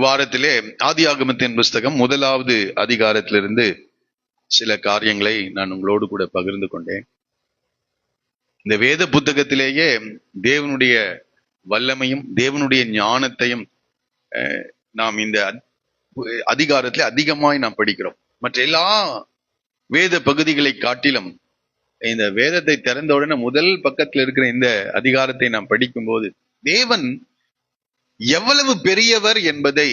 வாரத்திலே ஆதியாகமத்தின் புஸ்தகம் 1வது அதிகாரத்திலிருந்து சில காரியங்களை நான் உங்களோடு கூட பகிர்ந்து கொண்டேன். இந்த வேத புத்தகத்திலேயே தேவனுடைய வல்லமையும் தேவனுடைய ஞானத்தையும் நாம் இந்த அதிகாரத்திலே அதிகமாய் நாம் படிக்கிறோம். மற்ற எல்லா வேத பகுதிகளை காட்டிலும் இந்த வேதத்தை திறந்தவுடனே முதல் பக்கத்தில் இருக்கிற இந்த அதிகாரத்தை நாம் படிக்கும் போது தேவன் எவ்வளவு பெரியவர் என்பதை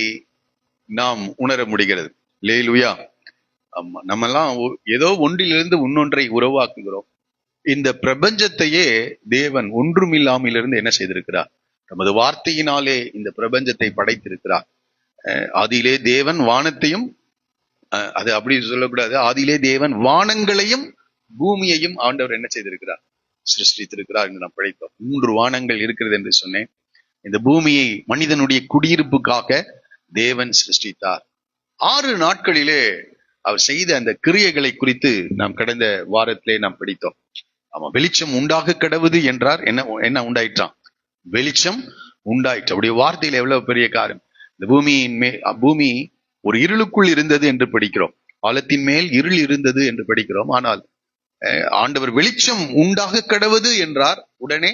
நாம் உணர முடிகிறது. லேலுயா. ஆமா, நம்மெல்லாம் ஏதோ ஒன்றிலிருந்து இன்னொன்றை உருவாக்குகிறோம். இந்த பிரபஞ்சத்தையே தேவன் ஒன்றுமில்லாமலிருந்து என்ன செய்திருக்கிறார்? நமது வார்த்தையினாலே இந்த பிரபஞ்சத்தை படைத்திருக்கிறார். ஆதியிலே தேவன் வானத்தையும், அது அப்படி சொல்லக்கூடாது, ஆதியிலே தேவன் வானங்களையும் பூமியையும் ஆண்டவர் என்ன செய்திருக்கிறார்? சிருஷ்டித்திருக்கிறார் என்று நாம் படித்தோம். 3 வானங்கள் இருக்கிறது என்று சொன்னேன். இந்த பூமியை மனிதனுடைய குடியிருப்புக்காக தேவன் சிருஷ்டித்தார். 6 நாட்களிலே அவர் செய்த அந்த கிரியைகளை குறித்து நாம் கடந்த வாரத்திலே நாம் படித்தோம். ஆமா, வெளிச்சம் உண்டாக கடவுது என்றார். என்ன உண்டாயிற்றான்? வெளிச்சம் உண்டாயிற்று. அவருடைய வார்த்தையில எவ்வளவு பெரிய காரியம். இந்த பூமி ஒரு இருளுக்குள் இருந்தது என்று படிக்கிறோம். பாலத்தின் மேல் இருள் இருந்தது என்று படிக்கிறோம். ஆனால் ஆண்டவர் வெளிச்சம் உண்டாக கடவுது என்றார். உடனே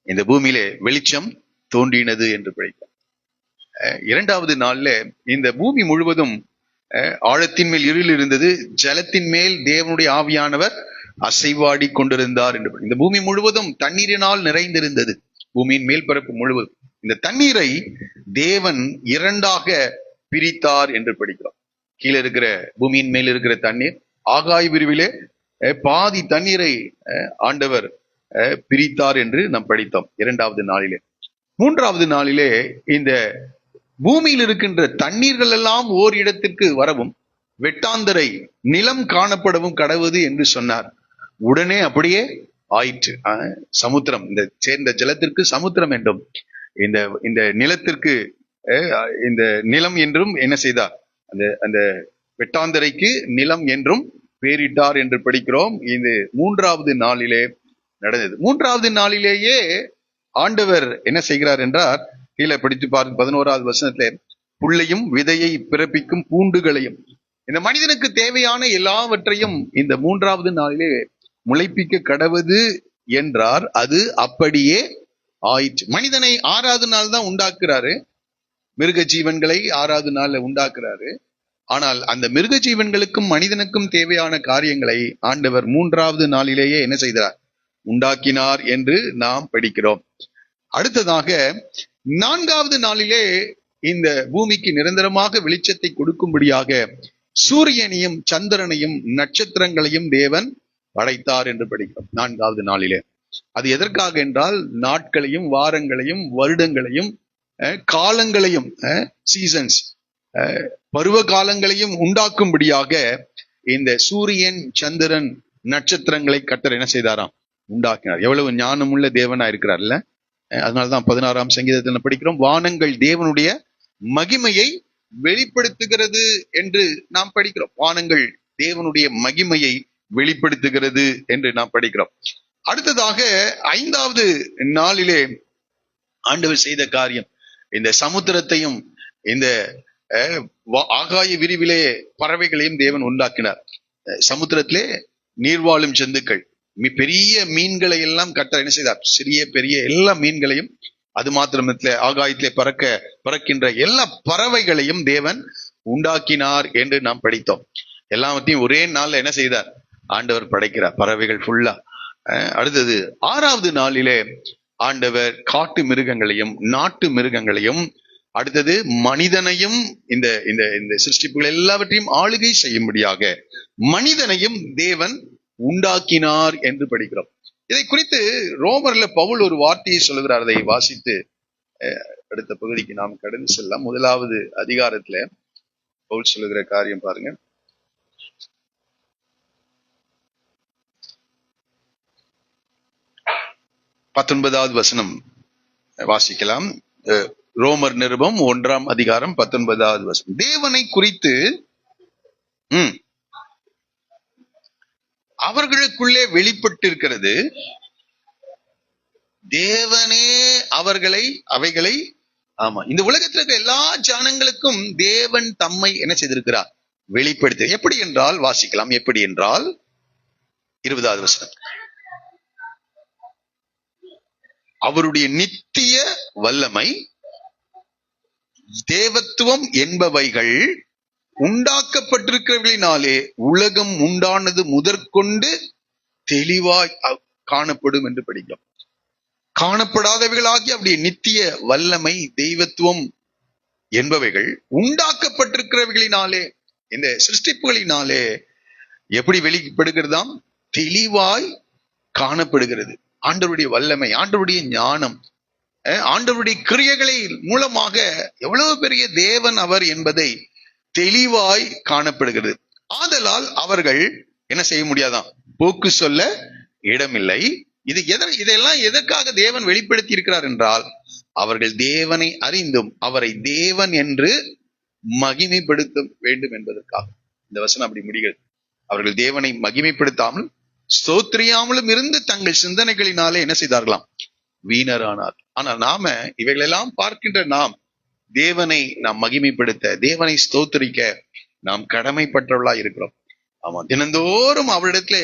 இந்த பூமியிலே வெளிச்சம் தோன்றினது என்று படிக்கிறோம். 2வது நாள்ல இந்த பூமி முழுவதும் ஆழத்தின் மேல் இருள் இருந்தது, ஜலத்தின் மேல் தேவனுடைய ஆவியானவர் அசைவாடி கொண்டிருந்தார் என்று. இந்த பூமி முழுவதும் தண்ணீரினால் நிறைந்திருந்தது. பூமியின் மேல் பரப்பு முழுவதும் இந்த தண்ணீரை தேவன் 2ஆக பிரித்தார் என்று படிக்கிறோம். கீழே இருக்கிற பூமியின் மேல் இருக்கிற தண்ணீர், ஆகாய விரிவிலே பாதி தண்ணீரை ஆண்டவர் பிரித்தார் என்று நாம் படித்தோம் 2வது நாளிலே. 3வது நாளிலே இந்த பூமியில் இருக்கின்ற தண்ணீர்கள் எல்லாம் ஓர் இடத்திற்கு வரவும் வெட்டாந்தரை நிலம் காணப்படவும் கடவுது என்று சொன்னார். உடனே அப்படியே ஆயிற்று. சமுத்திரம், இந்த சேர்ந்த ஜலத்திற்கு சமுத்திரம் என்றும், இந்த நிலத்திற்கு இந்த நிலம் என்றும் என்ன செய்தார்? அந்த வெட்டாந்தரைக்கு நிலம் என்றும் பேரிட்டார் என்று படிக்கிறோம். இது 3வது நாளிலே நடந்தது. 3வது நாளிலேயே ஆண்டவர் என்ன செய்கிறார் என்றார், கீழே படித்து பார்த்து 11வது வசனத்திலே, புல்லையும் விதையை பிறப்பிக்கும் பூண்டுகளையும், இந்த மனிதனுக்கு தேவையான எல்லாவற்றையும் இந்த 3வது நாளிலே முளைப்பிக்க கடவுது என்றார். அது அப்படியே ஆயிற்று. மனிதனை 6வது நாள் தான் உண்டாக்குறாரு, மிருக ஜீவன்களை 6வது நாள்ல உண்டாக்குறாரு. ஆனால் அந்த மிருக ஜீவன்களுக்கும் மனிதனுக்கும் தேவையான காரியங்களை ஆண்டவர் 3வது நாளிலேயே என்ன செய்தார்? உண்டாக்கினார் என்று நாம் படிக்கிறோம். அடுத்ததாக 4வது நாளிலே இந்த பூமிக்கு நிரந்தரமாக வெளிச்சத்தை கொடுக்கும்படியாக சூரியனையும் சந்திரனையும் நட்சத்திரங்களையும் தேவன் படைத்தார் என்று படிக்கிறோம் 4வது நாளிலே. அது எதற்காக என்றால் நாட்களையும் வாரங்களையும் வருடங்களையும் காலங்களையும், சீசன்ஸ், பருவ காலங்களையும் உண்டாக்கும்படியாக இந்த சூரியன் சந்திரன் நட்சத்திரங்களை கர்த்தர் என்ன செய்தாராம்? உண்டாக்கினார். எவ்வளவு ஞானமுள்ள தேவனா இருக்கிறார்ல. அதனால்தான் 16ஆம் சங்கீதத்தில் படிக்கிறோம், வானங்கள் தேவனுடைய மகிமையை வெளிப்படுத்துகிறது என்று நாம் படிக்கிறோம். வானங்கள் தேவனுடைய மகிமையை வெளிப்படுத்துகிறது என்று நாம் படிக்கிறோம். அடுத்ததாக 5வது நாளிலே ஆண்டவர் செய்த காரியம், இந்த சமுத்திரத்தையும் இந்த ஆகாய விரிவிலே பறவைகளையும் தேவன் உண்டாக்கினார். சமுத்திரத்திலே நீர்வாழும் ஜந்துக்கள், பெரிய மீன்களை எல்லாம் கர்த்தர் என்ன செய்தார்? சிறிய பெரிய எல்லா மீன்களையும், அது மாத்திரமல்ல ஆகாயத்திலே பறக்கின்ற எல்லா பறவைகளையும் தேவன் உண்டாக்கினார் என்று நாம் படித்தோம். எல்லாத்தையும் ஒரே நாள்ல என்ன செய்தார்? ஆண்டவர் படைக்கிறார், பறவைகள் ஃபுல்லா. அடுத்தது 6வது நாளிலே ஆண்டவர் காட்டு மிருகங்களையும் நாட்டு மிருகங்களையும், அடுத்தது மனிதனையும், இந்த இந்த சிருஷ்டிப்புகள் எல்லாவற்றையும் ஆளுகை செய்யும்படியாக மனிதனையும் தேவன் உண்டாக்கினார் என்று படிக்கிறோம். இதை குறித்து ரோமர்ல பவுல் ஒரு வார்த்தையை சொல்லுகிறார். அதை வாசித்து அடுத்த பகுதிக்கு நாம் கடந்து செல்லலாம். 1வது அதிகாரத்துல பவுல் சொல்லுகிற காரியம் பாருங்க. பத்தொன்பதாவது வசனம் வாசிக்கலாம். ரோமர் நிருபம் 1ஆம் அதிகாரம் 19வது வசனம். தேவனை குறித்து அவர்களுக்குள்ளே வெளிப்பட்டிருக்கிறது, தேவனே அவைகளை ஆமா, இந்த உலகத்தில் இருக்கிற எல்லா ஜனங்களுக்கும் தேவன் தம்மை என்ன செய்திருக்கிறார்? வெளிப்படுத்த. எப்படி என்றால் வாசிக்கலாம். எப்படி என்றால் 20வது வசனம், அவருடைய நித்திய வல்லமை தேவத்துவம் என்பவைகள் உண்டாக்கப்பட்டிருக்கிறவர்களினாலே உலகம் உண்டானது முதற்கொண்டு தெளிவாய் காணப்படும் என்று படிக்கிறோம். காணப்படாதவைகளாகி அவருடைய நித்திய வல்லமை தெய்வத்துவம் என்பவைகள் உண்டாக்கப்பட்டிருக்கிறவர்களினாலே, இந்த சிருஷ்டிப்புகளினாலே எப்படி வெளிப்படுகிறதாம்? தெளிவாய் காணப்படுகிறது. ஆண்டவருடைய வல்லமை, ஆண்டவருடைய ஞானம், ஆண்டவருடைய கிரியைகளை மூலமாக எவ்வளவு பெரிய தேவன் அவர் என்பதை தெளிவாய் காணப்படுகிறது. ஆதலால் அவர்கள் என்ன செய்ய முடியாதான்? போக்கு சொல்ல இடமில்லை. இதெல்லாம் எதற்காக தேவன் வெளிப்படுத்தி இருக்கிறார் என்றால், அவர்கள் தேவனை அறிந்தும் அவரை தேவன் என்று மகிமைப்படுத்த வேண்டும் என்பதற்காக. இந்த வசனம் அப்படி முடிகிறது. அவர்கள் தேவனை மகிமைப்படுத்தாமல் ஸ்தோத்திரியாமலும் இருந்து தங்கள் சிந்தனைகளினாலே என்ன செய்தார்களாம்? வீணரானார். ஆனால் நாம இவைகளெல்லாம் பார்க்கின்ற நாம் தேவனை நாம் மகிமைப்படுத்த, தேவனை ஸ்தோத்திரிக்க நாம் கடமைப்பட்டவர்களா இருக்கிறோம். ஆமா, தினந்தோறும் அவரிடத்துல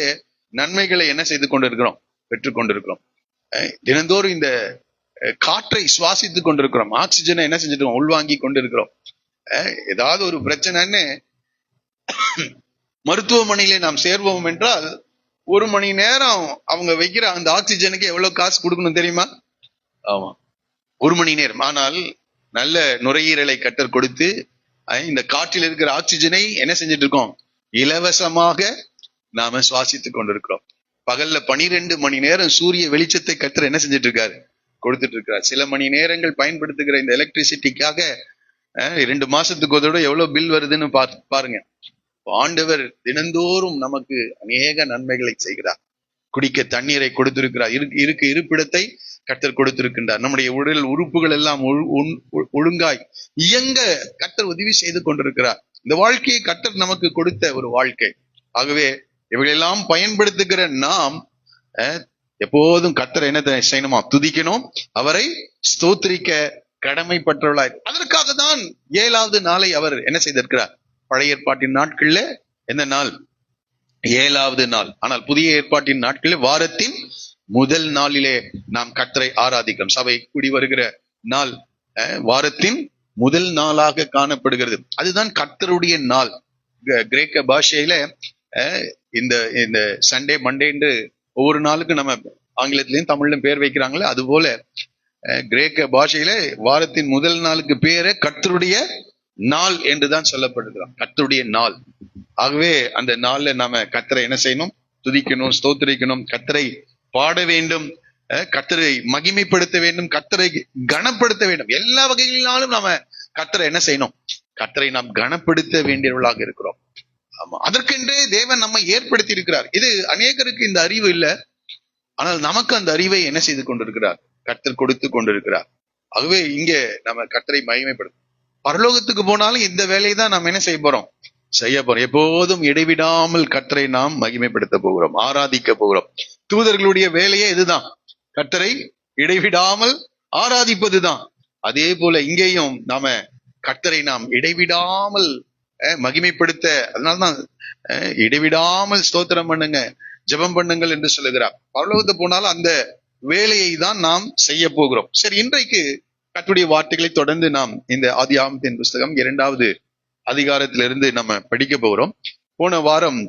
நன்மைகளை என்ன செய்து கொண்டிருக்கிறோம்? பெற்றுக் கொண்டிருக்கிறோம். தினந்தோறும் இந்த காற்றை சுவாசித்துக் கொண்டிருக்கிறோம். ஆக்சிஜனை என்ன செஞ்சுட்டு உள்வாங்கி கொண்டிருக்கிறோம். ஏதாவது ஒரு பிரச்சனைன்னு மருத்துவமனையில நாம் சேர்வோம் என்றால் 1 மணி நேரம் அவங்க வைக்கிற அந்த ஆக்சிஜனுக்கு எவ்வளவு காசு கொடுக்கணும் தெரியுமா? ஆமா, 1 மணி நேரம். ஆனால் நல்ல நுரையீரலை கட்டர் கொடுத்து இந்த காற்றில் இருக்கிற ஆக்சிஜனை என்ன செஞ்சிட்டு இருக்கோம்? இலவசமாக நாம சுவாசித்துக் கொண்டிருக்கிறோம். பகல்ல 12 மணி நேரம் சூரிய வெளிச்சத்தை கட்டர் என்ன செஞ்சிட்டு இருக்காரு? கொடுத்துட்டு இருக்காரு. சில மணி நேரங்கள் பயன்படுத்துகிற இந்த எலக்ட்ரிசிட்டிக்காக 2 மாசத்துக்கு ஒரு எவ்வளவு பில் வருதுன்னு பாருங்க. ஆண்டவர் தினந்தோறும் நமக்கு அநேக நன்மைகளை செய்கிறார். குடிக்க தண்ணீரை கொடுத்திருக்கிறார். இருப்பிடத்தை கர்த்தர் கொடுத்திருக்கின்றார். நம்முடைய உடல் உறுப்புகள் எல்லாம் ஒழுங்காய் இயங்க கர்த்தர் உதவி செய்து கொண்டிருக்கிறார். இந்த வாழ்க்கையை கர்த்தர் நமக்கு கொடுத்த ஒரு வாழ்க்கை. ஆகவே இவைகளெல்லாம் பயன்படுத்துகிற நாம் எப்போதும் கர்த்தரை என்ன செய்யணுமா? துதிக்கணும், அவரை ஸ்தோத்திரிக்க கடமைப்பட்டவர்களாய். அதற்காக தான் 7வது நாளை அவர் என்ன செய்திருக்கிறார்? பழைய ஏற்பாட்டின் நாட்கள்ல எந்த நாள்? 7வது நாள். ஆனால் புதிய ஏற்பாட்டின் நாட்களில் வாரத்தின் முதல் நாளிலே நாம் கர்த்தரை ஆராதிக்கிறோம். சபை கூடி வருகிற நாள் வாரத்தின் முதல் நாளாக காணப்படுகிறது. அதுதான் கர்த்தருடைய நாள். கிரேக்க பாஷையில இந்த சண்டே மண்டே என்று ஒவ்வொரு நாளுக்கு நம்ம ஆங்கிலத்திலையும் தமிழ்லையும் பேர் வைக்கிறாங்களே, அது போல கிரேக்க பாஷையில வாரத்தின் முதல் நாளுக்கு பேரு கர்த்தருடைய நாள் என்றுதான் சொல்லப்படுகிறோம். கர்த்தருடைய நாள். ஆகவே அந்த நாள்ல நாம கர்த்தரை என்ன செய்யணும்? துதிக்கணும், ஸ்தோத்திரிக்கணும், கர்த்தரை பாட வேண்டும், கர்த்தரை மகிமைப்படுத்த வேண்டும், கர்த்தரை கனப்படுத்த வேண்டும். எல்லா வகைகளினாலும் நாம கர்த்தரை என்ன செய்யணும்? கர்த்தரை நாம் கனப்படுத்த வேண்டியவர்களாக இருக்கிறோம். ஆமா, அதற்கென்றே தேவன் நம்மை ஏற்படுத்தி இருக்கிறார். இது அநேகருக்கு இந்த அறிவு இல்லை. ஆனால் நமக்கு அந்த அறிவை என்ன செய்து கொண்டிருக்கிறார்? கர்த்தர் கொடுத்து கொண்டிருக்கிறார். ஆகவே இங்க நம்ம கர்த்தரை மகிமைப்படுத்தும். பரலோகத்துக்கு போனாலும் இந்த வேலையை தான் நாம் என்ன செய்ய போறோம்? செய்ய போறோம். எப்போதும் இடைவிடாமல் கர்த்தரை நாம் மகிமைப்படுத்த போகிறோம், ஆராதிக்க போகிறோம். தூதர்களுடைய வேலையே இதுதான், கர்த்தரை இடைவிடாமல் ஆராதிப்பதுதான். அதே போல இங்கேயும் நாம கர்த்தரை நாம் இடைவிடாமல் மகிமைப்படுத்த, அதனால்தான் இடைவிடாமல் ஸ்தோத்திரம் பண்ணுங்க, ஜெபம் பண்ணுங்கள் என்று சொல்லுகிறார். பரலோகத்து போனாலும் அந்த வேலையை தான் நாம் செய்ய போகிறோம். சரி, இன்றைக்கு கர்த்தருடைய வார்த்தைகளை தொடர்ந்து நாம் இந்த ஆதியாகமத்தின் புஸ்தகம் 2வது அதிகாரத்திலிருந்து நம்ம படிக்க போகிறோம். போன வாரம்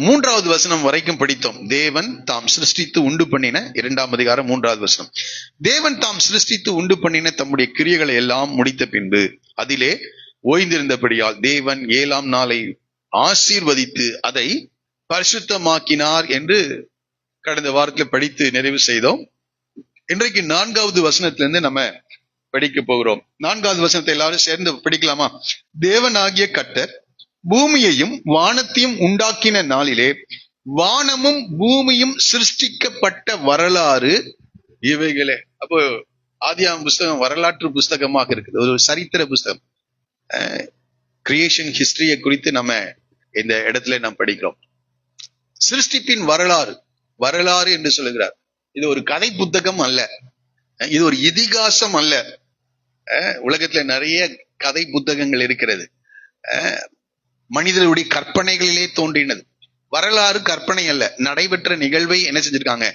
3வது வசனம் வரைக்கும் படித்தோம். தேவன் தாம் சிருஷ்டித்து உண்டு பண்ணின 2ஆம் அதிகாரம் 3வது வசனம். தேவன் தாம் சிருஷ்டித்து உண்டு பண்ணின தம்முடைய கிரியைகளை எல்லாம் முடித்த பின்பு அதிலே ஓய்ந்திருந்தபடியால் தேவன் 7ஆம் நாளை ஆசீர்வதித்து அதை பரிசுத்தமாக்கினார் என்று கடந்த வாரத்தில் படித்து நிறைவு செய்தோம். இன்றைக்கு 4வது வசனத்திலிருந்து நம்ம படிக்க போகிறோம். 4வது வசனத்தை எல்லாரும் சேர்ந்து படிக்கலாமா? தேவனாகிய கர்த்தர் பூமியையும் வானத்தையும் உண்டாக்கின நாளிலே வானமும் பூமியும் சிருஷ்டிக்கப்பட்ட வரலாறு இவைகளே. அப்போ ஆதியாகம புஸ்தகம் வரலாற்று புஸ்தகமாக இருக்குது, ஒரு சரித்திர புஸ்தகம். கிரியேஷன் ஹிஸ்டரியை குறித்து நம்ம இந்த இடத்துல நாம் படிக்கிறோம். சிருஷ்டிப்பின் வரலாறு என்று சொல்லுகிறார். இது ஒரு கதை புத்தகம் அல்ல. இது ஒரு இதிகாசம் அல்ல. உலகத்துல நிறைய கதை புத்தகங்கள் இருக்கிறது. மனிதர்களுடைய கற்பனைகளிலே தோன்றினது. வரலாறு கற்பனை அல்ல, நடைபெற்ற நிகழ்வை என்ன செஞ்சிருக்காங்க,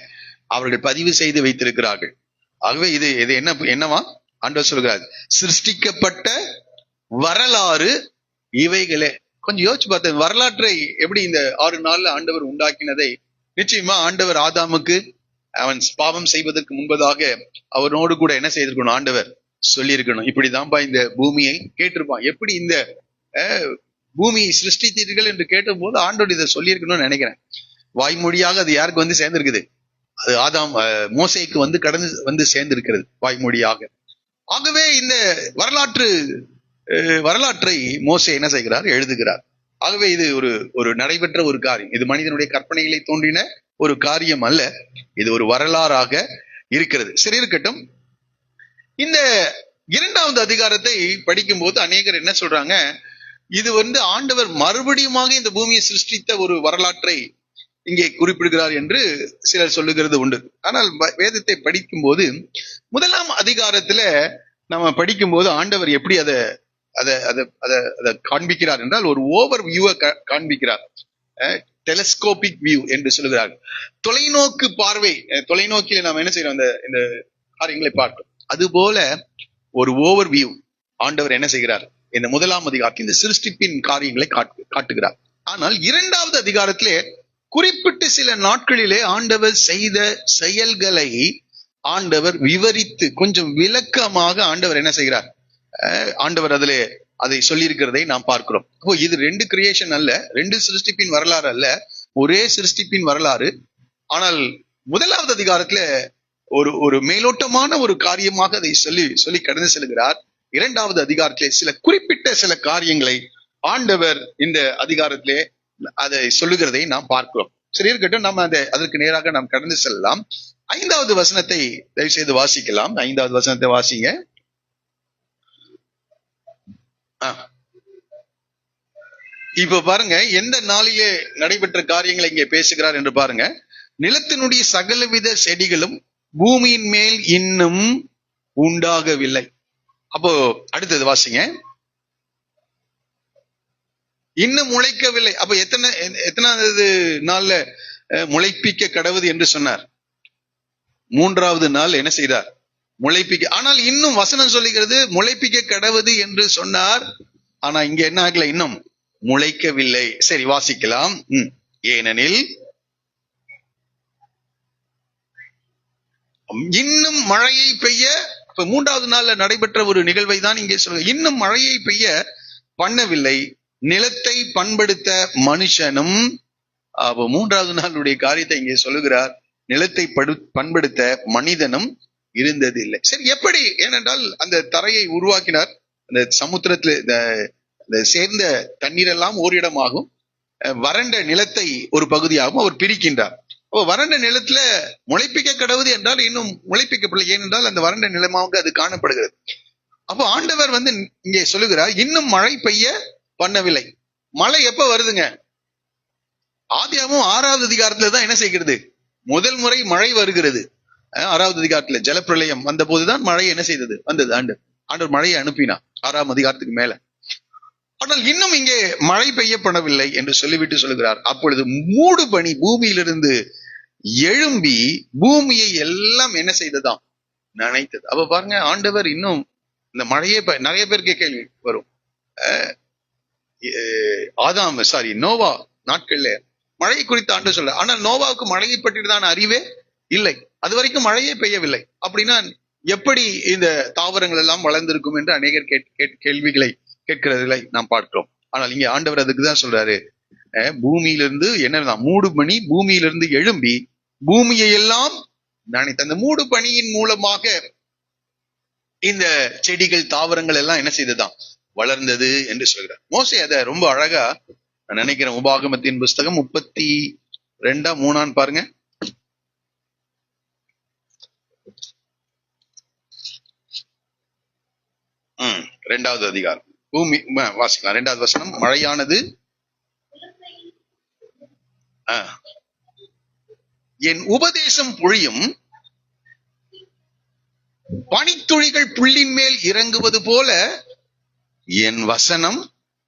அவர்கள் பதிவு செய்து வைத்திருக்கிறார்கள். ஆகவே இது இது என்னவா ஆண்டவர் சொல்கிறார், சிருஷ்டிக்கப்பட்ட வரலாறு இவைகளே. கொஞ்சம் யோசிச்சு பார்த்தேன், வரலாற்றை எப்படி இந்த 6 நாள்ல ஆண்டவர் உண்டாக்கினதை. நிச்சயமா ஆண்டவர் ஆதாமுக்கு அவன் பாவம் செய்வதற்கு முன்பதாக அவனோடு கூட என்ன செய்திருக்கணும், ஆண்டவர் சொல்லி இருக்கணும், இப்படிதான்ப்பா இந்த பூமியை கேட்டிருப்பான். எப்படி இந்த பூமியை சிருஷ்டித்தீர்கள் என்று கேட்ட போது ஆண்டவர் இதை சொல்லியிருக்கணும்னு நினைக்கிறேன். வாய்மொழியாக அது யாருக்கு வந்து சேர்ந்திருக்குது, அது ஆதாம் மோசேக்கு வந்து கடந்து வந்து சேர்ந்திருக்கிறது வாய்மொழியாக. ஆகவே இந்த வரலாற்றை மோசே என்ன செய்கிறார், எழுதுகிறார். ஆகவே இது ஒரு நடைபெற்ற ஒரு காரியம். இது மனிதனுடைய கற்பனைகளை தோன்றின ஒரு காரியம் அல்ல, இது ஒரு வரலாறாக இருக்கிறது. சரி இருக்கட்டும். இந்த 2வது அதிகாரத்தை படிக்கும் போது அநேகர் என்ன சொல்றாங்க, இது வந்து ஆண்டவர் மறுபடியுமாக இந்த பூமியை சிருஷ்டித்த ஒரு வரலாற்றை இங்கே குறிப்பிடுகிறார் என்று சிலர் சொல்லுகிறது உண்டு. ஆனால் வேதத்தை படிக்கும் போது 1ஆம் அதிகாரத்துல நம்ம படிக்கும் போது ஆண்டவர் எப்படி அதை காண்பிக்கிறார் என்றால், ஒரு ஓவர் வியூவை காண்பிக்கிறார். டெலஸ்கோபிக் வியூ என்று சொல்லுகிறார். தொலைநோக்கு பார்வை. தொலைநோக்கில நாம் என்ன செய்யறோம், இந்த காரியங்களை பார்க்கிறோம். அதுபோல ஒரு ஓவர் வியூ ஆண்டவர் என்ன செய்கிறார், இந்த 1ஆம் அதிகாரத்தில் இந்த சிருஷ்டிப்பின் காரியங்களை காட்டுகிறார். ஆனால் 2வது அதிகாரத்திலே குறிப்பிட்டு சில நாட்களிலே ஆண்டவர் செய்த செயல்களை ஆண்டவர் விவரித்து கொஞ்சம் விளக்கமாக ஆண்டவர் என்ன செய்கிறார், ஆண்டவர் அதை சொல்லி இருக்கிறதை நாம் பார்க்கிறோம். இது 2 கிரியேஷன் அல்ல, 2 சிருஷ்டிப்பின் வரலாறு அல்ல, ஒரே சிருஷ்டிப்பின் வரலாறு. ஆனால் 1வது அதிகாரத்துல ஒரு மேலோட்டமான ஒரு காரியமாக அதை சொல்லி கடந்து செல்கிறார். 2வது அதிகாரத்திலே சில குறிப்பிட்ட சில காரியங்களை ஆண்டவர் இந்த அதிகாரத்திலே அதை சொல்லுகிறதை நாம் பார்க்கிறோம். சரி இருக்கட்டும், நம்ம அதற்கு நேராக நாம் கடந்து செல்லலாம். 5வது வசனத்தை தயவு செய்து வாசிக்கலாம். 5வது வசனத்தை வாசிங்க. இப்ப பாருங்க, எந்த நாளிலே நடைபெற்ற காரியங்களை இங்கே பேசுகிறார் என்று பாருங்க. நிலத்தினுடைய சகலவித செடிகளும் பூமியின் மேல் இன்னும் உண்டாகவில்லை. அப்போ அடுத்தது வாசிங்க. இன்னும் முளைக்கவில்லை. அப்ப எத்தனாவது நாள்ல முளைப்பிக்க கடவுது என்று சொன்னார்? 3வது நாள் என்ன செய்தார், முளைப்பிக்க. ஆனால் இன்னும் வசனம் சொல்லுகிறது முளைப்பிக்க கடவுது என்று சொன்னார். ஆனா இங்க என்ன ஆகல, இன்னும் முளைக்கவில்லை. சரி வாசிக்கலாம். ஏனெனில் இன்னும் மழையை பெய்ய, இப்ப 3வது நாள்ல நடைபெற்ற ஒரு நிகழ்வை தான் இங்கே சொல்லுங்க. இன்னும் மழையை பெய்ய பண்ணவில்லை, நிலத்தை பண்படுத்த மனுஷனும். 3வது நாளுடைய காரியத்தை இங்கே சொல்லுகிறார், நிலத்தை பண்படுத்த மனிதனும் இருந்தது இல்லை. சரி எப்படி? ஏனென்றால் அந்த தரையை உருவாக்கினார், அந்த சமுத்திரத்துல சேர்ந்த தண்ணீர் எல்லாம் ஓரிடமாகும், வறண்ட நிலத்தை ஒரு பகுதியாகவும் அவர் பிரிக்கின்றார். வறண்ட நிலத்துல முளைப்பிக்க கடவுது என்றால் இன்னும் முளைப்பிக்கப்படலை, ஏனென்றால் அந்த வறண்ட நிலமாக அது காணப்படுகிறது. அப்போ ஆண்டவர் வந்து இங்கே சொல்லுகிறார், இன்னும் மழை பெய்ய பண்ணவில்லை. மழை எப்ப வருதுங்க? ஆதியாகமம் 6வது அதிகாரத்துல தான் என்ன செய்கிறது, முதல் முறை மழை வருகிறது. 6வது அதிகாரத்துல ஜலப்பிரளயம் வந்த போதுதான் மழை என்ன செய்தது, வந்தது. ஆண்டவர் மழையை அனுப்பினார் 6ஆம் அதிகாரத்துக்கு மேல. ஆனால் இன்னும் இங்கே மழை பெய்யப்படவில்லை என்று சொல்லிவிட்டு சொல்லுகிறார். அப்பொழுது மூடு பனி பூமியிலிருந்து எழும்பி பூமியை எல்லாம் என்ன செய்ததாம், நனைத்தது. அப்ப பாருங்க, ஆண்டவர் இன்னும் இந்த மழையே நிறைய பேருக்கு கேள்வி வரும். நோவா நாட்கள்ல மழை குறித்து ஆண்டவர் சொல்ல, ஆனால் நோவாவுக்கு மழையை பற்றிதான் அறிவே இல்லை, அது வரைக்கும் மழையே பெய்யவில்லை. அப்படின்னா எப்படி இந்த தாவரங்கள் எல்லாம் வளர்ந்திருக்கும் என்று அநேகர் கேள்விகளை கேட்கிறதை நாம் பார்க்கிறோம். ஆனால் இங்க ஆண்டவர் அதுக்குதான் சொல்றாரு, பூமியிலிருந்து என்னதான் மூடு பனி பூமியிலிருந்து எழும்பி பூமியை எல்லாம் நினைத்த அந்த மூடு பனியின் மூலமாக இந்த செடிகள் தாவரங்கள் எல்லாம் என்ன செய்ததாம், வளர்ந்தது என்று சொல்கிறார். மோசே அதை ரொம்ப அழகா நான் நினைக்கிறேன். உபாகமத்தின் புஸ்தகம் 32:3 பாருங்க. இரண்டாவது அதிகாரம் பூமி வாசிக்கலாம். 2வது வசனம், மழையானது என் உபதேசம் பொழியும் பனித்துளிகள் புள்ளின் மேல் இறங்குவது போல என் வசனம்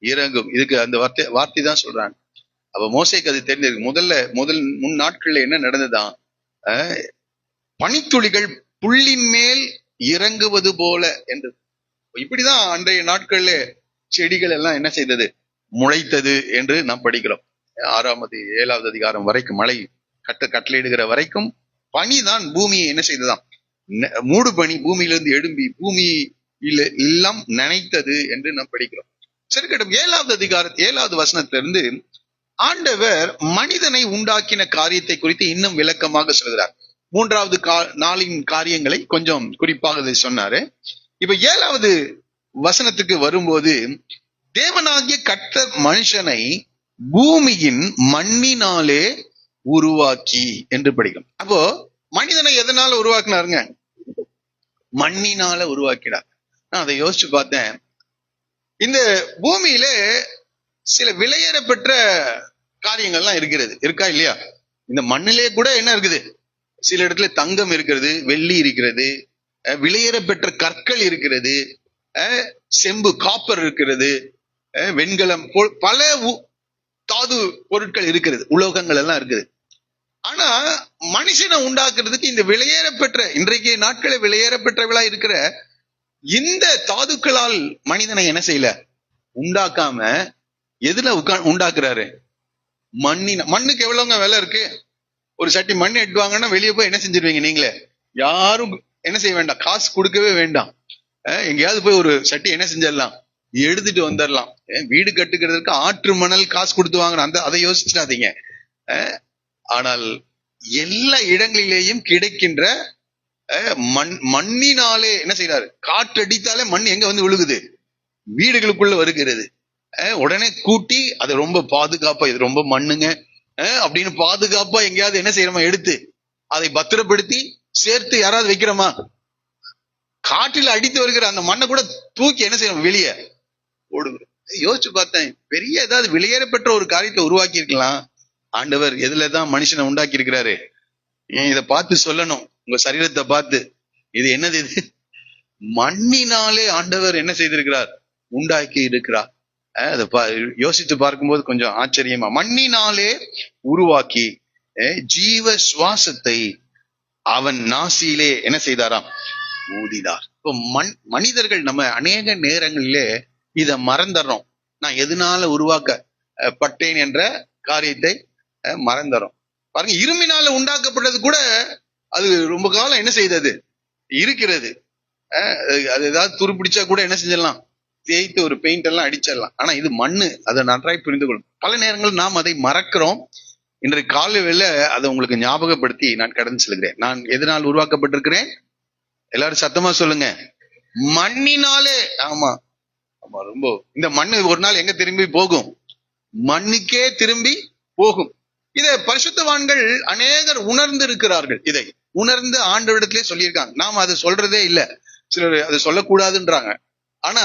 இறங்கும். இதுக்கு அந்த வார்த்தை தான் சொல்றாங்க. அப்ப மோசேக்கு அது தெரிஞ்சிருக்கு. முதல் முன் நாட்கள்ல என்ன நடந்ததுதான், பனித்துளிகள் புள்ளின் மேல் இறங்குவது போல என்று. இப்படிதான் அன்றைய நாட்கள்ல செடிகள் எல்லாம் என்ன செய்தது, முளைத்தது என்று நாம் படிக்கிறோம். 7வது அதிகாரம் வரைக்கும், மழை கட்டளையிடுகிற வரைக்கும் பனிதான் பூமியை என்ன செய்ததாம், மூடு பனி பூமியிலிருந்து எழும்பி பூமியில எல்லாம் நனைத்தது என்று நாம் படிக்கிறோம். சரிக்கட்டும். 7வது அதிகாரம் 7வது வசனத்திலிருந்து ஆண்டவர் மனிதனை உண்டாக்கின காரியத்தை குறித்து இன்னும் விளக்கமாக சொல்கிறார். 3வது நாளின் காரியங்களை கொஞ்சம் குறிப்பாக சொன்னாரு. இப்ப 7வது வசனத்துக்கு வரும்போது, தேவனாகிய கர்த்தர் மனுஷனை பூமியின் மண்ணினாலே உருவாக்கி என்று படிக்கும். அப்போ மனிதனை எதனால உருவாக்குனாருங்க? மண்ணினால உருவாக்கினார். நான் அதை யோசிச்சு பார்த்தேன். இந்த பூமியில சில விலையேற பெற்ற காரியங்கள்லாம் இருக்கிறது, இருக்கா இல்லையா? இந்த மண்ணிலே கூட என்ன இருக்குது, சில இடத்துல தங்கம் இருக்கிறது, வெள்ளி இருக்கிறது, விலையேற பெற்ற கற்கள் இருக்கிறது, செம்பு காப்பர் இருக்கிறது, வெண்கலம், பல தாது பொருட்கள் இருக்கிறது, உலோகங்கள் எல்லாம் இருக்குது. ஆனா மனுஷனை உண்டாக்குறதுக்கு இந்த விலையேற பெற்ற, இன்றைக்கு நாட்களை விலையேற பெற்றவளா இருக்கிற இந்த தாதுக்களால் மனிதனை என்ன செய்யல, உண்டாக்காம எதுல உண்டாக்குறாரு? மண்ணுக்கு எவ்வளவுங்க விலை இருக்கு? ஒரு சட்டி மண் எடுவாங்கன்னா வெளியே போய் என்ன செஞ்சிருவீங்க? நீங்களே யாரும் என்ன செய்ய வேண்டாம், காசு கொடுக்கவே வேண்டாம். எங்கேயாவது போய் ஒரு சட்டி என்ன செஞ்சிடலாம், எடுத்துட்டு வந்துடலாம். வீடு கட்டுக்கிறதுக்கு ஆற்று மணல் காசு கொடுத்து வாங்குறோம், அதை யோசிச்சிடாதீங்க. ஆனால் எல்லா இடங்களிலேயும் கிடைக்கின்ற மண்ணினாலே என்ன செய்யறாரு, காற்றடித்தாலே மண் எங்க வந்து விழுகுது, வீடுகளுக்குள்ள வருகிறது. உடனே கூட்டி அதை ரொம்ப பாதுகாப்பா, இது ரொம்ப மண்ணுங்க அப்படின்னு பாதுகாப்பா எங்கேயாவது என்ன செய்யறோமா, எடுத்து அதை பத்திரப்படுத்தி சேர்த்து யாராவது வைக்கிறோமா? காற்றில் அடித்து வருகிற அந்த மண்ணை கூட தூக்கி என்ன செய்யணும், வெளியே ஓடுகிறோம். யோசிச்சு பார்த்தேன், பெரிய ஏதாவது வெளியேற பெற்ற ஒரு காரியத்தை உருவாக்கி இருக்கலாம். ஆண்டவர் எதுலதான் மனுஷனை உண்டாக்கி இருக்கிறாரு? இதை பார்த்து சொல்லணும், உங்க சரீரத்தை பார்த்து, இது என்னது, இது மண்ணினாலே ஆண்டவர் என்ன செய்திருக்கிறார், உண்டாக்கி இருக்கிறார். அதை யோசித்து பார்க்கும்போது கொஞ்சம் ஆச்சரியமா, மண்ணினாலே உருவாக்கி ஜீவ சுவாசத்தை அவன் நாசியிலே என்ன செய்தாராம், ஊதினார். இப்போ மனிதர்கள் நம்ம அநேக நேரங்களிலே இத மறந்துடுறோம். நான் எதனால உருவாக்கப்பட்டேன் என்ற காரியத்தை மறந்துடுறோம். பாருங்க, இரும்பினால உண்டாக்கப்பட்டது கூட அது ரொம்ப காலம் என்ன செய்தது இருக்கிறது. அது ஏதாவது துருப்பிடிச்சா கூட என்ன செஞ்சிடலாம், தேய்த்து ஒரு பெயிண்ட் எல்லாம் அடிச்சிடலாம். ஆனா இது மண்ணு, அதை நன்றாய் புரிந்து கொள்ளும். பல நேரங்கள் நாம் அதை மறக்கிறோம். இன்றைய காலையில அதை உங்களுக்கு ஞாபகப்படுத்தி நான் கடந்து செல்கிறேன். நான் எதனால் உருவாக்கப்பட்டிருக்கிறேன்? எல்லாரும் சத்தமா சொல்லுங்க, மண்ணினாலே. ஆமா ஆமா, ரொம்ப. இந்த மண்ணு ஒரு நாள் எங்க திரும்பி போகும்? மண்ணுக்கே திரும்பி போகும். இதை பரிசுத்தவான்கள் அநேகர் உணர்ந்து இருக்கிறார்கள். இதை உணர்ந்து ஆண்டவரிடத்திலே சொல்லியிருக்காங்க. நாம் அதை சொல்றதே இல்லை, சிலர் அதை சொல்லக்கூடாதுன்றாங்க. ஆனா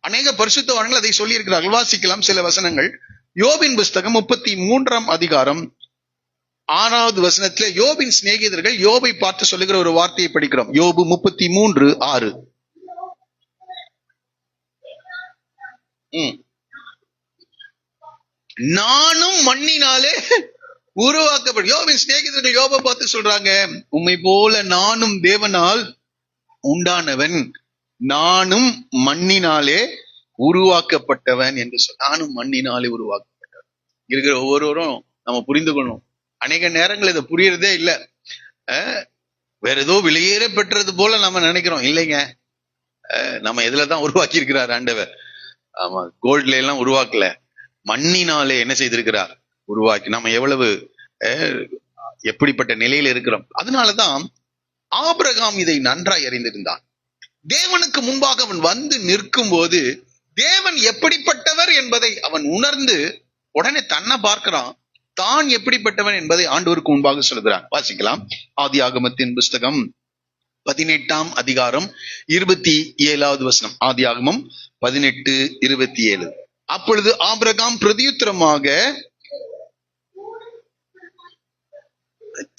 அநேக பரிசுத்தவான்கள் அதை சொல்லி இருக்கிறார்கள். வாசிக்கலாம் சில வசனங்கள். யோபின் புஸ்தகம் 33ஆம் அதிகாரம் 6வது வசனத்துல யோபின் சிநேகிதர்கள் யோபை பார்த்து சொல்லுகிற ஒரு வார்த்தையை படிக்கிறோம். யோபு 33:6. நானும் மண்ணினாலே உருவாக்கப்படும். யோபின் சிநேகிதர்கள் யோபை பார்த்து சொல்றாங்க, உம்மை போல நானும் தேவனால் உண்டானவன், நானும் மண்ணினாலே உருவாக்கப்பட்டவன் என்று நானும் மண்ணினாலே உருவாக்கப்பட்டவன். இருக்கிற ஒவ்வொருவரும் நம்ம புரிந்து கொள்ளணும். அநேக நேரங்கள் இதை புரியறதே இல்லை. வேற ஏதோ வெளியேற பெற்றது போல நம்ம நினைக்கிறோம். இல்லைங்க, நம்ம எதுலதான் உருவாக்கி இருக்கிறார் ஆண்டவர்? ஆமா, கோல்ட்ல எல்லாம் உருவாக்கல, மண்ணினாலே என்ன செய்திருக்கிறார், உருவாக்கி. நம்ம எவ்வளவு எப்படிப்பட்ட நிலையில இருக்கிறோம். அதனாலதான் ஆபிரகாம் இதை நன்றாய் அறிந்திருந்தான். தேவனுக்கு முன்பாக அவன் வந்து நிற்கும் போது தேவன் எப்படிப்பட்டவர் என்பதை அவன் உணர்ந்து உடனே தன்னை பார்க்கிறான், தான் எப்படிப்பட்டவன் என்பதை ஆண்டவருக்கு முன்பாக சொல்கிறான். வாசிக்கலாம். ஆதியாகமத்தின் புஸ்தகம் 18ஆம் அதிகாரம் 27வது வசனம். ஆதியாகமம் 18:27. அப்பொழுது ஆபிரகாம் பிரதியுத்தரமாக,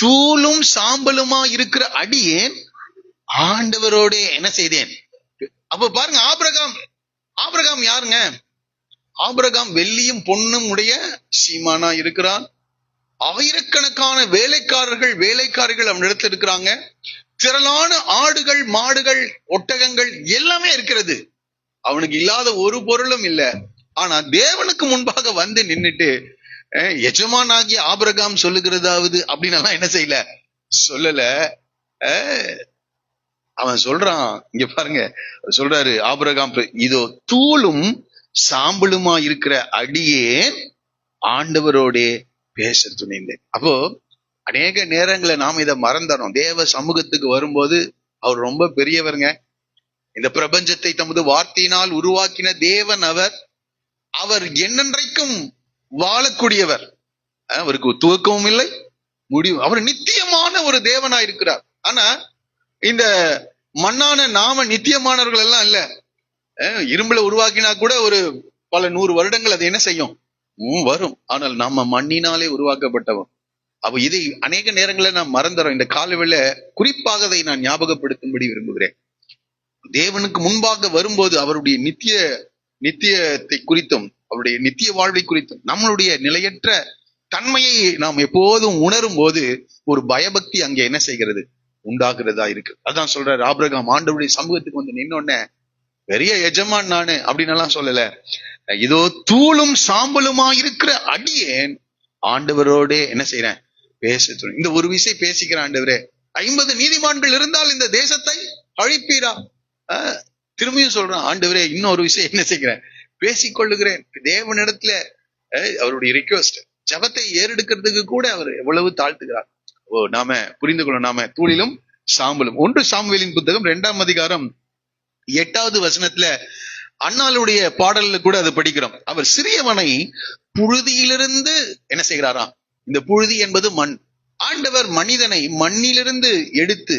தூளும் சாம்பலுமா இருக்கிற அடியேன் ஆண்டவரோட என்ன செய்தேன். அப்ப பாருங்க, ஆபிரகாம் யாருங்க? ஆபிரகாம் வெள்ளியும் பொன்னும் உடைய சீமானா இருக்கிறான். ஆயிரக்கணக்கான வேலைக்காரர்கள் அவனிடத்தில் இருக்கிறாங்க. திரளான ஆடுகள், மாடுகள், ஒட்டகங்கள் எல்லாமே இருக்கிறது. அவனுக்கு இல்லாத ஒரு பொருளும் இல்லை. ஆனா தேவனுக்கு முன்பாக வந்து நின்னுட்டு எஜமானாகிய ஆபிரகாம் சொல்லுகிறதாவது அப்படின்னு எல்லாம் என்ன செய்யல, சொல்லல. அவன் சொல்றான், இங்க பாருங்க, சொல்றாரு ஆபிரகாம், இதோ தூளும் சாம்பலுமா இருக்கிற அடியேன் ஆண்டவரோட பேச துணிந்தேன். அப்போ அநேக நேரங்களை நாம் இதை மறந்துறோம். தேவ சமூகத்துக்கு வரும்போது அவர் ரொம்ப பெரியவருங்க. இந்த பிரபஞ்சத்தை தமது வார்த்தையினால் உருவாக்கின தேவன் அவர் என்னென்றைக்கும் வாழக்கூடியவர். அவருக்கு துவக்கமும் இல்லை, முடிவு. அவர் நித்தியமான ஒரு தேவனா இருக்கிறார். ஆனா இந்த மண்ணான நாம நித்தியமானவர்கள் எல்லாம் இல்ல. இரும்புல உருவாக்கினா கூட ஒரு பல 100 வருடங்கள் அது என்ன செய்யும், வரும். ஆனால் நம்ம மண்ணினாலே உருவாக்கப்பட்டவன். அப்ப இதை அநேக நேரங்களில் நாம் மறந்துறோம். இந்த காலவேளை குறிப்பாக அதை நான் ஞாபகப்படுத்தும்படி விரும்புகிறேன். தேவனுக்கு முன்பாக வரும்போது அவருடைய நித்தியத்தை குறித்தும் அவருடைய நித்திய வாழ்வை குறித்தும் நம்மளுடைய நிலையற்ற தன்மையை நாம் எப்போதும் உணரும் போது ஒரு பயபக்தி அங்கே என்ன செய்கிறது, உண்டாகிறதா இருக்கு. அதான் சொல்றாரு ஆபிரகாம் ஆண்டவருடைய சமூகத்துக்கு வந்து நின்னோடனே பெரிய எஜமான் நானு அப்படின்னு எல்லாம் சொல்லல. இதோ தூளும் சாம்பலுமா இருக்கிற அடியேன் ஆண்டவரோட என்ன செய்யறேன், பேச. இந்த ஒரு விஷயம் பேசிக்கிற ஆண்டவரே, 50 நீதிமான்கள் இருந்தால் இந்த தேசத்தை அழிப்பீரா? திரும்பியும் சொல்றான், ஆண்டவரே இன்னொரு விஷயம் என்ன செய்கிறேன், பேசிக்கொள்ளுகிறேன். தேவனிடத்துல அவருடைய ரிக்வெஸ்ட், ஜபத்தை ஏறெடுக்கிறதுக்கு கூட அவர் எவ்வளவு தாழ்த்துகிறார். நாம புரிந்து கொள்ள, நாம தூளிலும் சாம்பலும். 1 சாமுவேலின் புத்தகம் 2ஆம் அதிகாரம் 8வது வசனத்துல அண்ணாளுடைய பாடல்ல கூட அது படிக்கிறோம். அவர் சிறியவனை புழுதியிலிருந்து என்ன செய்கிறாராம். இந்த புழுதி என்பது மண். ஆண்டவர் மனிதனை மண்ணிலிருந்து எடுத்து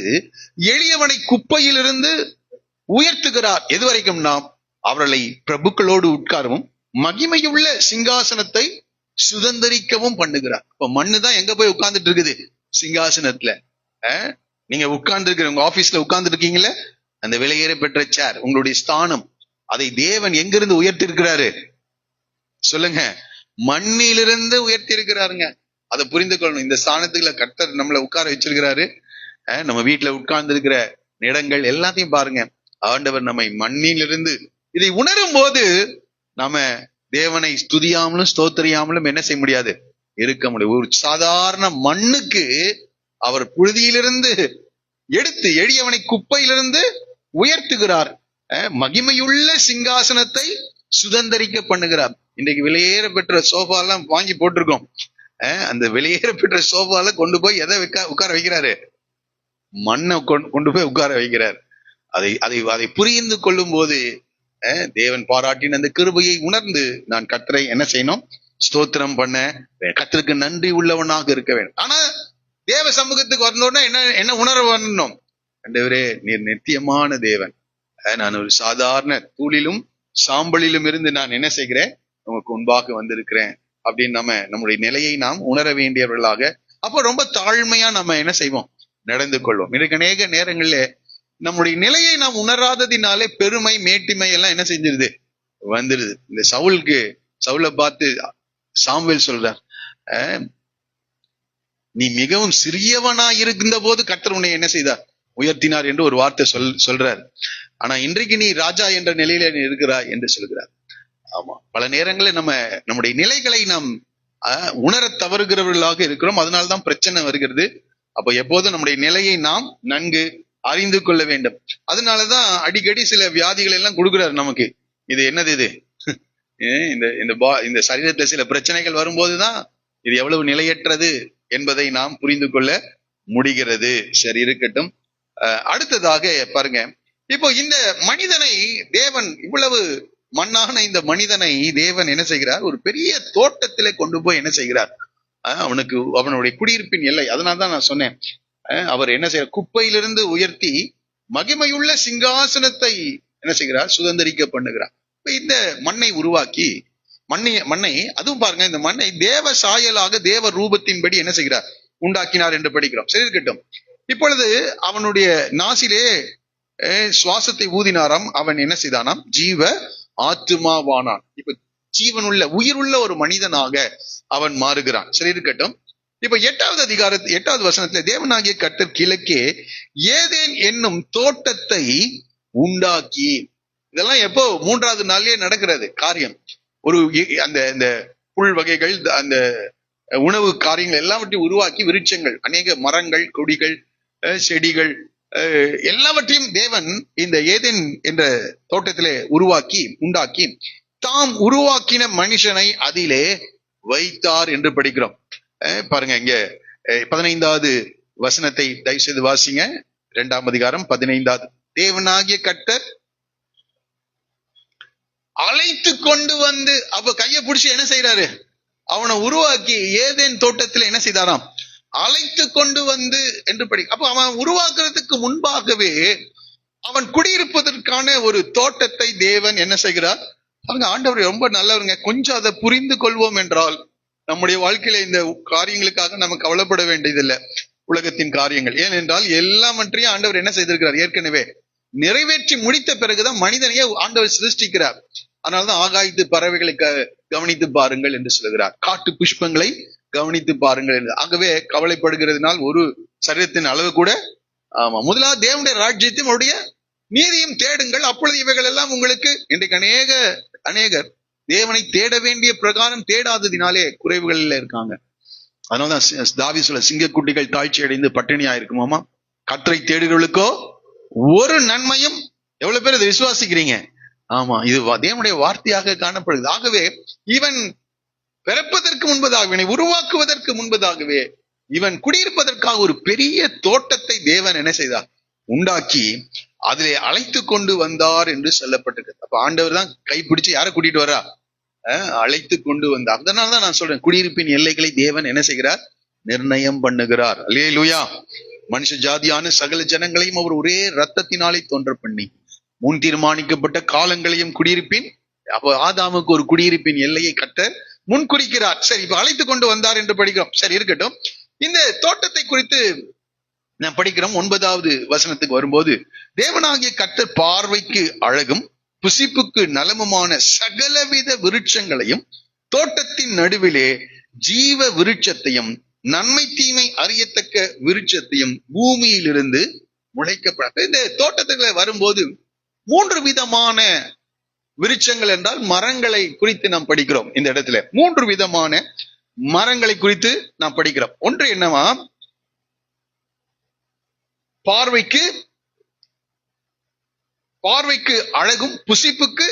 எளியவனை குப்பையிலிருந்து உயர்த்துகிறார். எதுவரைக்கும்? நாம் அவர்களை பிரபுக்களோடு உட்காரவும் மகிமையுள்ள சிங்காசனத்தை சுதந்திரிக்கவும் பண்ணுகிறார். இப்ப மண்ணு தான் எங்க போய் உட்கார்ந்துட்டு இருக்குது, சிங்காசனத்துல. நீங்க உட்கார்ந்து இருக்கிற உங்க ஆபீஸ்ல உட்கார்ந்து இருக்கீங்களே, அந்த விலையேற பெற்ற சேர், உங்களுடைய ஸ்தானம், அதை தேவன் எங்கிருந்து உயர்த்தி இருக்கிறாரு சொல்லுங்க? மண்ணிலிருந்து உயர்த்தி இருக்கிறாருங்க. அதை புரிந்து கொள்ளணும். இந்த ஸ்தானத்துக்குள்ள கர்த்தர் நம்மளை உட்கார வச்சிருக்கிறாரு. நம்ம வீட்டுல உட்கார்ந்து இருக்கிற இடங்கள் எல்லாத்தையும் பாருங்க, ஆண்டவர் நம்மை மண்ணிலிருந்து. இதை உணரும் போது நாம தேவனை ஸ்துதியாமலும் ஸ்தோத்திரியாமலும் என்ன செய்ய முடியாது, இருக்க முடியும். ஒரு சாதாரண மண்ணுக்கு அவர் புழுதியிலிருந்து எடுத்து எளியவனை குப்பையிலிருந்து உயர்த்துகிறார். மகிமையுள்ள சிங்காசனத்தை சுதந்திரிக்க பண்ணுகிறார். இன்றைக்கு விலையேற பெற்ற சோஃபா எல்லாம் வாங்கி போட்டிருக்கோம். அந்த வெளியேற பெற்ற சோஃபால கொண்டு போய் எதை உட்கார வைக்கிறாரு, மண்ணை கொண்டு போய் உட்கார வைக்கிறார். அதை புரிந்து கொள்ளும் போது தேவன் பாராட்டின அந்த கிருபையை உணர்ந்து நான் கர்த்தரை என்ன செய்யணும், ஸ்தோத்திரம் பண்ண, கர்த்தருக்கு நன்றி உள்ளவனாக இருக்க வேண்டும். ஆனா தேவ சமூகத்துக்கு வரணும்னா என்ன உணர வரணும், ஆண்டவரே நீர் நித்தியமான தேவன், நான் ஒரு சாதாரண தூளிலும் சாம்பலிலும் இருந்து நான் என்ன செய்கிறேன், உங்களுக்கு முன்பாக வந்திருக்கிறேன் அப்படின்னு நம்முடைய நிலையை நாம் உணர வேண்டியவர்களாக, அப்போ ரொம்ப தாழ்மையா நம்ம என்ன செய்வோம், நடந்து கொள்வோம். இன்றைக்கு அநேக நேரங்கள்ல நம்முடைய நிலையை நாம் உணராததினாலே பெருமை மேட்டிமை எல்லாம் என்ன செஞ்சிருது, வந்துருது. இந்த சவுலை பார்த்து சாமுவேல் சொல்றார், நீ மிகவும் சிறியவனா இருந்த போது கர்த்தர் உன்னை என்ன செய்தார், உயர்த்தினார் என்று ஒரு வார்த்தை சொல்றார். ஆனா இன்றைக்கு நீ ராஜா என்ற நிலையில நீ இருக்கிறாய் என்று சொல்கிறார். ஆமா, பல நேரங்களில் நம்முடைய நிலைகளை நாம் உணர தவறுகிறவர்களாக இருக்கிறோம். அதனால்தான் பிரச்சனை வருகிறது. அப்போ எப்போதும் நம்முடைய நிலையை நாம் நன்கு அறிந்து கொள்ள வேண்டும். அதனாலதான் அடிக்கடி சில வியாதிகள் எல்லாம் கொடுக்குறாரு நமக்கு. இது என்னது, இது இந்த சரீரத்துல சில பிரச்சனைகள் வரும்போதுதான் இது எவ்வளவு நிலையற்றது என்பதை நாம் புரிந்து கொள்ள முடிகிறது. சரி, இருக்கட்டும். அடுத்ததாக பாருங்க, இப்போ இந்த மனிதனை தேவன், இவ்வளவு மண்ணான இந்த மனிதனை தேவன் என்ன செய்கிறார், ஒரு பெரிய தோட்டத்திலே கொண்டு போய் என்ன செய்கிறார், அவனுடைய குடியிருப்பின் எல்லை. அதனால்தான் நான் சொன்னேன், அவர் என்ன செய்ய, குப்பையிலிருந்து உயர்த்தி மகிமையுள்ள சிங்காசனத்தை என்ன செய்கிறார், சுதந்திரிக்க பண்ணுகிறார். இந்த மண்ணை உருவாக்கி மண்ணை அதுவும் பாருங்க, இந்த மண்ணை தேவ சாயலாக தேவ ரூபத்தின்படி என்ன செய்கிறார், உண்டாக்கினார் என்று படிக்கிறோம். சரி, இருக்கட்டும். இப்பொழுது அவனுடைய நாசிலே சுவாசத்தை ஊதினாராம். அவன் என்ன செய்தானாம்? ஜீவ ஆத்துமாவானான். இப்ப ஜீவனுள்ள உயிருள்ள ஒரு மனிதனாக அவன் மாறுகிறான். சரி, இருக்கட்டும். இப்ப 8வது வசனத்துல தேவனாகிய கர்த்தர் கிழக்கே ஏதேன் என்னும் தோட்டத்தை உண்டாக்கி, இதெல்லாம் எப்போ? 3வது நாள்லயே நடக்கிறது காரியம். ஒரு அந்த புல் வகைகள், அந்த உணவு காரியங்கள் எல்லாவற்றையும் உருவாக்கி, விருட்சங்கள், அநேக மரங்கள், கொடிகள், செடிகள் எல்லாவற்றையும் தேவன் இந்த ஏதேன் என்ற தோட்டத்திலே உண்டாக்கி தாம் உருவாக்கின மனுஷனை அதிலே வைத்தார் என்று படிக்கிறோம். பாருங்க, இங்க 15வது வசனத்தை தயவு செய்து வாசிங்க. 2ஆம் அதிகாரம் 15வது. தேவனாகிய கர்த்தர் அழைத்து கொண்டு வந்து, அப்ப கையை பிடிச்சு என்ன செய்யறாரு? அவனை உருவாக்கி ஏதேன் தோட்டத்தில் என்ன செய்தாராம்? அழைத்து கொண்டு வந்து என்று அப்ப அவன் உருவாக்குறதுக்கு முன்பாகவே அவன் குடியிருப்பதற்கான ஒரு தோட்டத்தை தேவன் என்ன செய்கிறார்? அவங்க ஆண்டவர் ரொம்ப நல்லவருங்க. கொஞ்சம் அதை புரிந்து கொள்வோம் என்றால் நம்முடைய வாழ்க்கையில இந்த காரியங்களுக்காக நம்ம கவலைப்பட வேண்டியதில்லை. உலகத்தின் காரியங்கள் ஏனென்றால் எல்லாவற்றையும் ஆண்டவர் என்ன செய்திருக்கிறார்? ஏற்கனவே நிறைவேற்றி முடித்த பிறகுதான் மனிதனையே ஆண்டவர் சிருஷ்டிக்கிறார். அதனாலதான் ஆகாயத்து பறவைகளை கவனித்து பாருங்கள் என்று சொல்லுகிறார். காட்டு புஷ்பங்களை கவனித்து பாருங்கள் என்று. ஆகவே கவலைப்படுகிறதுனால் ஒரு சரீரத்தின் அளவு கூட. ஆமா, முதலாவது தேவனுடைய ராஜ்யத்தையும் அவருடைய நீதியும் தேடுங்கள், அப்பொழுது இவைகள் எல்லாம் உங்களுக்கு. இன்றைக்கு அநேகர் தேவனை தேட வேண்டிய பிரகாரம் தேடாததினாலே குறைவுகளில் இருக்காங்க. அதனாலதான் தாவீது சொல்ல, சிங்கக்குட்டிகள் தாழ்ச்சி அடைந்து பட்டினியா இருக்குமாமா, கர்த்தரை தேடுகிறவர்களுக்கோ ஒரு நன்மையும். எவ்வளவு பேர் இதை விசுவாசிக்கிறீங்க? ஆமா, இது தேவனுடைய வார்த்தையாக காணப்படுது. ஆகவே இவன் பிறப்பதற்கு முன்பதாக, இவனை உருவாக்குவதற்கு முன்பதாகவே இவன் குடியிருப்பதற்காக ஒரு பெரிய தோட்டத்தை தேவன் என்ன செய்தார்? உண்டாக்கி அதிலே அழைத்து கொண்டு வந்தார் என்று சொல்லப்பட்டிருக்கு. அப்ப ஆண்டவர் தான் கைப்பிடிச்சு யாரை கூட்டிட்டு வரா? அழைத்து கொண்டு வந்தார். அதனாலதான் நான் சொல்றேன், குடியிருப்பின் எல்லைகளை தேவன் என்ன செய்கிறார்? நிர்ணயம் பண்ணுகிறார். அல்லேலூயா. மனுஷ ஜாதியான சகல ஜனங்களையும் அவர் ஒரே ரத்தத்தினாலே தோன்ற பண்ணி முன் தீர்மானிக்கப்பட்ட காலங்களையும் குடியிருப்பின், அப்போ ஆதாமுக்கு ஒரு குடியிருப்பின் எல்லையை கட்ட முன் குறிக்கிறார். சரி, இப்ப அழைத்து கொண்டு வந்தார் என்று படிக்கிறோம். சரி, இருக்கட்டும். இந்த தோட்டத்தை குறித்து நான் படிக்கிறோம். 9வது வசனத்துக்கு வரும்போது, தேவனாகிய கர்த்தர் பார்வைக்கு அழகும் புசிப்புக்கு நலமுமான சகலவித விருட்சங்களையும் தோட்டத்தின் நடுவிலே ஜீவ விருட்சத்தையும் நன்மை தீமை அறியத்தக்க விருட்சத்தையும் பூமியிலிருந்து முளைக்கப்பட. இந்த தோட்டத்துக்குள்ள வரும்போது 3 விதமான விருட்சங்கள் என்றால் மரங்களை குறித்து நாம் படிக்கிறோம். இந்த இடத்துல 3 விதமான மரங்களை குறித்து நாம் படிக்கிறோம். ஒன்று என்னவா? பார்வைக்கு அழகும் புசிப்புக்கு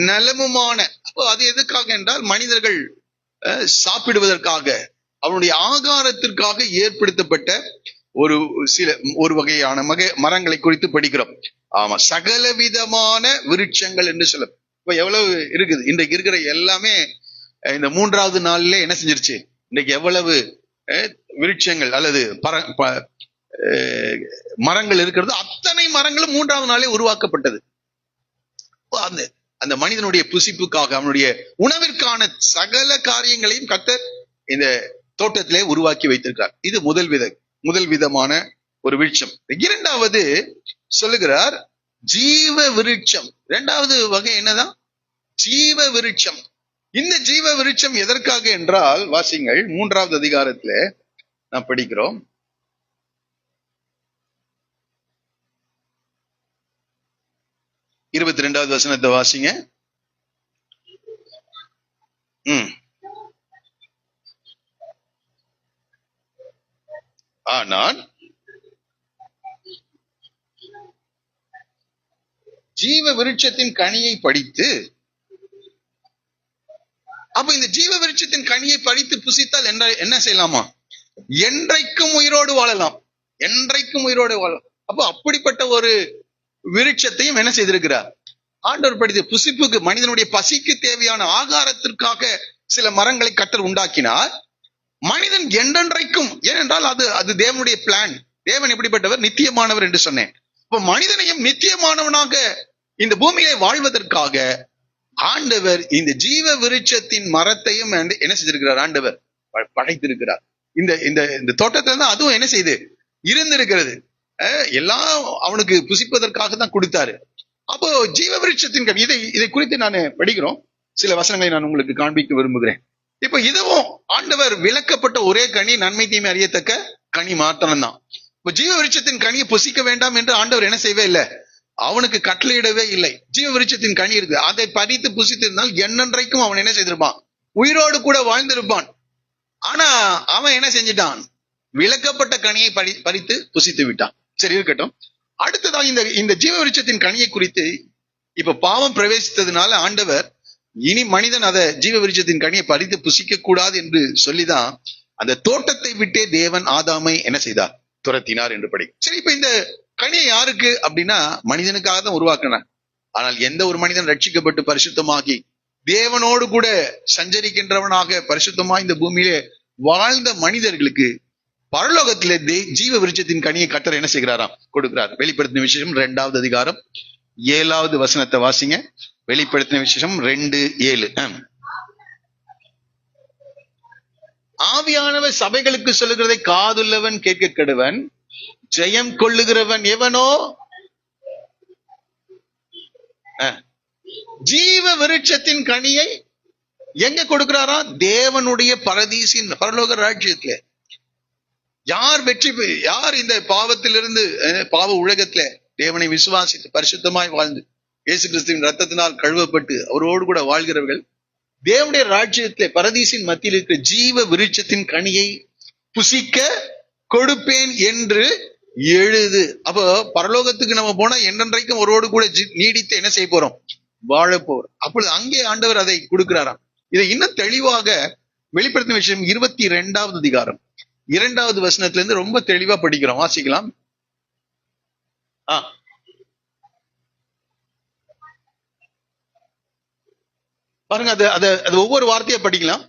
நலமுமான. அப்போ அது எதுக்காக என்றால் மனிதர்கள் சாப்பிடுவதற்காக, அவனுடைய ஆகாரத்திற்காக ஏற்படுத்தப்பட்ட ஒரு வகையான மரங்களை குறித்து படிக்கிறோம். ஆமா, சகல விதமான விருட்சங்கள் என்று சொல்ல. இப்ப எவ்வளவு இருக்குது இன்றைக்கு இருக்கிற எல்லாமே இந்த 3வது நாள்ல என்ன செஞ்சிருச்சு? இன்றைக்கு எவ்வளவு விருட்சங்கள் அல்லது மரங்கள் இருக்கிறது, அத்தனை மரங்களும் 3வது நாளே உருவாக்கப்பட்டது. அந்த மனிதனுடைய புசிப்புக்காக, அவனுடைய உணவிற்கான சகல காரியங்களையும் கர்த்தர் இந்த தோட்டத்திலே உருவாக்கி வைத்திருக்கிறார். இது முதல் விதமான ஒரு விருட்சம். 2வது சொல்லுகிறார் ஜீவ விருட்சம். 2வது வகை என்னதான்? ஜீவ விருட்சம். இந்த ஜீவ விருட்சம் எதற்காக என்றால், வாசிங்கள் 3வது அதிகாரத்துல நான் படிக்கிறோம். 22வது வசனத்தை வாசிங்க. ஆனால் ஜீவ விருட்சத்தின் கனியை படித்து, அப்ப இந்த ஜீவ விருட்சத்தின் கனியை படித்து புசித்தால் என்ன செய்யலாமா? என்றைக்கும் உயிரோடு வாழலாம். என்றைக்கும் உயிரோடு வாழலாம். அப்போ அப்படிப்பட்ட ஒரு விருட்சத்தையும் என்ன செய்திருக்கிறார் ஆண்டவர்? படித்து புசிப்புக்கு, மனிதனுடைய பசிக்கு தேவையான ஆகாரத்திற்காக சில மரங்களை கர்த்தர் உண்டாக்கினார். மனிதன் என்றென்றைக்கும், ஏனென்றால் அது தேவனுடைய பிளான். தேவன் எப்படிப்பட்டவர்? நித்தியமானவர் என்று சொன்னேன். இப்ப மனிதனையும் நித்தியமானவனாக இந்த பூமியிலே வாழ்வதற்காக ஆண்டவர் இந்த ஜீவ விருட்சத்தின் மரத்தையும் என்ன செஞ்சிருக்கிறார்? ஆண்டவர் படைத்திருக்கிறார். இந்த தோட்டத்துல தான் அதுவும் என்ன செய்யுது? இருந்திருக்கிறது. எல்லாம் அவனுக்கு புசிப்பதற்காக தான் கொடுத்தாரு. அப்போ ஜீவ விருட்சத்தின் கனி, இதை குறித்து நான் படிக்கிறோம். சில வசனங்களை நான் உங்களுக்கு காண்பிக்க விரும்புகிறேன். இப்ப இதுவும் ஆண்டவர் விளக்கப்பட்ட ஒரே கனி நன்மை தீமை அறியத்தக்க கனி மாத்திரம் தான். இப்ப ஜீவ விருட்சத்தின் கனியை புசிக்க வேண்டாம் என்று ஆண்டவர் என்ன செய்யவே இல்லை, அவனுக்கு கட்டளையிடவே இல்லை. ஜீவ விருட்சத்தின் கனி இருக்கு, அதை பறித்து புசித்திருந்தால் என்னென்றைக்கும் அவன் என்ன செய்திருப்பான், உயிரோடு கூட வாழ்ந்திருப்பான். ஆனா அவன் என்ன செஞ்சிட்டான், விளக்கப்பட்ட கனியை பறித்து புசித்து விட்டான். சரி, இருக்கட்டும். அடுத்ததான் இந்த ஜீவ விருட்சத்தின் கனியை குறித்து இப்ப பாவம் பிரவேசித்ததுனால ஆண்டவர் இனி மனிதன் அதை ஜீவ விருட்சத்தின் கனியை பறித்து புசிக்க கூடாது என்று சொல்லிதான் அந்த தோட்டத்தை விட்டே தேவன் ஆதாமை என்ன செய்தார், துரத்தினார் என்று படி. சரி, இப்ப இந்த கனியை யாருக்கு அப்படின்னா மனிதனுக்காக தான் உருவாக்கினார். ஆனால் எந்த ஒரு மனிதன் ரட்சிக்கப்பட்டு பரிசுத்தமாகி தேவனோடு கூட சஞ்சரிக்கின்றவனாக பரிசுத்தமா இந்த பூமியிலே வாழ்ந்த மனிதர்களுக்கு பரலோகத்திலே ஜீவ விருட்சத்தின் கனியை கர்த்தர் என்ன செய்கிறாராம், கொடுக்கிறார். வெளிப்படுத்தின விசேஷம் 2வது அதிகாரம் 7வது வசனத்தை வாசிங்க. வெளிப்படுத்தின விசேஷம் 2:7. ஆவியானவர் சபைகளுக்கு சொல்லுகிறதை காதுள்ளவன் கேட்க கடவன். ஜெயம் கொள்ளுகிறவன் எவனோ ஜீவ விருட்சத்தின் கனியை எங்க கொடுக்கிறாரா, தேவனுடைய பரதீசின் பரலோக ராஜ்யத்துல. யார் இந்த பாவத்திலிருந்து பாவ உலகத்துல தேவனை விசுவாசித்து பரிசுத்தமாய் வாழ்ந்து இயேசு கிறிஸ்துவின் ரத்தத்தினால் கழுவப்பட்டு அவரோடு கூட வாழ்கிறவர்கள் தேவனுடைய ராஜ்யத்திலே பரதீசின் மத்தியில் இருக்கிற ஜீவ விருட்சத்தின் கனியை புசிக்க கொடுப்பேன் என்று எழுது. அப்போ பரலோகத்துக்கு நம்ம போனா என்றென்றைக்கும் அவரோடு கூட நீடித்து என்ன செய்ய போறோம், வாழ போறோம். அப்பொழுது அங்கே ஆண்டவர் அதை கொடுக்கிறாராம். இதை இன்னும் தெளிவாக வெளிப்படுத்தின விஷயம் 22வது அதிகாரம் 2வது வசனத்துல இருந்து ரொம்ப தெளிவா படிக்கிறோம், வாசிக்கலாம். பாருங்க, அது ஒவ்வொரு வார்த்தையா படிக்கலாம்.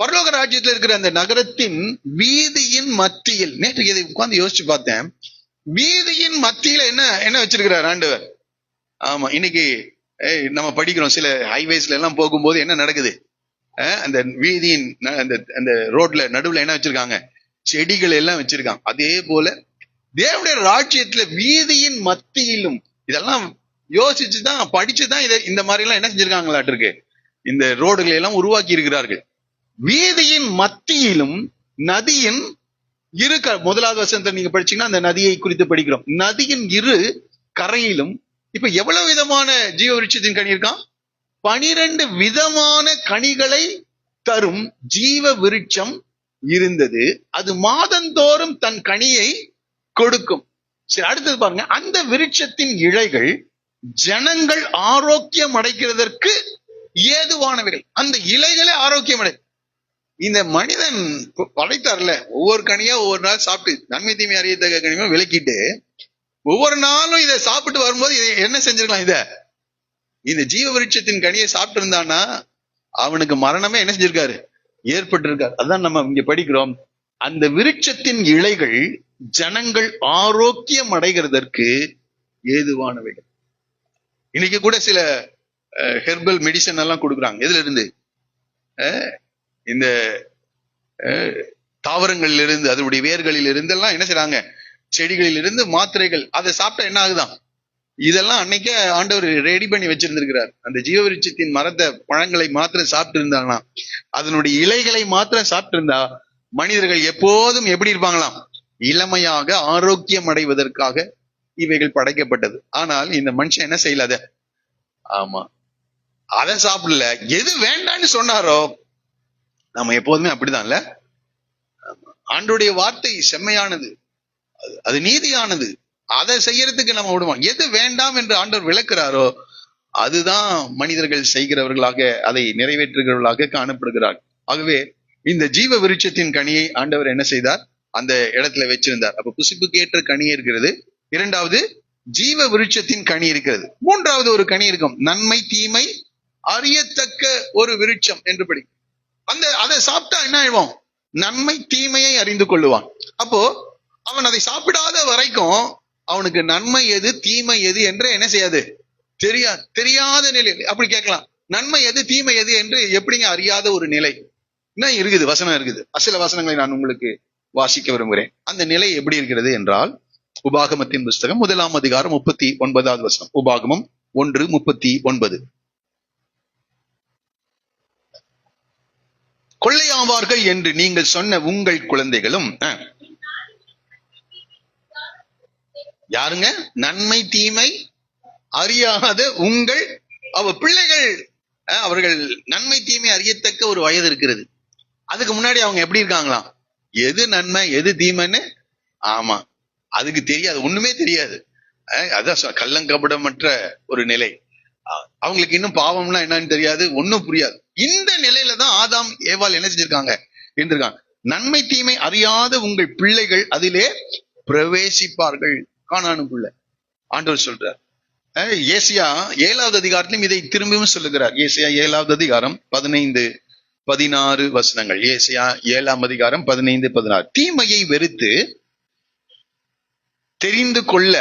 பரலோக ராஜ்யத்துல இருக்கிற அந்த நகரத்தின் வீதியின் மத்தியில், நேற்று இதை உட்கார்ந்து யோசிச்சு பார்த்தேன், வீதியின் மத்தியில என்ன வச்சிருக்கிறார் ஆண்டவர். ஆமா, இன்னைக்கு நம்ம படிக்கிறோம் சில ஹைவேஸ்ல எல்லாம் போகும்போது என்ன நடக்குது, அந்த வீதியின் அந்த ரோட்ல நடுவுல என்ன வச்சிருக்காங்க, செடிகள் எல்லாம் வச்சிருக்காங்க. அதே போல தேவனுடைய ராஜ்யத்துல வீதியின் மத்தியிலும், இதெல்லாம் யோசிச்சுதான் படிச்சுதான் இந்த மாதிரி எல்லாம் என்ன செஞ்சிருக்காங்களாட்டு இருக்கு, இந்த ரோடுகளை எல்லாம் உருவாக்கி இருக்கிறார்கள். வீதியின் மத்தியிலும் நதியின் இரு 1வது வசனத்தை நீங்க படிச்சீங்கன்னா அந்த நதியை குறித்து படிக்கிறோம். நதியின் இரு கரையிலும் இப்ப எவ்வளவு விதமான ஜீவ விருட்சத்தின் கனி இருக்கான், 12 விதமான கனிகளை தரும் ஜீவ விருட்சம் இருந்தது. அது மாதந்தோறும் தன் கனியை கொடுக்கும். சரி, அடுத்தது பாருங்க, அந்த விருட்சத்தின் இலைகள் ஜனங்கள் ஆரோக்கியம் அடைக்கிறதற்கு ஏதுவானவைகள். அந்த இலைகளே ஆரோக்கியம் அடை. இந்த மனிதன் படைத்தார்ல, ஒவ்வொரு கனியா ஒவ்வொரு நாள் சாப்பிட்டு நன்மை தீமை அறியத்தக்க கனிமா விளக்கிட்டு ஒவ்வொரு நாளும் இதை சாப்பிட்டு வரும்போது இதை என்ன செஞ்சிருக்கலாம், இந்த ஜீவ விருட்சத்தின் கனியை சாப்பிட்டு இருந்தானா அவனுக்கு மரணமே என்ன செஞ்சிருக்காரு, ஏற்பட்டிருக்காரு. அதான் நம்ம இங்க படிக்கிறோம், அந்த விருட்சத்தின் இலைகள் ஜனங்கள் ஆரோக்கியம் அடைகிறதற்கு ஏதுவானவைகள். இன்னைக்கு கூட சில ஹெர்பல் மெடிசன் எல்லாம் கொடுக்குறாங்க. எதுல இருந்து, இந்த தாவரங்களில் இருந்து, அதனுடைய வேர்களில் இருந்து எல்லாம் என்ன செய்றாங்க, செடிகளில் இருந்து மாத்திரைகள். அதை சாப்பிட்டா என்ன ஆகுதான், இதெல்லாம் அன்னைக்கே ஆண்டவர் ரெடி பண்ணி வச்சிருந்திருக்கிறார். அந்த ஜீவவிருட்சத்தின் மரத்தை பழங்களை மாத்திரம் சாப்பிட்டு இருந்தாங்கன்னா, அதனுடைய இலைகளை மாத்திரம் சாப்பிட்டு இருந்தா மனிதர்கள் எப்போதும் எப்படி இருப்பாங்களாம், இளமையாக ஆரோக்கியம் அடைவதற்காக இவைகள் படைக்கப்பட்டது. ஆனால் இந்த மனுஷன் என்ன செய்யல, ஆமா அதை சாப்பிடல. எது வேண்டான்னு சொன்னாரோ, நம்ம எப்போதுமே அப்படிதான்ல, ஆண்டோடைய வார்த்தை செம்மையானது, அது நீதியானது, அதை செய்யறதுக்கு நம்ம விடுவோம். எது வேண்டாம் என்று ஆண்டவர் விளக்குறாரோ அதுதான் மனிதர்கள் செய்கிறவர்களாக, அதை நிறைவேற்றுகிறவர்களாக காணப்படுகிறார். ஆகவே இந்த ஜீவ விருட்சத்தின் கனியை ஆண்டவர் என்ன செய்தார், அந்த இடத்துல வச்சிருந்தார். அப்ப புசிப்புக்கு ஏற்ற கனி இருக்கிறது, 2வது ஜீவ விருட்சத்தின் கனி இருக்கிறது, 3வது ஒரு கனி இருக்கும், நன்மை தீமை அறியத்தக்க ஒரு விருட்சம் என்று படி. அதை சாப்பிட்டா என்ன ஆயிடுவோம், நன்மை தீமையை அறிந்து கொள்ளுவான். அப்போ அவன் அதை சாப்பிடாத வரைக்கும் அவனுக்கு நன்மை எது தீமை எது என்று என்ன செய்யாது, தெரியாத நிலை. அப்படி கேட்கலாம், நன்மை எது தீமை எது என்று எப்படிங்க அறியாத ஒரு நிலை என்ன இருக்குது, வசனம் இருக்குது. சில வசனங்களை நான் உங்களுக்கு வாசிக்க விரும்புகிறேன். அந்த நிலை எப்படி இருக்கிறது என்றால், உபாகமத்தின் புஸ்தகம் 1 அதிகாரம் 39வது வசனம். உபாகமம் 1:39. கொள்ளையாவார்கள் என்று நீங்கள் சொன்ன உங்கள் குழந்தைகளும் யாருங்க? நன்மை தீமை அறியாத உங்கள் பிள்ளைகள். அவர்கள் நன்மை தீமை அறியத்தக்க ஒரு வயது இருக்கிறது. அதுக்கு முன்னாடி அவங்க எப்படி இருக்காங்களாம்? எது நன்மை எது தீமைன்னு ஆமா அதுக்கு தெரியாது, ஒண்ணுமே தெரியாது. அதான் கள்ளங்கபடமற்ற ஒரு நிலை. அவங்களுக்கு இன்னும் பாவம்னா என்னன்னு தெரியாது, ஒன்னும் புரியாது. இந்த நிலையில தான் ஆதாம் ஏவாள் என்ன செஞ்சிருக்காங்க இருந்திருக்காங்க. நன்மை தீமை அறியாத உங்கள் பிள்ளைகள் அதிலே பிரவேசிப்பார்கள். கானானுக்குள்ள ஆண்டவர் சொல்றார். ஏசியா 7வது அதிகாரத்திலும் இதை திரும்பவும் சொல்லுகிறார். ஏசியா 7வது அதிகாரம் 15-16 வசனங்கள். ஏசியா 7ஆம் அதிகாரம் 15-16. தீமையை வெறுத்து தெரிந்து கொள்ள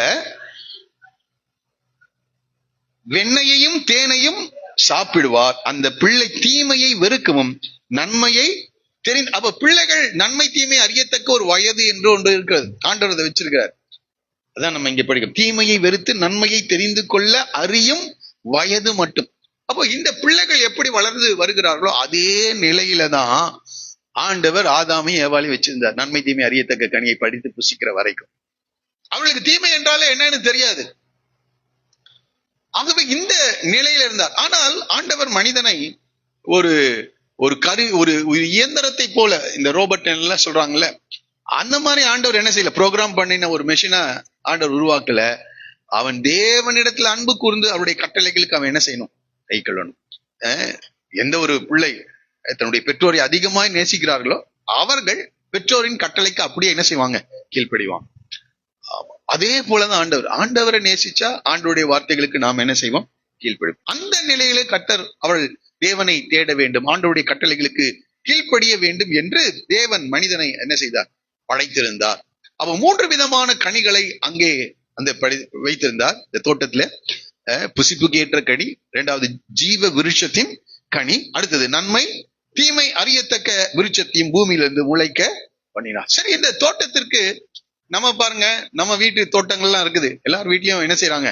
வெண்ணையையும் தேனையும் சாப்பிடுவார். அந்த பிள்ளை தீமையை வெறுக்கவும் நன்மையை தெரிந்து. அப்ப பிள்ளைகள் நன்மை தீமை அறியத்தக்க ஒரு வயது என்று ஒன்று இருக்கிறது. ஆண்டவர் அதை வச்சிருக்கிறார். அதான் நம்ம இங்க படிக்கிறோம். தீமையை வெறுத்து நன்மையை தெரிந்து கொள்ள அறியும் வயது மட்டும். அப்போ இந்த பிள்ளைகள் எப்படி வளர்ந்து வருகிறார்களோ அதே நிலையில தான் ஆண்டவர் ஆதாமையும் ஏவாளையும் வச்சிருந்தார். நன்மை தீமை அறியத்தக்க கனியை படித்து புசிக்கிற வரைக்கும் அவளுக்கு தீமை என்றாலே என்னன்னு தெரியாது. ஆகவே இந்த நிலையில இருந்தார். ஆனால் ஆண்டவர் மனிதனை ஒரு இயந்திரத்தை போல, இந்த ரோபோட் எல்லாம் சொல்றாங்கல்ல, அந்த மாதிரி ஆண்டவர் என்ன செய்யல, ப்ரோக்ராம் பண்ணின ஒரு மெஷினை ஆண்டவர் உருவாக்கல. அவன் தேவனிடத்துல அன்பு கூர்ந்து அவருடைய கட்டளைகளுக்கு அவன் என்ன செய்யணும்? கை கொள்ளணும். எந்த ஒரு பிள்ளை தன்னுடைய பெற்றோரை அதிகமாய் நேசிக்கிறார்களோ அவர்கள் பெற்றோரின் கட்டளைக்கு அப்படியே என்ன செய்வாங்க? கீழ்ப்படிவாங்க. அதே போலதான் ஆண்டவரை நேசிச்சா ஆண்டவருடைய வார்த்தைகளுக்கு நாம் என்ன செய்வோம்? கீழ்ப்படிவோம். அந்த நிலையிலே கர்த்தர் அவள் தேவனை தேட வேண்டும், ஆண்டவருடைய கட்டளைகளுக்கு கீழ்ப்படிய வேண்டும் என்று தேவன் மனிதனை என்ன செய்தார்? படைத்திருந்தார். அப்ப 3 விதமான கனிகளை அங்கே அந்த வைத்திருந்தார் இந்த தோட்டத்துல. புசிப்புக்கு ஏற்ற கனி, 2வது ஜீவ விருட்சத்தின் கனி, அடுத்தது நன்மை தீமை அறியத்தக்க விருட்சத்தையும் பூமியிலிருந்து முளைக்க பண்ணினார். சரி, இந்த தோட்டத்திற்கு நம்ம பாருங்க, நம்ம வீட்டு தோட்டங்கள் எல்லாம் இருக்குது. எல்லார் வீட்லயும் என்ன செய்யறாங்க?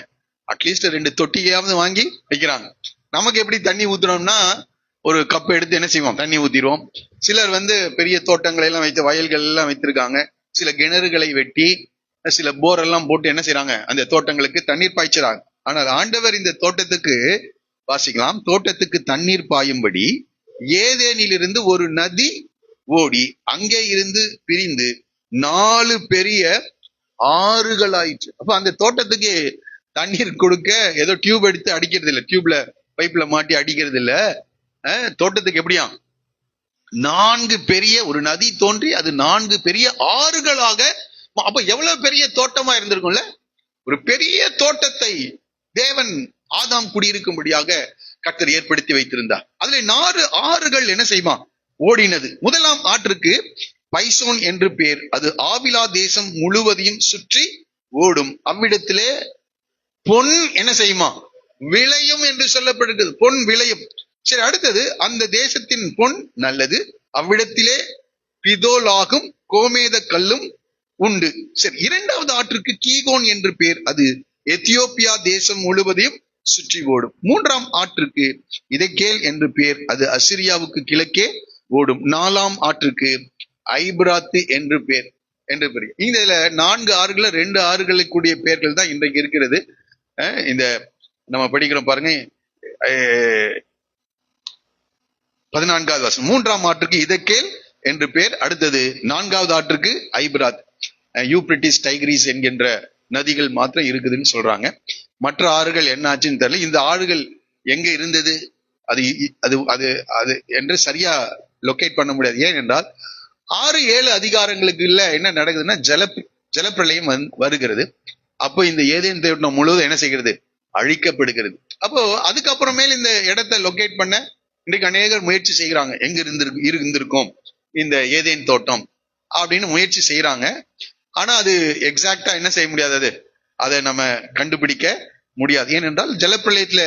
அட்லீஸ்ட் 2 தொட்டியாவது வாங்கி வைக்கிறாங்க. நமக்கு எப்படி தண்ணி ஊத்துறோம்னா ஒரு கப் எடுத்து என்ன செய்வோம்? தண்ணி ஊத்திடுவோம். சிலர் பெரிய தோட்டங்களை எல்லாம் வைத்து வயல்கள் எல்லாம் வைத்திருக்காங்க. சில கிணறுகளை வெட்டி சில போர் எல்லாம் போட்டு என்ன செய்யறாங்க? அந்த தோட்டங்களுக்கு தண்ணீர் பாய்ச்சுறாங்க. ஆனால் ஆண்டவர் இந்த தோட்டத்துக்கு வாசிக்கலாம், தோட்டத்துக்கு தண்ணீர் பாயும்படி ஏதேனிலிருந்து ஒரு நதி ஓடி அங்கே இருந்து பிரிந்து 4 பெரிய ஆறுகள் ஆயிற்று. அப்ப அந்த தோட்டத்துக்கு தண்ணீர் கொடுக்க ஏதோ டியூப் எடுத்து அடிக்கிறது இல்ல, டியூப்ல பைப்ல மாட்டி அடிக்கிறது இல்ல. தோட்டத்துக்கு எப்படியா 4 பெரிய ஒரு நதி தோன்றி அது 4 பெரிய ஆறுகளாக. அப்ப எவ்வளவு பெரிய தோட்டமா இருந்திருக்கும்ல. ஒரு பெரிய தோட்டத்தை தேவன் ஆதாம் குடியிருக்கும்படியாக கர்த்தர் ஏற்படுத்தி வைத்திருந்தார். அதுல 4 ஆறுகள் என்ன செய்யுமா? ஓடினது. முதலாம் ஆற்றுக்கு பைசோன் என்று பேர். அது ஆவிலா தேசம் முழுவதையும் சுற்றி ஓடும். அவ்விடத்திலே பொன் என்ன செய்யுமா? விளையும் என்று சொல்லப்படுகிறது. பொன் விளையும். சரி, அடுத்தது அந்த தேசத்தின் பொன் நல்லது. அவ்விடத்திலே பிதோலாகும் கோமேத கல்லும் உண்டு. சரி, 2வது ஆற்றுக்கு கீகோன் என்று பேர். அது எத்தியோப்பியா தேசம் முழுவதையும் சுற்றி ஓடும். 3ஆம் ஆற்றுக்கு இதேகேல் என்று பேர். அது அசிரியாவுக்கு கிழக்கே ஓடும். 4ஆம் ஆற்றுக்கு ஐபிராத்து என்று பேர். இதுல 4 ஆறுகள் 2 ஆறுகளுக்கு கூடிய பெயர்கள் தான் இன்றைக்கு இருக்கிறது. இந்த நம்ம படிக்கிறோம் பாருங்க, 14வது வசனம். 3ஆம் ஆற்றுக்கு இதேகேல் என்று பேர். அடுத்தது 4வது ஆற்றுக்கு ஐபிராத். யூப்ரட்டிஸ் டைகிரிஸ் என்கின்ற நதிகள் மாத்திரம் இருக்குதுன்னு சொல்றாங்க. மற்ற ஆறுகள் என்ன ஆச்சுன்னு தெரியல. இந்த ஆறுகள் எங்க இருந்தது அது அது அது அது என்று சரியா லொகேட் பண்ண முடியாது. ஏனென்றால் 6-7 அதிகாரங்களுக்கு இல்ல என்ன நடக்குதுன்னா ஜலப்பிரளயம் வருகிறது. அப்போ இந்த ஏதேன் தோட்டம் முழுவதும் என்ன செய்கிறது? அழிக்கப்படுகிறது. அப்போ அதுக்கப்புறமேல் இந்த இடத்தை லொகேட் பண்ண இன்றைக்கு அநேகர் முயற்சி செய்கிறாங்க. எங்க இருந்திருக்கும் இந்த ஏதேன் தோட்டம் அப்படின்னு முயற்சி செய்யறாங்க. ஆனா அது எக்ஸாக்டா என்ன செய்ய முடியாது, அதை நம்ம கண்டுபிடிக்க முடியாது. ஏனென்றால் ஜலப்பிரளயத்துல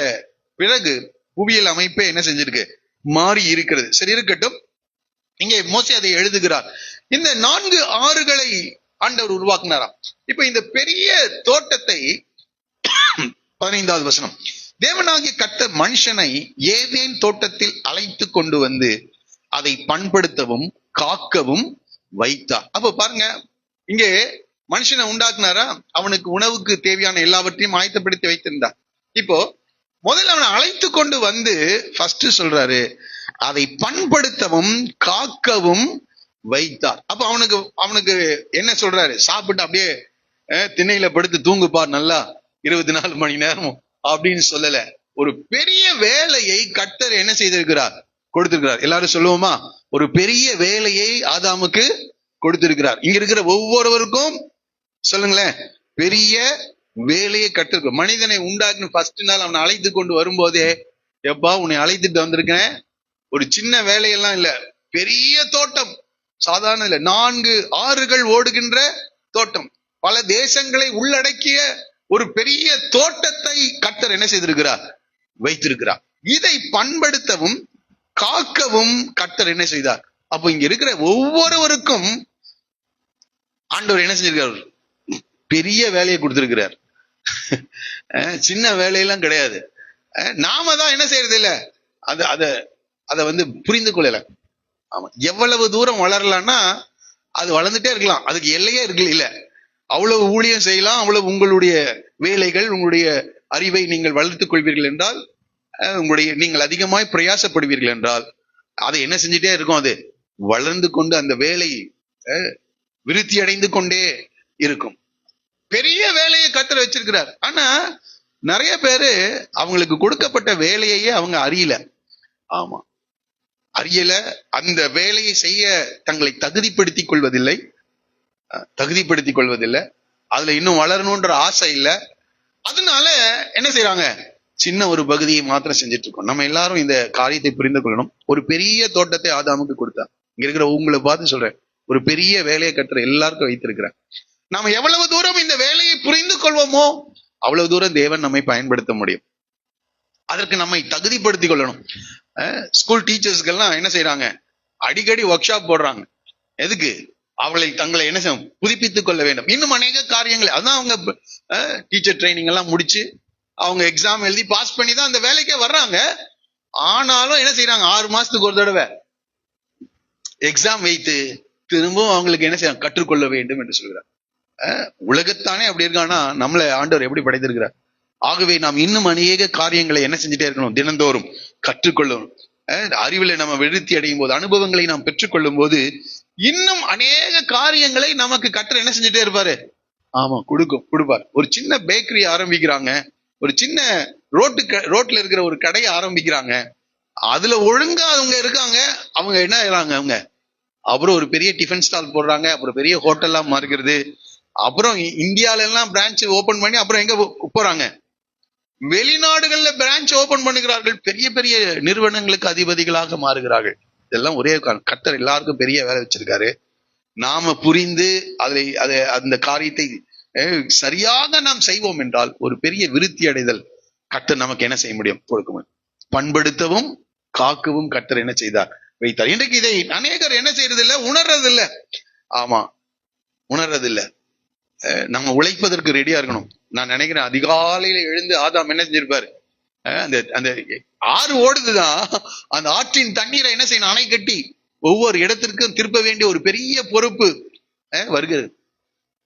பிறகு புவியியல் அமைப்பே என்ன செஞ்சிருக்கு? மாறி இருக்கிறது. சரி, இருக்கட்டும். இங்கே மோசே அதை எழுதுகிறார். இந்த 4 ஆறுகளை ஆண்டவர் உருவாக்குனாராம். இப்ப இந்த பெரிய தோட்டத்தை 15வது வசனம், தேவனாகிய கர்த்தர் மனுஷனை ஏதேன் தோட்டத்தில் அழைத்து கொண்டு வந்து அதை பண்படுத்தவும் காக்கவும் வைத்தார். அப்ப பாருங்க, இங்கே மனுஷனை உண்டாக்குனாரா, அவனுக்கு உணவுக்கு தேவையான எல்லாவற்றையும் ஆயத்தப்படுத்தி வைத்திருந்தார். இப்போ முதல்ல அவனை அழைத்து கொண்டு வந்து ஃபர்ஸ்ட் சொல்றாரு, அதை பண்படுத்தவும் காக்கவும் வைத்தார். அப்ப அவனுக்கு என்ன சொல்றாரு, சாப்பிட்டு அப்படியே திண்ணையில படுத்து தூங்குப்பார் நல்லா 24 மணி நேரம் அப்படின்னு சொல்லல. ஒரு பெரிய வேலையை கர்த்தர் என்ன செய்திருக்கிறார், கொடுத்திருக்கிறார். எல்லாரும் சொல்லுவோமா, ஒரு பெரிய வேலையை ஆதாமுக்கு கொடுத்திருக்கிறார். இங்க இருக்கிற ஒவ்வொருவருக்கும் சொல்லுங்களேன், பெரிய வேலையை கற்றுக்க. மனிதனை உண்டாக்குன்னு ஃபர்ஸ்ட் நாள் அவனை அழைத்து கொண்டு வரும்போதே, எப்பா உன்னை அழைத்துட்டு வந்திருக்கேன், ஒரு சின்ன வேலையெல்லாம் இல்ல, பெரிய தோட்டம், சாதாரண இல்ல, 4 ஆறுகள் ஓடுகின்ற தோட்டம், பல தேசங்களை உள்ளடக்கிய ஒரு பெரிய தோட்டத்தை கர்த்தர் என்ன செய்திருக்கிறார், வைத்திருக்கிறார். இதை பண்படுத்தவும் காக்கவும் கர்த்தர் என்ன செய்தார். அப்போ இங்க இருக்கிற ஒவ்வொருவருக்கும் ஆண்டவர் என்ன செஞ்சிருக்கார், பெரிய வேலையை கொடுத்திருக்கிறார். சின்ன வேலையெல்லாம் கிடையாது. நாம தான் என்ன செய்யறது இல்ல, அத வந்து புரிந்து கொள்ளல. ஆமா, எவ்வளவு தூரம் வளரலாம்னா அது வளர்ந்துட்டே இருக்கலாம், அதுக்கு எல்லையே இருக்கு இல்ல. அவ்வளவு ஊழியம் செய்யலாம், அவ்வளவு உங்களுடைய வேலைகள், உங்களுடைய அறிவை நீங்கள் வளர்த்துக் கொள்வீர்கள் என்றால், நீங்கள் அதிகமாய் பிரயாசப்படுவீர்கள் என்றால், அதை என்ன செஞ்சுட்டே இருக்கும், அது வளர்ந்து கொண்டு அந்த வேலை விருத்தி அடைந்து கொண்டே இருக்கும். பெரிய வேலையை கர்த்தர் வச்சிருக்கிறார். ஆனா நிறைய பேரு அவங்களுக்கு கொடுக்கப்பட்ட வேலையே அவங்க அறியல. ஆமா, அறியல, அந்த வேலையை செய்ய தங்களை தகுதிப்படுத்திக் கொள்வதில்லை, அதுல இன்னும் வளரணும்ன்ற ஆசை இல்ல. அதனால என்ன செய்யறாங்க, சின்ன ஒரு பகுதியை மாத்திரம் செஞ்சுட்டு இருக்கோம். நம்ம எல்லாரும் இந்த காரியத்தை புரிந்து கொள்ளணும். ஒரு பெரிய தோட்டத்தை ஆதாமுக்கு கொடுத்தார். இங்க இருக்கிற உங்களை பார்த்து சொல்றேன், ஒரு பெரிய வேலையை கர்த்தர் எல்லாருக்கும் வைத்திருக்கிறார். நாம எவ்வளவு தூரம் இந்த வேலையை புரிந்து கொள்வோமோ அவ்வளவு தூரம் தேவன் நம்மை பயன்படுத்த முடியும். அதற்கு நம்மை தகுதிப்படுத்திக் கொள்ளணும். ஸ்கூல் டீச்சர்ஸ்கெல்லாம் என்ன செய்யறாங்க, அடிக்கடி ஒர்க் ஷாப் போடுறாங்க. எதுக்கு, அவர்களை தங்களை என்ன செய்யும், புதுப்பித்துக் கொள்ள வேண்டும். இன்னும் அநேக காரியங்கள், அதான் அவங்க டீச்சர் ட்ரைனிங் எல்லாம் முடிச்சு அவங்க எக்ஸாம் எழுதி பாஸ் பண்ணி தான் அந்த வேலைக்கே வர்றாங்க. ஆனாலும் என்ன செய்யறாங்க, 6 மாசத்துக்கு ஒரு தடவை எக்ஸாம் வைத்து திரும்பவும் அவங்களுக்கு என்ன செய்யறாங்க, கற்றுக்கொள்ள வேண்டும் என்று சொல்கிறார். உலகத்தானே அப்படி இருக்கானா, நம்மளை ஆண்டவர் எப்படி படைத்திருக்கிறார். ஆகவே நாம் இன்னும் அநேக காரியங்களை என்ன செஞ்சுட்டே இருக்கணும், தினந்தோறும் கற்றுக்கொள்ளணும். அறிவில நம்ம விருத்தி அடையும் போது, அனுபவங்களை நாம் பெற்றுக்கொள்ளும் போது, இன்னும் அநேக காரியங்களை நமக்கு கர்த்தர் என்ன செஞ்சுட்டே இருப்பாரு. ஆமா, கொடுப்பார். ஒரு சின்ன பேக்கரி ஆரம்பிக்கிறாங்க, ஒரு சின்ன ரோட்ல இருக்கிற ஒரு கடையை ஆரம்பிக்கிறாங்க, அதுல ஒழுங்கா அவங்க இருக்காங்க, அவங்க என்ன ஆயிராங்க, அவங்க அப்புறம் ஒரு பெரிய டிஃபன் ஸ்டால் போடுறாங்க, அப்புறம் பெரிய ஹோட்டல்லாம் மாறுகிறது, அப்புறம் இந்தியால எல்லாம் பிரான்ச் ஓபன் பண்ணி அப்புறம் எங்க போறாங்க, வெளிநாடுகள்ல பிரான்ச் ஓபன் பண்ணுகிறார்கள், பெரிய பெரிய நிறுவனங்களுக்கு அதிபதிகளாக மாறுகிறார்கள். இதெல்லாம் ஒரே கர்த்தர் எல்லாருக்கும் பெரிய வேலை வச்சிருக்காரு. நாம புரிந்து அந்த காரியத்தை சரியாக நாம் செய்வோம் என்றால் ஒரு பெரிய விருத்தி அடைதல் கர்த்தர் நமக்கு என்ன செய்ய முடியும், கொடுக்க முடியும். பண்படுத்தவும் காக்கவும் கர்த்தர் என்ன செய்தார், வைத்தார். இன்றைக்கு இதை அநேகர் என்ன செய்யறது இல்லை, உணர்றது இல்லை. ஆமா, உணர்றது இல்லை. நம்ம உழைப்பதற்கு ரெடியா இருக்கணும். நான் நினைக்கிறேன், அதிகாலையில எழுந்து ஆதாம் என்ன செஞ்சிருப்பாரு, அந்த ஆறு ஓடுதுதான், அந்த ஆற்றின் தண்ணீரை என்ன செய்யணும், அணை கட்டி ஒவ்வொரு இடத்திற்கும் திருப்ப வேண்டிய ஒரு பெரிய பொறுப்பு வருகிறது.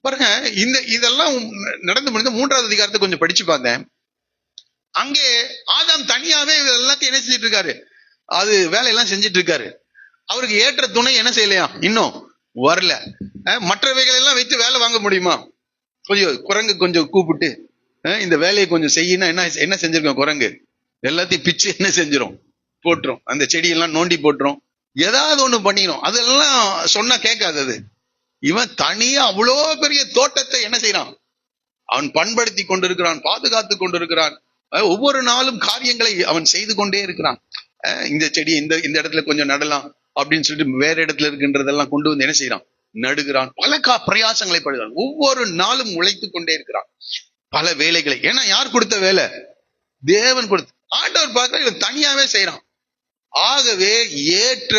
பாருங்க, இதெல்லாம் நடந்து முடிந்த 3வது அதிகாரத்தை கொஞ்சம் படிச்சு பார்த்தேன். அங்கே ஆதாம் தனியாவே எல்லாத்தையும் என்ன செஞ்சிட்டு இருக்காரு, அது வேலையெல்லாம் செஞ்சிட்டு இருக்காரு. அவருக்கு ஏற்ற துணை என்ன செய்யலையா, இன்னும் வரல. மற்றவைகள் எல்லாம் வைத்து வேலை வாங்க முடியுமா, கொஞ்சம் குரங்கு கொஞ்சம் கூப்பிட்டு இந்த வேலையை கொஞ்சம் செய்யணும், என்ன செஞ்சிருக்கோம், குரங்கு எல்லாத்தையும் பிச்சு என்ன செஞ்சிரும், போட்டுரும், அந்த செடியெல்லாம் நோண்டி போட்டுரும், ஏதாவது ஒண்ணு பண்ணிடும். அதெல்லாம் சொன்னா கேட்காது. அது இவன் தனியா அவ்வளோ பெரிய தோட்டத்தை என்ன செய்யறான், அவன் பண்படுத்தி கொண்டிருக்கிறான், பாதுகாத்து கொண்டிருக்கிறான். ஒவ்வொரு நாளும் காரியங்களை அவன் செய்து கொண்டே இருக்கிறான். இந்த செடி இந்த இடத்துல கொஞ்சம் நடலாம் அப்படின்னு சொல்லிட்டு வேற இடத்துல இருக்கின்றதெல்லாம் கொண்டு வந்து என்ன செய்யறான், நடுகிறான். பல பிரயாசங்களை படுகிறான். ஒவ்வொரு நாளும் உழைத்து கொண்டே இருக்கிறான் பல வேலைகளை. ஏன்னா யார் கொடுத்த வேலை, தேவன் கொடுத்த. ஆண்டவர் பார்க்க இவன் தனியாவே செய்யறான். ஆகவே ஏற்ற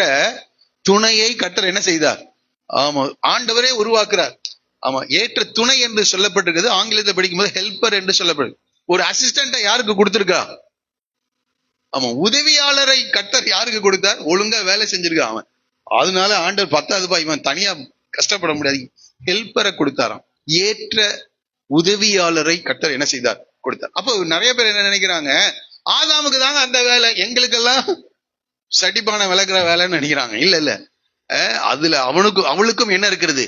துணையை கர்த்தர் என்ன செய்தார்? ஆமா, ஆண்டவரே உருவாக்குறார். ஆமா, ஏற்ற துணை என்று சொல்லப்பட்டிருக்கிறது. ஆங்கிலத்தை படிக்கும்போது ஹெல்பர் என்று சொல்லப்படுது. ஒரு அசிஸ்டன்டை யாருக்கு கொடுத்திருக்கா? ஆமா, உதவியாளரை கர்த்தர் யாருக்கு கொடுத்தார்? ஒழுங்கா வேலை செஞ்சிருக்கான் அவன். அதனால ஆண்டவர் 10வது இவன் தனியா கஷ்டப்பட முடியாது, ஹெல்பரை கொடுத்தாராம். ஏற்ற உதவியாளரை கர்த்தர் என்ன செய்தார்? கொடுத்தார். அப்போ நிறைய பேர் என்ன நினைக்கிறாங்க, ஆதாமுக்கு தாங்க அந்த வேலை, எங்களுக்கெல்லாம் சட்டிப்பான விளக்குற வேலைன்னு நினைக்கிறாங்க. இல்ல இல்ல, அதுல அவளுக்கும் என்ன இருக்கிறது?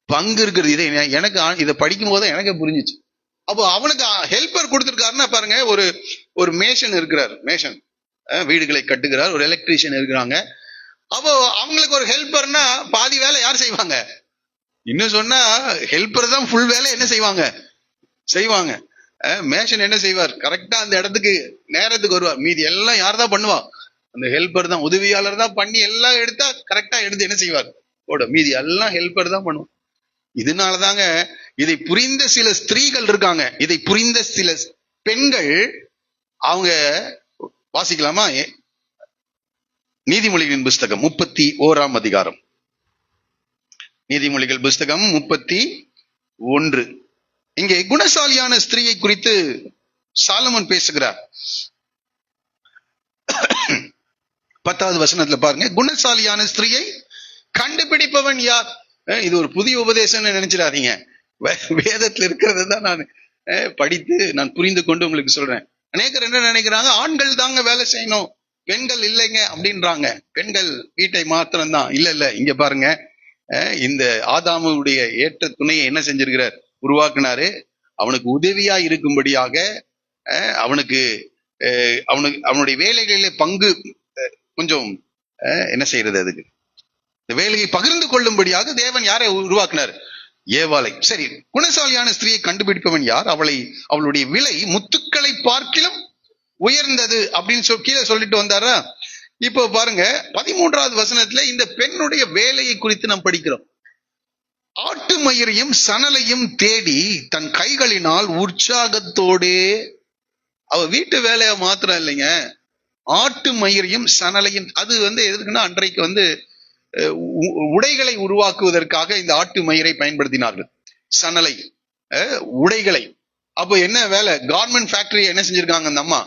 பங்கு இருக்கிறது. இதை எனக்கு இதை படிக்கும் போது எனக்கு புரிஞ்சிச்சு. அப்போ அவனுக்கு ஹெல்பர் கொடுத்திருக்காருன்னா பாருங்க, ஒரு மேஷன் இருக்கிறார், மேஷன் வீடுகளை கட்டுகிறார், ஒரு எலக்ட்ரீஷியன் இருக்கிறாங்க. அப்போ அவங்களுக்கு ஒரு ஹெல்பர்னா பாதி வேலை யார் செய்வாங்க? இன்னும் சொன்னா ஹெல்பர் தான் ஃபுல் வேலை என்ன செய்வாங்க. மேஷன் என்ன செய்வார்? கரெக்டா அந்த இடத்துக்கு நேரத்துக்கு வருவார். மீதி எல்லாம் யார் தான் பண்ணுவா? அந்த ஹெல்பர் தான், உதவியாளர் தான் பண்ணி எல்லாம் எடுத்தா கரெக்டா எடுத்து என்ன செய்வார்? மீதி எல்லாம் ஹெல்பர் தான் பண்ணுவோம். இதனாலதாங்க இதை புரிந்த சில ஸ்திரீகள் இருக்காங்க, இதை புரிந்த சில பெண்கள். அவங்க வாசிக்கலாமா? நீதிமொழிகளின் புஸ்தகம் 31ஆம் அதிகாரம். நீதிமொழிகள் புஸ்தகம் 31. இங்கே குணசாலியான ஸ்திரீயை குறித்து சாலமோன் பேசுகிறார். 10வது வசனத்துல பாருங்க, குணசாலியான ஸ்திரீயை கண்டுபிடிப்பவன் யார்? இது ஒரு புதிய உபதேசம் நினைச்சிடாதீங்க. வேதத்துல இருக்கிறத தான் நான் படித்து நான் புரிந்து கொண்டு உங்களுக்கு சொல்றேன். அநேகர் என்ன நினைக்கிறாங்க, ஆண்கள் தாங்க வேலை செய்யணும், பெண்கள் இல்லைங்க அப்படின்றாங்க. பெண்கள் வீட்டை மாத்திரம்தான். இல்ல, இங்க பாருங்க, இந்த ஆதாமுடைய ஏற்ற துணையை என்ன செஞ்சிருக்கிறார்? உருவாக்குனாரு. அவனுக்கு உதவியா இருக்கும்படியாக, அவனுடைய வேலைகளிலே பங்கு கொஞ்சம் என்ன செய்யறது, அதுக்கு இந்த வேலையை பகிர்ந்து கொள்ளும்படியாக தேவன் யாரை உருவாக்குனார்? ஏவாளை. சரி, குணசாலியான ஸ்திரீயை கண்டுபிடிப்பவன் யார்? அவளுடைய விலை முத்துக்களை பார்க்கிலும் உயர்ந்தது அப்படின்னு கீழே சொல்லிட்டு வந்தாரா? இப்போ பாருங்க 13வது வசனத்துல இந்த பெண்ணுடைய வேலையை குறித்து நாம் படிக்கிறோம். ஆட்டு மயிரையும் சணலையும் தேடி தன் கைகளினால் உற்சாகத்தோடு, அவ வீட்டு வேலையை மாத்திரம் இல்லைங்க, ஆட்டு மயிரையும் சணலையும். அது எதுக்குன்னா அன்றைக்கு உடைகளை உருவாக்குவதற்காக இந்த ஆட்டு மயிரை பயன்படுத்தினார்கள், சணலை உடைகளை. அப்போ என்ன வேலை? கார்மெண்ட் ஃபேக்டரி என்ன செஞ்சிருக்காங்க அந்த அம்மா?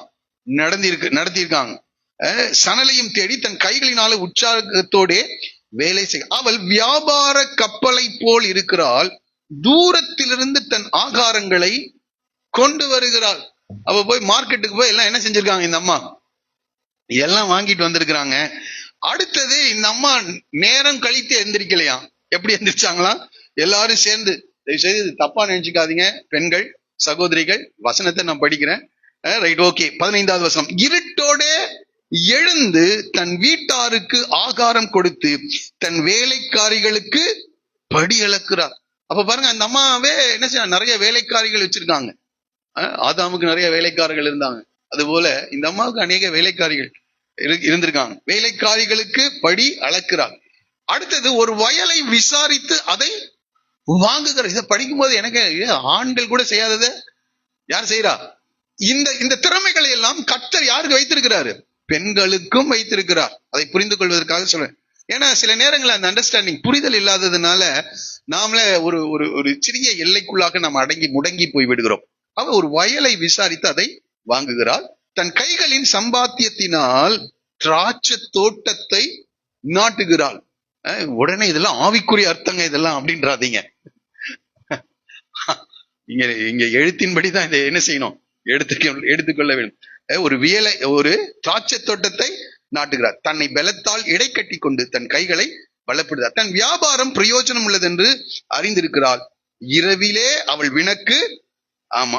நடத்தியிருக்காங்க. சணலையும் தேடி தன் கைகளினால உற்சாகத்தோட வேலை செய்ய. அவள் வியாபார கப்பலை போல் இருக்கிறாள், தூரத்திலிருந்து தன் ஆகாரங்களை கொண்டு வருகிறாள். அவ போய் மார்க்கெட்டுக்கு போய் எல்லாம் என்ன செஞ்சிருக்காங்க இந்த அம்மா? எல்லாம் வாங்கிட்டு வந்திருக்கிறாங்க. அடுத்தது இந்த அம்மா நேரம் கழித்து எந்திரிக்கலையா? எப்படி எந்திரிச்சாங்களாம்? எல்லாரும் சேர்ந்து, தயவுசெய்து தப்பா நினைச்சுக்காதீங்க பெண்கள் சகோதரிகள், வசனத்தை நான் படிக்கிறேன். Right, okay. 15வது வசனம், இருட்டோட எழுந்து தன் வீட்டாருக்கு ஆகாரம் கொடுத்து தன் வேலைக்காரிகளுக்கு படி அளக்கிறார். அப்ப பாருங்க, அந்த அம்மாவே என்ன செய்ய, நிறைய வேலைக்காரிகள் வச்சிருக்காங்க. ஆதாமுக்கு நிறைய வேலைக்காரர்கள் இருந்தாங்க, அதுபோல இந்த அம்மாவுக்கு அநேக வேலைக்காரிகள் இருந்திருக்காங்க. வேலைக்காரிகளுக்கு படி அளக்கிறார். அடுத்தது ஒரு வயலை விசாரித்து அதை வாங்குகிறார். இதை படிக்கும் போது எனக்கு, ஆண்கள் கூட செய்யாததை யார் செய்யறா? இந்த திறமைகளை எல்லாம் கர்த்தர் யாருக்கு வைத்திருக்கிறாரு? பெண்களுக்கும் வைத்திருக்கிறார். அதை புரிந்து கொள்வதற்காக சொல்றேன். ஏன்னா சில நேரங்களில் அந்த அண்டர்ஸ்டாண்டிங், புரிதல் இல்லாததுனால நாமளே ஒரு சிறிய எல்லைக்குள்ளாக நாம் முடங்கி போய் விடுகிறோம். அவ ஒரு வயலை விசாரித்து அதை வாங்குகிறாள். தன் கைகளின் சம்பாத்தியத்தினால் திராட்சை தோட்டத்தை நாட்டுகிறாள். உடனே இதெல்லாம் ஆவிக்குரிய அர்த்தங்க இதெல்லாம் அப்படின்றாதீங்க. இங்க எழுத்தின்படிதான் இதை என்ன செய்யணும், எடுத்துக்கொள்ள வேண்டும். ஒரு திராட்சை தோட்டத்தை நாட்டுகிறார். தன்னை பலத்தால் இடை கட்டி கொண்டு தன் கைகளை பலப்படுத்தார். தன் வியாபாரம் பிரயோஜனம் உள்ளது என்று அறிந்திருக்கிறாள். இரவிலே அவள் வினக்கு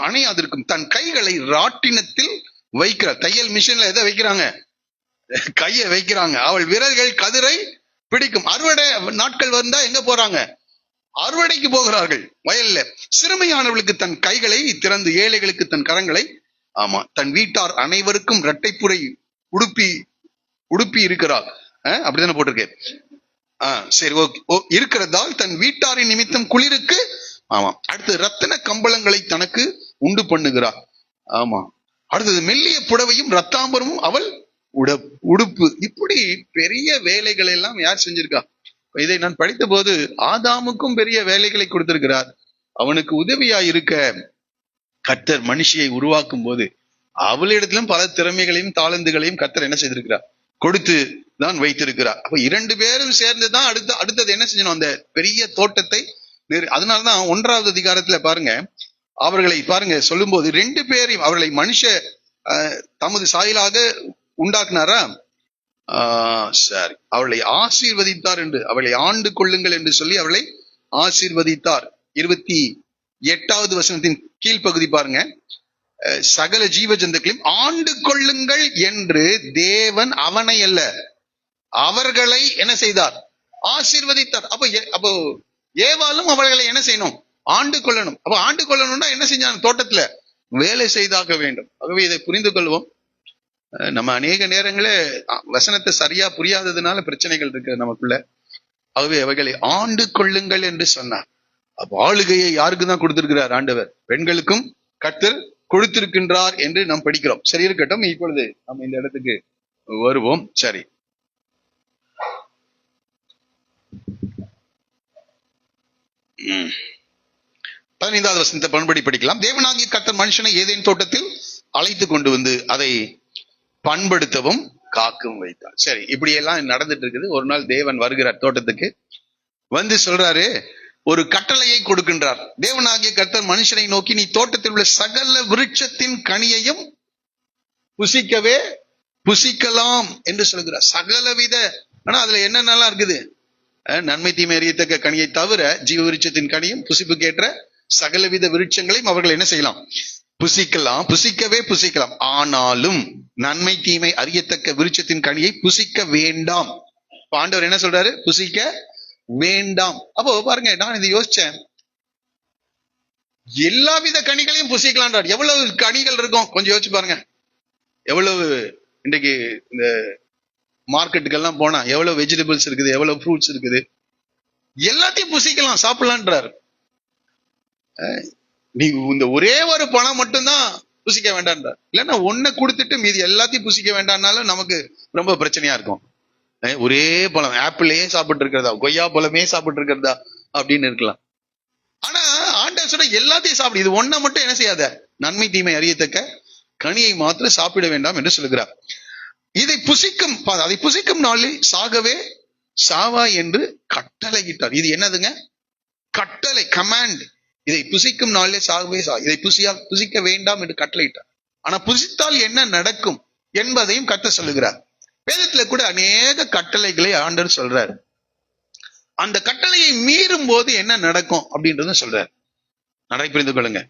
அணையாதிருக்கும். தன் கைகளை ராட்டினத்தில் வைக்கிறார். தையல் மிஷின்ல எதை வைக்கிறாங்க? கையை வைக்கிறாங்க. அவள் விரல்கள் கதிரை பிடிக்கும். அறுவடை நாட்கள் வந்தா எங்க போறாங்க? அறுவடைக்கு போகிறார்கள் வயல்ல. சிறுமையானவர்களுக்கு தன் கைகளை திறந்து ஏழைகளுக்கு தன் கரங்களை, தன் வீட்டார் அனைவருக்கும் இரட்டைப்புரை உடுப்பி இருக்கிறாள். அப்படித்தானே போட்டிருக்கேன். சரி, இருக்கிறதால் தன் வீட்டாரின் நிமித்தம் குளிருக்கு அடுத்து ரத்தின கம்பளங்களை தனக்கு உண்டு பண்ணுகிறார். அடுத்தது மெல்லிய புடவையும் ரத்தாம்பரமும் அவள் உடுப்பு, இப்படி பெரிய வேலைகள் எல்லாம் யார் செஞ்சிருக்கா? இதை நான் படித்த போது ஆதாமுக்கும் பெரிய வேலைகளை கொடுத்திருக்கிறார். அவனுக்கு உதவியா இருக்க கர்த்தர் மனுஷியை உருவாக்கும் போது அவளிடத்திலும் பல திறமைகளையும் தாளந்துகளையும் கர்த்தர் என்ன செய்திருக்கிறார்? கொடுத்து தான் வைத்திருக்கிறார். அப்ப 2 பேரும் சேர்ந்துதான் அடுத்தது என்ன செஞ்சணும்? அந்த பெரிய தோட்டத்தை. அதனாலதான் 1வது அதிகாரத்துல பாருங்க, அவர்களை பாருங்க சொல்லும் போது 2 பேரையும் அவர்களை மனுஷ தமது சாயலாக உண்டாக்குனாரா? சரி, அவளை ஆசீர்வதித்தார் என்று, அவளை ஆண்டு கொள்ளுங்கள் என்று சொல்லி அவளை ஆசீர்வதித்தார். 28வது வசனத்தின் கீழ்ப்பகுதி பாருங்க, சகல ஜீவ ஜந்துக்களையும் ஆண்டு கொள்ளுங்கள் என்று தேவன் அவனை அல்ல அவர்களை என்ன செய்தார்? ஆசீர்வதித்தார். அப்போ ஏவாளும் அவர்களை என்ன செய்யணும்? ஆண்டு கொள்ளணும். அப்ப ஆண்டு கொள்ளணும்னா என்ன செஞ்சாங்க? தோட்டத்துல வேலை செய்தாக வேண்டும். ஆகவே இதை புரிந்து கொள்வோம். நம்ம அநேக நேரங்களே வசனத்தை சரியா புரியாததுனால பிரச்சனைகள் இருக்கு நமக்குள்ள. ஆகவே அவைகளை ஆண்டு கொள்ளுங்கள் என்று சொன்னார். அப்ப ஆளுகையை யாருக்கு தான் கொடுத்திருக்கிறார்? ஆண்டவர் பெண்களுக்கும் கர்த்தர் கொடுத்திருக்கின்றார் என்று நாம் படிக்கிறோம். சரி, இருக்கட்டும். இப்பொழுது நம்ம இந்த இடத்துக்கு வருவோம். சரி, ம் 15வது வசனத்தை பண்படி படிக்கலாம். தேவனாகிய கர்த்தர் மனுஷனை ஏதேன் தோட்டத்தில் அழைத்து கொண்டு வந்து அதை பண்படுத்தவும் காக்கவும் வைத்தார். சரி, இப்படி எல்லாம் நடந்துட்டு இருக்குது. ஒரு நாள் தேவன் வருகிறார் தோட்டத்துக்கு, வந்து சொல்றாரு, ஒரு கட்டளையை கொடுக்கின்றார். தேவனாகிய கர்த்தர் மனுஷனை நோக்கி, நீ தோட்டத்தில் உள்ள சகல விருட்சத்தின் கனியையும் புசிக்கலாம் என்று சொல்கிறார். சகலவித, ஆனா அதுல என்னென்னலாம் இருக்குது? நன்மை தீமை அறியத்தக்க கனியை தவிர ஜீவ விருட்சத்தின் கனியும் புசிப்புக்கேற்ற சகலவித விருட்சங்களையும் அவர்கள் என்ன செய்யலாம்? புசிக்கலாம். ஆனாலும் நன்மை தீமை அறியத்தக்க விருட்சத்தின் கனியை புசிக்க வேண்டாம். ஆண்டவர் என்ன சொல்றாரு? புசிக்க வேண்டாம். அப்போ பாருங்க, நான் இதை யோசிச்சேன். எல்லாவித கனிகளையும் புசிக்கலான்றார். எவ்வளவு கனிகள் இருக்கும் கொஞ்சம் யோசிச்சு பாருங்க. எவ்வளவு இன்றைக்கு இந்த மார்க்கெட்டுக்கெல்லாம் போனா எவ்வளவு வெஜிடபிள்ஸ் இருக்குது, எவ்வளவு ஃப்ரூட்ஸ் இருக்குது, எல்லாத்தையும் புசிக்கலாம், சாப்பிடலான்றார். நீ இந்த ஒரே ஒரு பழம் மட்டும்தான் புசிக்க வேண்டான்றார். இல்லைன்னா ஒன்ன கொடுத்துட்டு மீதி எல்லாத்தையும் புசிக்க வேண்டாம்னாலும் நமக்கு ரொம்ப பிரச்சனையா இருக்கும். ஒரே பழம், ஆப்பிளையே சாப்பிட்டு இருக்கிறதா, கொய்யா பழமே சாப்பிட்டு இருக்கிறதா அப்படின்னு இருக்கலாம். ஆனா ஆண்டவர் சொல்ற எல்லாத்தையும் சாப்பிடு, இது ஒன்ன மட்டும் என்ன செய்யாத, நன்மை தீமை அறியத்தக்க கனியை மாத்திரம் சாப்பிட வேண்டாம் என்று சொல்லுகிறார். அதை புசிக்கும் நாளில் சாகவே சாவா என்று கட்டளையிட்டார். இது என்னதுங்க? கட்டளை, கமாண்ட். இதை புசிக்கும் நாளிலே சாகவே இதை புசிக்க வேண்டாம் என்று கட்டளையிட்டார். ஆனா புசித்தால் என்ன நடக்கும் என்பதையும் கர்த்தர் சொல்லுகிறார். வேதத்துல கூட அநேக கட்டளைகளை ஆண்டவர் சொல்றார். அந்த கட்டளையை மீறும் போது என்ன நடக்கும் அப்படின்றத சொல்றார். நடை புரிந்து கொள்ளுங்க.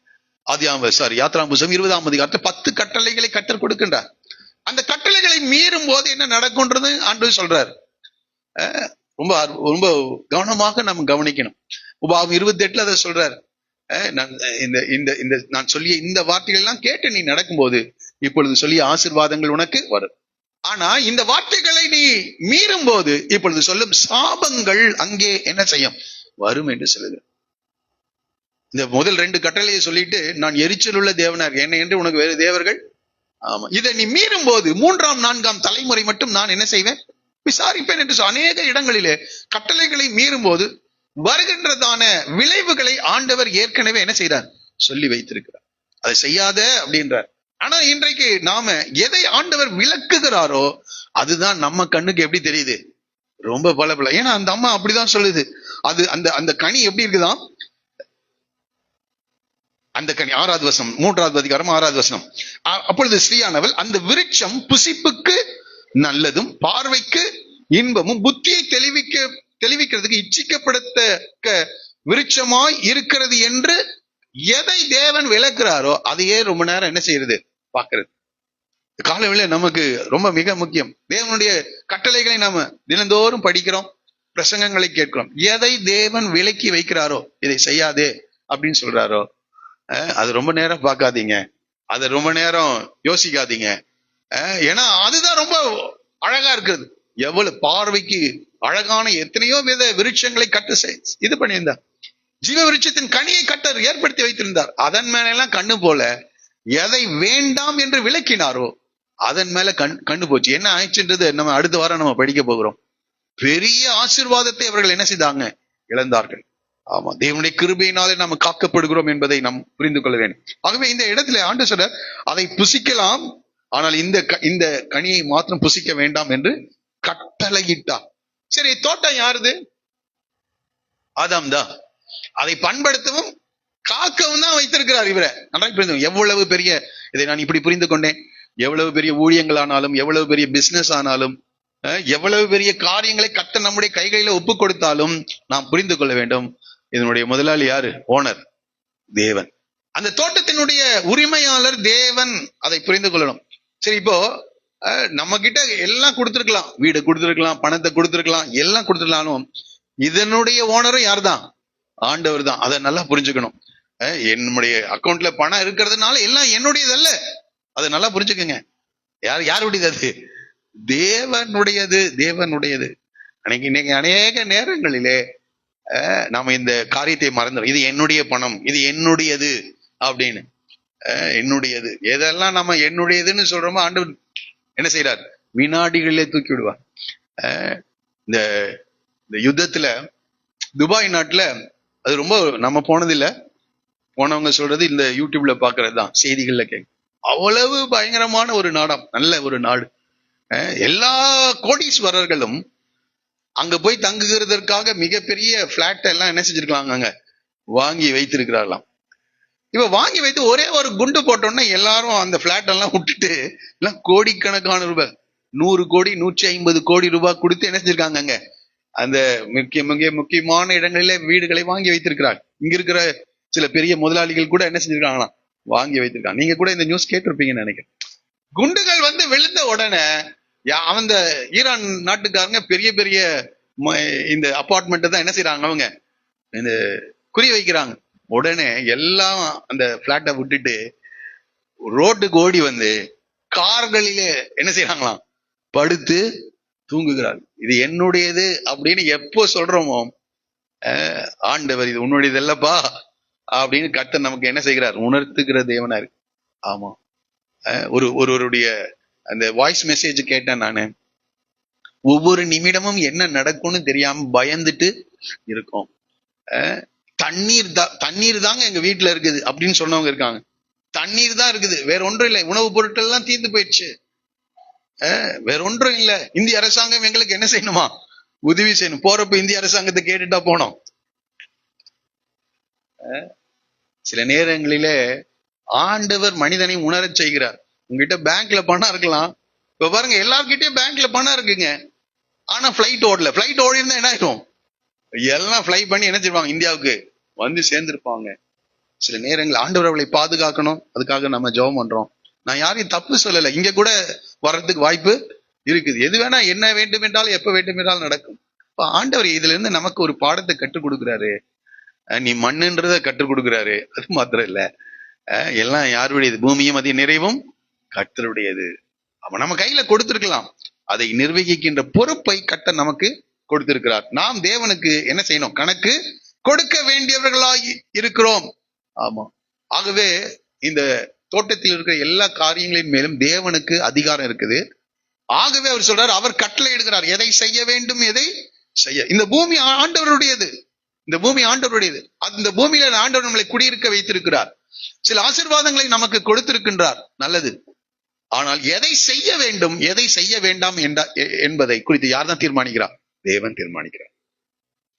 யாத்திராகமம் 20ஆம் அதிகாரத்துல 10 கட்டளைகளை கர்த்தர் கொடுக்கின்றார். அந்த கட்டளைகளை மீறும் போது என்ன நடக்கும்ன்றது ஆண்டவர் சொல்றார். ரொம்ப ரொம்ப கவனமாக நம்ம கவனிக்கணும். உபாகம் 28 அதை சொல்றார். நான் சொல்லிய இந்த வார்த்தைகள் எல்லாம் கேட்டு நீ நடக்கும்போது இப்பொழுது சொல்லிய ஆசீர்வாதங்கள் உனக்கு வரும். ஆனா இந்த வார்த்தைகளை நீ மீறும் போது இப்பொழுது சொல்லும் சாபங்கள் அங்கே என்ன செய்யும்? வரும் என்று சொல்லுது. இந்த முதல் 2 கட்டளையை சொல்லிட்டு, நான் எரிச்சல் உள்ள தேவனார், என்ன என்று உனக்கு வேறு தேவர்கள். ஆமா, இதை நீ மீறும் போது 3ஆம் 4ஆம் தலைமுறை மட்டும் நான் என்ன செய்வேன்? விசாரிப்பேன் என்று அநேக இடங்களிலே கட்டளைகளை மீறும் போது வருகின்றதான விளைவுகளை ஆண்டவர் ஏற்கனவே என்ன செய்றார்? சொல்லி வைத்திருக்கிறார். அதை செய்யாத அப்படின்றார். ஆனா இன்றைக்கு நாம எதை ஆண்டவர் விளக்குகிறாரோ அதுதான் நம்ம கண்ணுக்கு எப்படி தெரியுது? ரொம்ப பல. ஏன்னா அந்த அம்மா அப்படிதான் சொல்லுது. அது அந்த கனி எப்படி இருக்குதான்? அந்த கனி 6வது வசனம், 3வது அதிகாரம் 6வது வசனம். அப்பொழுது ஸ்ரீயானவள், அந்த விருட்சம் புசிப்புக்கு நல்லதும் பார்வைக்கு இன்பமும் புத்தியை தெளிவிக்கிறதுக்கு இச்சிக்கப்படுத்த விருட்சமாய் இருக்கிறது என்று எதை தேவன் விளக்குறாரோ அதையே ரொம்ப நேரம் என்ன செய்யறது? பார்க்கிறது. காலவேளை நமக்கு ரொம்ப மிக முக்கியம். தேவனுடைய கட்டளைகளை நாம தினந்தோறும் படிக்கிறோம், பிரசங்கங்களை கேட்கிறோம். எதை தேவன் விலக்கி வைக்கிறாரோ, இதை செய்யாதே அப்படின்னு சொல்றாரோ, அது ரொம்ப நேரம் பார்க்காதீங்க, அதை ரொம்ப நேரம் யோசிக்காதீங்க. ஏன்னா அதுதான் ரொம்ப அழகா இருக்குது. எவ்வளவு பார்வைக்கு அழகான எத்தனையோ வித விருட்சங்களை இது பண்ணியிருந்தார். ஜீவ விருட்சத்தின் கனியை கர்த்தர் ஏற்படுத்தி வைத்திருந்தார். அதன் மேல எல்லாம் கண்ணு போல எதை வேண்டாம் என்று விளக்கினாரோ அதன் மேல கண்ணு போச்சு. என்ன ஆயிடுச்சுன்றது நம்ம அடுத்த வாரம் நம்ம படிக்க போகிறோம். பெரிய ஆசீர்வாதத்தை அவர்கள் என்ன செய்தாங்க? இழந்தார்கள். ஆமா, தேவனுடைய கிருபையினாலே நாம் காக்கப்படுகிறோம் என்பதை நாம் புரிந்து கொள்ள வேண்டும். ஆகவே இந்த இடத்துல ஆண்டு சொல்றார், அதை புசிக்கலாம், ஆனால் இந்த கனியை மாத்திரம் புசிக்க வேண்டாம் என்று கட்டளையிட்டார். சரி, தோட்டம் யாருது? ஆதாம் தான். அதை பண்படுத்தவும் காக்கவும் தான் வைத்திருக்கிறார் இவரை. நன்றாக புரிந்து. எவ்வளவு பெரிய, இதை நான் இப்படி புரிந்து கொண்டேன், எவ்வளவு பெரிய ஊழியங்கள் ஆனாலும், எவ்வளவு பெரிய பிசினஸ் ஆனாலும், எவ்வளவு பெரிய காரியங்களை கர்த்தர் நம்முடைய கைகளில ஒப்பு கொடுத்தாலும் நாம் புரிந்து கொள்ள வேண்டும், இதனுடைய முதலாளி யாரு? ஓனர் தேவன். அந்த தோட்டத்தினுடைய உரிமையாளர் தேவன். அதை புரிந்து கொள்ளணும். சரி, இப்போ நம்ம கிட்ட எல்லாம் கொடுத்திருக்கலாம், வீடு கொடுத்திருக்கலாம், பணத்தை கொடுத்திருக்கலாம், எல்லாம் கொடுத்திருக்கலாலும் இதனுடைய ஓனரும் யார் தான்? ஆண்டவர் தான். அதை நல்லா புரிஞ்சுக்கணும். என்னுடைய அக்கௌண்ட்ல பணம் இருக்கிறதுனால எல்லாம் என்னுடையது அல்ல. அதை நல்லா புரிஞ்சுக்கங்க. யாருடையது? அது தேவனுடையது. தேவனுடையது. இன்னைக்கு அநேக நேரங்களிலே நாம இந்த காரியத்தை மறந்துடும். இது என்னுடைய பணம், இது என்னுடையது அப்படின்னு. என்னுடையது எதெல்லாம் நம்ம என்னுடையதுன்னு சொல்றோமோ ஆண்டவர் என்ன செய்யறார்? வினாடிகளிலே தூக்கி விடுவார். இந்த யுத்தத்துல துபாய் நாட்டுல, அது ரொம்ப நம்ம போனதில்லை, போனவங்க சொல்றது இந்த யூடியூப்ல பாக்குறது தான், செய்திகள்ல கேட்க. அவ்வளவு பயங்கரமான ஒரு நாடாம், நல்ல ஒரு நாடு. எல்லா கோடீஸ்வரர்களும் அங்க போய் தங்குகிறதற்காக மிகப்பெரிய பிளாட் எல்லாம் என்ன செஞ்சிருக்காங்க, அங்க வாங்கி வைத்திருக்கிறார்களாம். இப்ப வாங்கி வைத்து ஒரே ஒரு குண்டு போட்டோம்னா எல்லாரும் அந்த பிளாட் எல்லாம் விட்டுட்டு எல்லாம் கோடிக்கணக்கான ரூபாய், 100 கோடி 150 கோடி ரூபாய் கொடுத்து என்ன செஞ்சிருக்காங்க, அங்க அந்த முக்கியமான இடங்களிலே வீடுகளை வாங்கி வைத்திருக்கிறாங்க. இங்க இருக்கிற சில பெரிய முதலாளிகள் கூட என்ன செஞ்சிருக்காங்களாம், வாங்கி வைத்திருக்காங்க. நீங்க கூட இந்த நியூஸ் கேட்டிருப்பீங்கன்னு நினைக்கிறேன். குண்டுகள் விழுந்த உடனே அந்த ஈரான் நாட்டுக்காரங்க பெரிய பெரிய இந்த அபார்ட்மெண்ட் தான் என்ன செய்யறாங்க, அவங்க இந்த குறி வைக்கிறாங்க. உடனே எல்லாம் அந்த பிளாட்டை விட்டுட்டு ரோட்டுக்கு ஓடி வந்து கார்களிலே என்ன செய்யறாங்களாம், படுத்து தூங்குகிறார். இது என்னுடையது அப்படின்னு எப்போ சொல்றோமோ, ஆண்டவர் இது உன்னுடையது இல்லப்பா அப்படின்னு கர்த்தர் நமக்கு என்ன செய்கிறார்? உணர்த்துகிற தேவனா இருக்கு. ஆமா, ஒருவருடைய அந்த வாய்ஸ் மெசேஜ் கேட்டேன் நானு. ஒவ்வொரு நிமிடமும் என்ன நடக்கும்னு தெரியாம பயந்துட்டு இருக்கோம். தண்ணீர் தாங்க எங்க வீட்டுல இருக்குது அப்படின்னு சொன்னவங்க இருக்காங்க. தண்ணீர் தான் இருக்குது, வேற ஒன்றும் இல்லை. உணவுப் பொருட்கள் எல்லாம் தீர்ந்து போயிடுச்சு, வேற ஒன்றும் இல்லை. இந்திய அரசாங்கம் எங்களுக்கு என்ன செய்யணுமா? உதவி செய்யணும். போறப்ப இந்திய அரசாங்கத்தை கேட்டுட்டா போனோம். சில நேரங்களிலே ஆண்டவர் மனிதனை உணரச் செய்கிறார். உங்ககிட்ட பேங்க்ல பணம் இருக்கலாம். இப்ப பாருங்க, எல்லார்கிட்டயும் பேங்க்ல பணம் இருக்குங்க, ஆனா பிளைட் ஓடல. பிளைட் ஓடி இருந்தா என்ன ஆயிடும்? எல்லாம் பிளை பண்ணி என்ன செய்வாங்க, இந்தியாவுக்கு வந்து சேர்ந்திருப்பாங்க. சில நேரங்கள் ஆண்டவர் அவளை பாதுகாக்கணும், அதுக்காக நம்ம ஜெபம் பண்றோம். நான் யாரையும் தப்பு சொல்லல, இங்க கூட வர்றதுக்கு வாய்ப்பு இருக்குது. எது வேணா, என்ன வேண்டும் என்றாலும் எப்ப வேண்டும் என்றாலும் நடக்கும். இப்ப ஆண்டவர் இதுல இருந்து நமக்கு ஒரு பாடத்தை கற்றுக் கொடுக்குறாரு. நீ மண்ணுன்றத கற்றுக் கொடுக்குறாரு. அது மாத்திரம் இல்ல, எல்லாம் யாருடையது? பூமியும் அதிக நிறைவும் கர்த்தருடையது. அவன் நம்ம கையில கொடுத்திருக்கலாம், அதை நிர்வகிக்கின்ற பொறுப்பை கர்த்தர் நமக்கு கொடுத்திருக்கிறார். நாம் தேவனுக்கு என்ன செய்யணும்? கணக்கு கொடுக்க வேண்டியவர்களாய் இருக்கிறோம். ஆமா, ஆகவே இந்த தோட்டத்தில் இருக்கிற எல்லா காரியங்களின் மேலும் தேவனுக்கு அதிகாரம் இருக்குது. ஆகவே அவர் சொல்றார், அவர் கட்டளை இடுகிறார் எதை செய்ய வேண்டும், எதை செய்ய. இந்த பூமி ஆண்டவருடையது, இந்த பூமி ஆண்டவருடையது. அந்த பூமியில ஆண்டவர் நம்மளை குடியிருக்க வைத்திருக்கிறார். சில ஆசீர்வாதங்களை நமக்கு கொடுத்திருக்கின்றார், நல்லது. ஆனால் எதை செய்ய வேண்டும், எதை செய்ய வேண்டாம் என்பதை குறித்து யார் தான் தீர்மானிக்கிறார்? தேவன் தீர்மானிக்கிறார்.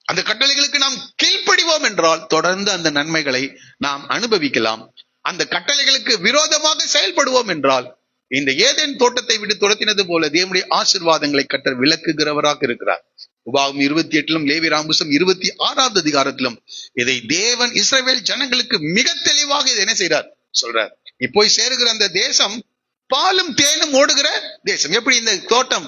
அந்த கட்டளைகளுக்கு நாம் கீழ்ப்படிவோம் என்றால் தொடர்ந்து அந்த நன்மைகளை நாம் அனுபவிக்கலாம். அந்த கட்டளைகளுக்கு விரோதமாக செயல்படுவோம் என்றால் இந்த ஏதேன் தோட்டத்தை விட்டு துரத்தினது போல தேவனுடைய ஆசீர்வாதங்களை கர்த்தர் விலக்குகிறவராக இருக்கிறார். உபாகம் 28 லேவி ராமபுஸ்தகம் 26 அதிகாரத்திலும் இதை தேவன் இஸ்ரவேல் ஜனங்களுக்கு மிக தெளிவாக இதை என்ன செய்றார்? சொல்றார். நீ போய் சேருகிற அந்த தேசம் பாலும் தேனும் ஓடுகிற தேசம். எப்படி இந்த தோட்டம்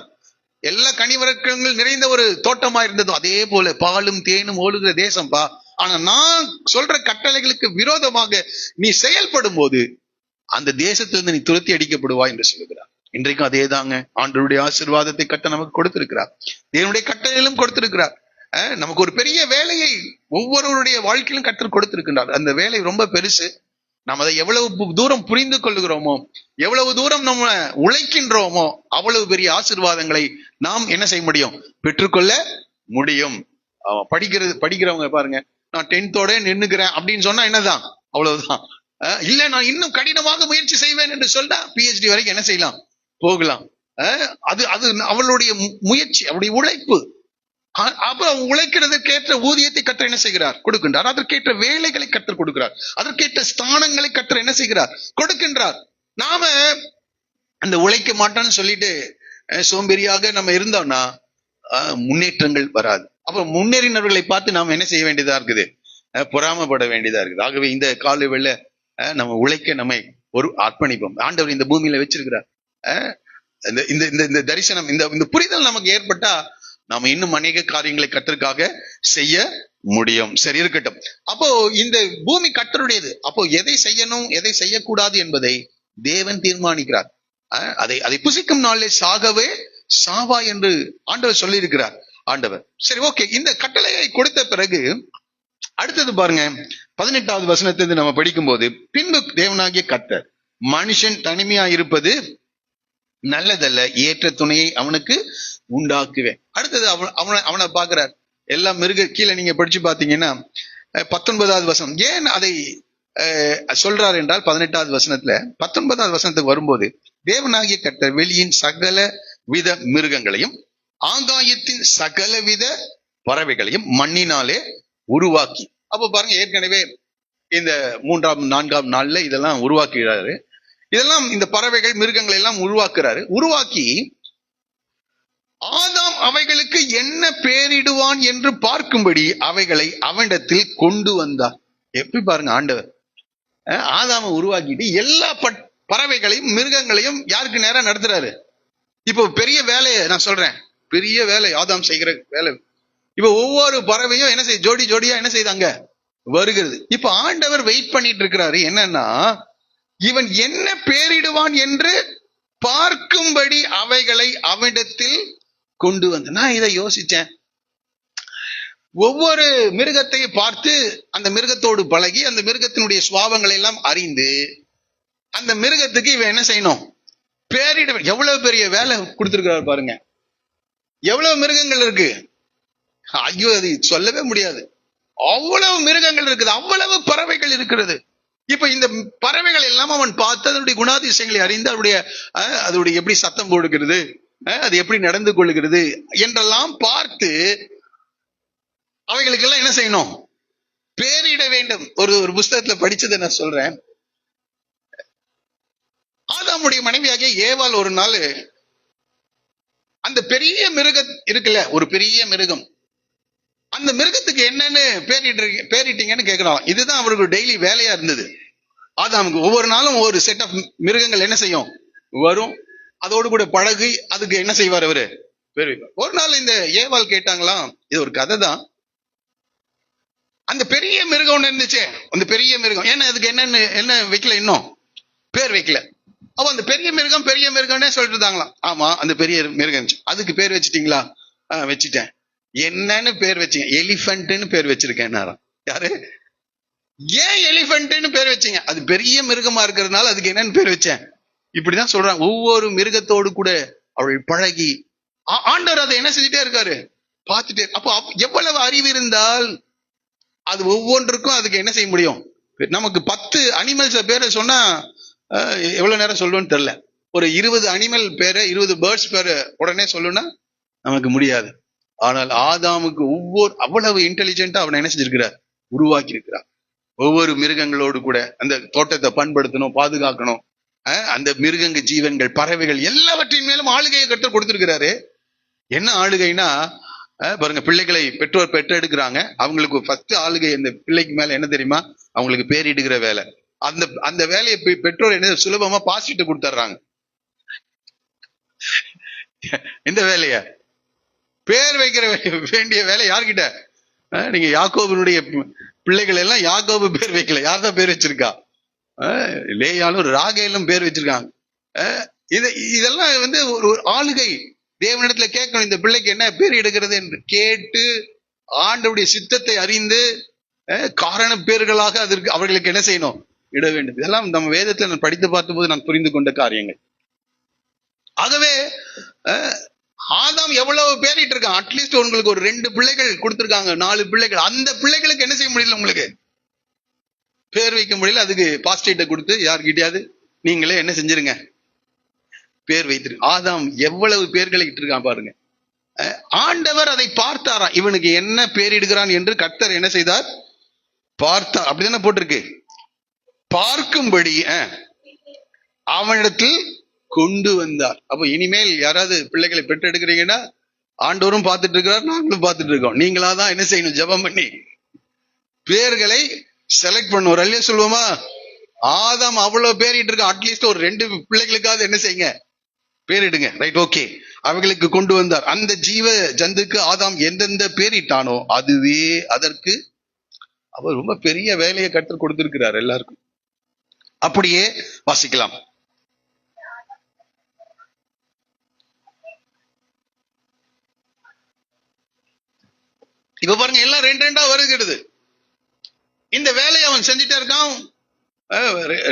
எல்லா கனிவரக்கங்கள் நிறைந்த ஒரு தோட்டமா இருந்ததோ அதே போல பாலும் தேனும் ஓடுகிற தேசம்பா. ஆனா நான் சொல்ற கட்டளைகளுக்கு விரோதமாக நீ செயல்படும் போது அந்த தேசத்திலிருந்து நீ துரத்தி அடிக்கப்படுவா என்று சொல்லுகிறார். இன்றைக்கும் அதே தாங்க. ஆண்டவருடைய ஆசீர்வாதத்தை கர்த்தர் நமக்கு கொடுத்திருக்கிறார், தேவனுடைய கட்டளையிலும் கொடுத்திருக்கிறார். நமக்கு ஒரு பெரிய வேலையை ஒவ்வொருவருடைய வாழ்க்கையிலும் கர்த்தர் கொடுத்திருக்கின்றார். அந்த வேலை ரொம்ப பெருசு. நாம் அதை எவ்வளவு தூரம் புரிந்து கொள்ளுகிறோமோ, எவ்வளவு தூரம் நம்ம உழைக்கின்றோமோ, அவ்வளவு பெரிய ஆசீர்வாதங்களை நாம் என்ன செய்ய முடியும், பெற்றுக்கொள்ள முடியும். படிக்கிறவங்க பாருங்க, நான் 10th நின்னுக்கிறேன் அப்படின்னு சொன்னா என்னதான், அவ்வளவுதான். இல்ல நான் இன்னும் கடினமாக முயற்சி செய்வேன் என்று சொன்னா PhD வரைக்கும் என்ன செய்யலாம், போகலாம். அது அவளுடைய முயற்சி, அவருடைய உழைப்பு. அப்ப உழைக்கிறதுக்கேற்ற ஊதியத்தை கர்த்தர் என்ன செய்கிறார், கொடுக்கின்றார். அதற்கேற்ற வேலைகளை கர்த்தர் கொடுக்கிறார். அதற்கேற்ற ஸ்தானங்களை கர்த்தர் என்ன செய்கிறார், கொடுக்கின்றார். நாம அந்த உழைக்க மாட்டோம்னு சொல்லிட்டு சோம்பேறியாக நம்ம இருந்தோம்னா முன்னேற்றங்கள் வராது. அப்ப முன்னேறினவர்களை பார்த்து நாம என்ன செய்ய வேண்டியதா இருக்குது, பொறாமப்பட வேண்டியதா இருக்குது. ஆகவே இந்த காலைவேளை நம்ம உழைக்க நம்மை ஒரு அர்ப்பணிப்போம். ஆண்டவர் இந்த பூமியில வச்சிருக்கிறார். இந்த தரிசனம், இந்த புரிதல் நமக்கு ஏற்பட்டா நாம இன்னும் அநேக காரியங்களை கர்த்தருக்காக செய்ய முடியும். சரி, இருக்கட்டும். அப்போ இந்த பூமி கர்த்தருடையது. அப்போ எதை செய்யணும் எதை செய்யக்கூடாது என்பதை தேவன் தீர்மானிக்கிறார். அதை புசிக்கும் நாளிலே சாகவே சாவா என்று ஆண்டவர் சொல்லி இருக்கிறார். ஆண்டவர் சரி, ஓகே. இந்த கட்டளையை கொடுத்த பிறகு அடுத்தது பாருங்க, 18வது வசனத்திலிருந்து நம்ம படிக்கும் போது, பின்பு தேவனாகிய கர்த்தர், மனுஷன் தனிமையா இருப்பது நல்லதல்ல, ஏற்ற துணையை அவனுக்கு உண்டாக்குவேன். அடுத்தது அவனை பாக்குறார். எல்லாம் கீழே நீங்க படிச்சு பாத்தீங்கன்னா 19வது வசனம் ஏன் அதை சொல்றார் என்றால், 18வது வசனத்துல 19வது வசனத்துக்கு வரும்போது, தேவனாகிய கர்த்தர் வெளியின் சகல வித மிருகங்களையும் ஆகாயத்தின் சகலவித பறவைகளையும் மண்ணினாலே உருவாக்கி. அப்ப பாருங்க, ஏற்கனவே இந்த 3ஆம் 4ஆம் நாள்ல இதெல்லாம் உருவாக்குகிறாரு. இதெல்லாம் இந்த பறவைகள் மிருகங்களை எல்லாம் உருவாக்குறாரு. உருவாக்கி ஆதாம் அவைகளுக்கு என்ன பேரிடுவான் என்று பார்க்கும்படி அவைகளை அவனிடத்தில் கொண்டு வந்தார். எப்படி பாருங்க, ஆண்டவர் ஆதாம உருவாக்கிட்டு எல்லா பறவைகளையும் மிருகங்களையும் யாருக்கு நேரம் நடத்துறாரு. இப்போ பெரிய வேலையை நான் சொல்றேன், பெரிய வேலை ஆதாம் செய்கிற வேலை. இப்ப ஒவ்வொரு பறவையும் என்ன செய்ய, ஜோடி ஜோடியா என்ன செய்தாங்க, வருகிறது. இப்ப ஆண்டவர் வெயிட் பண்ணிட்டு இருக்கிறாரு. என்னன்னா, இவன் என்ன பேரிடுவான் என்று பார்க்கும்படி அவைகளை அவனிடத்தில் கொண்டு வந்து. நான் இதை யோசிச்சேன். ஒவ்வொரு மிருகத்தை பார்த்து அந்த மிருகத்தோடு பழகி அந்த மிருகத்தினுடைய சுபாவங்களை எல்லாம் அறிந்து அந்த மிருகத்துக்கு இவன் என்ன செய்யணும், பேரிட. எவ்வளவு பெரிய வேலை கொடுத்திருக்கிறார் பாருங்க. எவ்வளவு மிருகங்கள் இருக்கு, ஐயோ அது சொல்லவே முடியாது. அவ்வளவு மிருகங்கள் இருக்குது, அவ்வளவு பறவைகள் இருக்கிறது. இப்ப இந்த பறவைகள் எல்லாம் அவன் பார்த்து அதனுடைய குணாதிசயங்களை அறிந்து அதனுடைய எப்படி சத்தம் கொடுக்கிறது, அது எப்படி நடந்து கொள்ளுகிறது என்றெல்லாம் பார்த்து அவைகளுக்கெல்லாம் என்ன செய்யணும், பேரிட வேண்டும். ஒரு புஸ்தகத்துல படிச்சதை நான் சொல்றேன். ஆதாமுடைய மனைவியாகிய ஏவாள் ஒரு நாள் அந்த பெரிய மிருகம் இருக்குல்ல, ஒரு பெரிய மிருகம், அந்த மிருகத்துக்கு என்னன்னு பேரிட்டீங்கன்னு கேட்கிறான். இதுதான் அவருக்கு டெய்லி வேலையா இருந்தது. ஆதாமுக்கு ஒவ்வொரு நாளும் ஒரு செட் ஆஃப் மிருகங்கள் என்ன செய்யும், வரும். அதோடு கூட பழகி அதுக்கு என்ன செய்வார் அவரு, பேர் வைப்பார். ஒரு நாள் இந்த ஏவாள் கேட்டாங்களாம், இது ஒரு கதை தான். அந்த பெரிய மிருகம் ஒண்ணு இருந்துச்சு, அந்த பெரிய மிருகம், ஏன்னா அதுக்கு என்ன வைக்கல, இன்னும் பேர் வைக்கல. அப்ப அந்த பெரிய மிருகம்னே சொல்லிட்டு இருந்தாங்களாம். ஆமா, அந்த பெரிய மிருகம், அதுக்கு பேர் வச்சுட்டீங்களா? வச்சுட்டேன். என்னன்னு பேர் வச்சீங்க? எலிஃபண்ட்னு பேர் வச்சிருக்கேன். யாரு, ஏன் எலிஃபண்ட்னு பேர் வச்சீங்க? அது பெரிய மிருகமா இருக்கிறதுனால அதுக்கு என்னன்னு பேர் வச்சேன். இப்படிதான் சொல்றாங்க. ஒவ்வொரு மிருகத்தோடு கூட அவள் பழகி ஆண்டவர் அதை என்ன செஞ்சுட்டே இருக்காரு, பார்த்துட்டே. அப்போ எவ்வளவு அறிவு இருந்தால் அது ஒவ்வொன்றுக்கும் அதுக்கு என்ன செய்ய முடியும். நமக்கு 10 அனிமல்ஸ் பேரை சொன்னா எவ்வளவு நேரம் சொல்லுன்னு தெரியல. ஒரு 20 அனிமல் பேரை, 20 பேர்ட்ஸ் பேரை உடனே சொல்லுன்னா நமக்கு முடியாது. ஆனால் ஆதாமுக்கு அவ்வளவு இன்டெலிஜென்ட்டா அவனை என்ன செஞ்சிருக்கிறார், உருவாக்கி இருக்கிறார். ஒவ்வொரு மிருகங்களோடு கூட அந்த தோட்டத்தை பண்படுத்தணும், பாதுகாக்கணும். அந்த மிருகங்க, ஜீவன்கள், பறவைகள் எல்லாவற்றின் மேலும் ஆளுகையை கர்த்தர் கொடுத்திருக்கிறாரு. என்ன ஆளுகைனா பாருங்க, பிள்ளைகளை பெற்றோர் பெற்றெடுக்கிறாங்க. அவங்களுக்கு ஃபர்ஸ்ட் ஆளுகை அந்த பிள்ளைக்கு மேல என்ன தெரியுமா, அவங்களுக்கு பேரிடுகிற வேலை. அந்த வேலையை பெற்றோர் என்ன சுலபமா பாசிட்டு கொடுத்துட்றாங்க. இந்த வேலைய பேர் வைக்கிற வேண்டிய வேலை யார்கிட்ட? நீங்க யாக்கோபனுடைய பிள்ளைகள் எல்லாம் யாக்கோபு பேர் வைக்கல, யார் தான் பேர் வச்சிருக்கா? லேயாலும் ராகேலும் பேர் வச்சிருக்காங்க. இதெல்லாம் ஒரு ஆளுகை. தேவனிடத்துல கேட்கணும், இந்த பிள்ளைக்கு என்ன பேர் எடுக்கிறது என்று கேட்டு ஆண்டவருடைய சித்தத்தை அறிந்து காரண பேர்களாக அதற்கு அவர்களுக்கு என்ன செய்யணும், இட வேண்டும். இதெல்லாம் நம்ம வேதத்தில் நான் படித்து பார்த்தபோது நான் புரிந்து கொண்ட காரியங்கள். ஆகவே ஆதாம் எவ்வளவு பேரிட்டு இருக்கான். அட்லீஸ்ட் உங்களுக்கு ஒரு 2 பிள்ளைகள் கொடுத்திருக்காங்க, 4 பிள்ளைகள். அந்த பிள்ளைகளுக்கு என்ன செய்ய முடியல, உங்களுக்கு பேர் வைக்க முடியல. அதுக்கு பாஸ்டேட்டை கொடுத்து யார்கிட்டயாவது நீங்களே என்ன செஞ்சிருங்க, பேர் வைத்திருக்கு. ஆதாம் எவ்வளவு பேர்களை இட்டிருக்கான் பாருங்க. ஆண்டவர் அதை பார்த்தாராம், இவனுக்கு என்ன பேரிடுகிறான் என்று கர்த்தர் என்ன செய்தார், பார்த்தார். அப்படிதானே போட்டிருக்கு. பார்க்கும்படி அவனிடத்தில் கொண்டு வந்தார். அப்போ இனிமேல் யாராவது பிள்ளைகளை பெற்றெடுக்கிறீங்கன்னா ஆண்டவரும் பார்த்துட்டு இருக்கிறார், நாங்களும் பார்த்துட்டு இருக்கோம். நீங்களாதான் என்ன செய்யணும், ஜெபம் பண்ணி பேர்களை செலக்ட் பண்ணுவோம். அல்லையா சொல்லுவோமா? ஆதாம் அவ்வளவு பேரிட்டு இருக்க, அட்லீஸ்ட் ஒரு 2 பிள்ளைகளுக்காவது என்ன செய்யுங்க, பேரிடுங்க. Right, okay. அவர்களுக்கு கொண்டு வந்தார். அந்த ஜீவ ஜந்துக்கு ஆதாம் எந்தெந்த பேரிட்டானோ அதுவே அதற்கு அவர் ரொம்ப பெரிய வேலையை கற்றுக் கொடுத்திருக்கிறார் எல்லாருக்கும். அப்படியே வாசிக்கலாம். இப்ப பாருங்க, எல்லாம் 2 வருகிறது. இந்த வேலையை அவன் செஞ்சுட்டே இருக்கான்.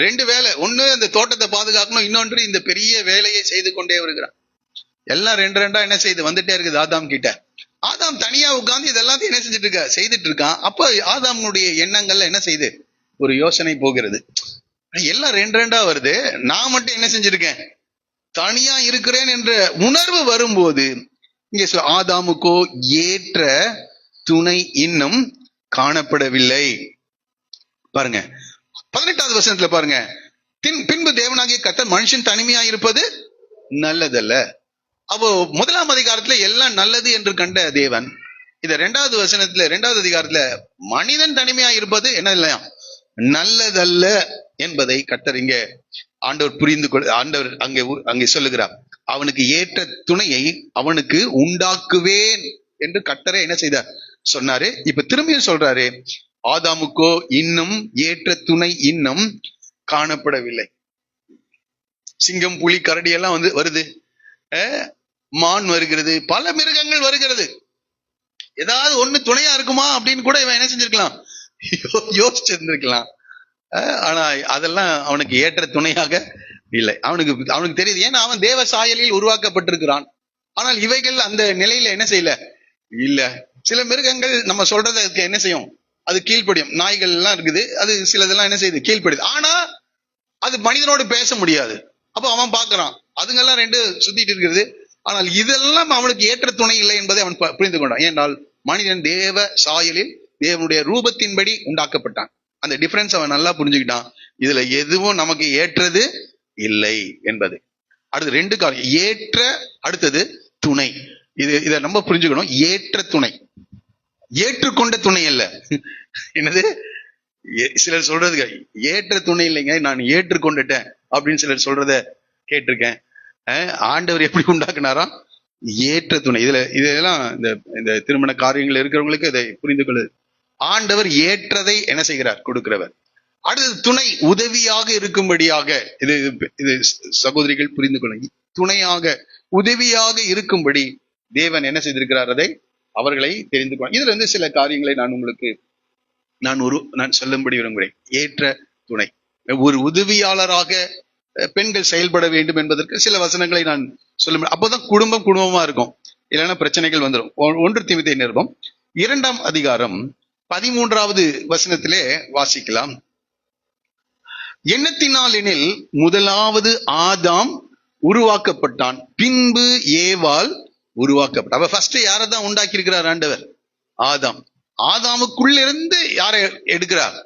2 வேலை. ஒண்ணு அந்த தோட்டத்தை பாதுகாக்கணும், இன்னொன்று இந்த பெரிய வேலையை செய்து கொண்டே வருகிறான். எல்லாம் 2 என்ன செய்து வந்துட்டே இருக்குது ஆதாம் கிட்ட. ஆதாம் தனியா உட்கார்ந்து இதெல்லாம் என்ன செஞ்சுட்டு இருக்க, செய்துட்டு இருக்கான். அப்ப ஆதாமுடைய எண்ணங்கள்ல என்ன செய்யுது, ஒரு யோசனை போகிறது. எல்லாம் 2 வருது, நான் மட்டும் என்ன செஞ்சிருக்கேன், தனியா இருக்கிறேன் என்ற உணர்வு வரும்போது இங்க ஆதாமுக்கோ ஏற்ற துணை இன்னும் காணப்படவில்லை. பாருங்க 18வது வசனத்துல பாருங்க, பின்பு தேவனாகிய கர்த்தர் மனுஷன் தனிமையா இருப்பது நல்லதல்ல. அப்போ 1ஆம் அதிகாரத்துல எல்லாம் நல்லது என்று கண்ட தேவன், இத 2வது வசனத்துல 2வது அதிகாரத்துல மனிதன் தனிமையா இருப்பது என்ன இல்லையா, நல்லதல்ல என்பதை கர்த்தர் இங்க ஆண்டவர் புரிந்து கொள்ள, ஆண்டவர் அங்கே சொல்லுகிறார். அவனுக்கு ஏற்ற துணையை அவனுக்கு உண்டாக்குவேன் என்று கர்த்தரே என்ன செய்தார், சொன்னாரு. இப்ப திரும்பியும் சொல்றாரு, ஆதாமுக்கோ இன்னும் ஏற்ற துணை இன்னும் காணப்படவில்லை. சிங்கம், புலி, கரடி எல்லாம் வருது, மான் வருகிறது, பல மிருகங்கள் வருகிறது. ஏதாவது ஒண்ணு துணையா இருக்குமா அப்படின்னு கூட இவன் என்ன செஞ்சிருக்கலாம், யோசிச்சிருந்திருக்கலாம். ஆனா அதெல்லாம் அவனுக்கு ஏற்ற துணையாக இல்லை. அவனுக்கு தெரியுது, ஏன்னா அவன் தேவ சாயலில் உருவாக்கப்பட்டிருக்கிறான். ஆனால் இவைகள் அந்த நிலையில என்ன செய்யல, இல்ல. சில மிருகங்கள் நம்ம சொல்றதுக்கு என்ன செய்யும், அது கீழ்ப்படியும். நாய்கள் எல்லாம் இருக்குது, அது சிலதெல்லாம் என்ன செய்யுது, கீழ்ப்படியுது. ஆனா அது மனிதனோடு பேச முடியாது. அப்போ அவன் பாக்குறான், அதுங்கெல்லாம் 2 சுத்திட்டு இருக்கிறது. ஆனால் இதெல்லாம் அவனுக்கு ஏற்ற துணை இல்லை என்பதை அவன் புரிந்து கொண்டான். ஏனால் மனிதன் தேவ சாயலில் தேவனுடைய ரூபத்தின்படி உண்டாக்கப்பட்டான். அந்த டிஃபரன்ஸ் அவன் நல்லா புரிஞ்சுக்கிட்டான். இதுல எதுவும் நமக்கு ஏற்றது இல்லை என்பது. அடுத்து 2 காரியம், ஏற்ற, அடுத்தது துணை. இதை நம்ம புரிஞ்சுக்கணும். ஏற்ற துணை, ஏற்றுக்கொண்ட துணை அல்ல. என்னது, சிலர் சொல்றது ஏற்ற துணை இல்லைங்க, நான் ஏற்றுக்கொண்டுட்டேன் அப்படின்னு சிலர் சொல்றத கேட்டிருக்கேன். ஆண்டவர் எப்படி உண்டாக்குனாராம், ஏற்ற துணை. இதெல்லாம் இந்த திருமண காரியங்கள் இருக்கிறவங்களுக்கு இதை புரிந்து கொள்ளுது. ஆண்டவர் ஏற்றதை என்ன செய்கிறார், கொடுக்கிறவர். அடுத்தது துணை, உதவியாக இருக்கும்படியாக. இது சகோதரிகள் புரிந்து கொள்ளுங்க. துணையாக, உதவியாக இருக்கும்படி தேவன் என்ன செய்திருக்கிறார், அதை அவர்களை தெரிந்து கொள்ள. இதுல சில காரியங்களை நான் சொல்லும்படி விரும்புகிறேன். ஏற்ற துணை, ஒரு உதவியாளராக பெண்கள் செயல்பட வேண்டும் என்பதற்கு சில வசனங்களை நான் சொல்ல. அப்போதான் குடும்பமா இருக்கும், இல்லைன்னா பிரச்சனைகள் வந்துடும். 1 தீமோத்தேயு நிருபம் 2ஆம் அதிகாரம் 13வது வசனத்திலே வாசிக்கலாம். எண்ணத்தினாலெனில் முதலாவது ஆதாம் உருவாக்கப்பட்டான், பின்பு ஏவாள் உருவாக்கப்பட்டான். அப்ப ஃபர்ஸ்ட் யாரதான் உண்டாக்கி இருக்கிறார் ஆண்டவர், ஆதாம். ஆதாமுக்குள்ளிருந்து யாரை எடுக்கிறார்,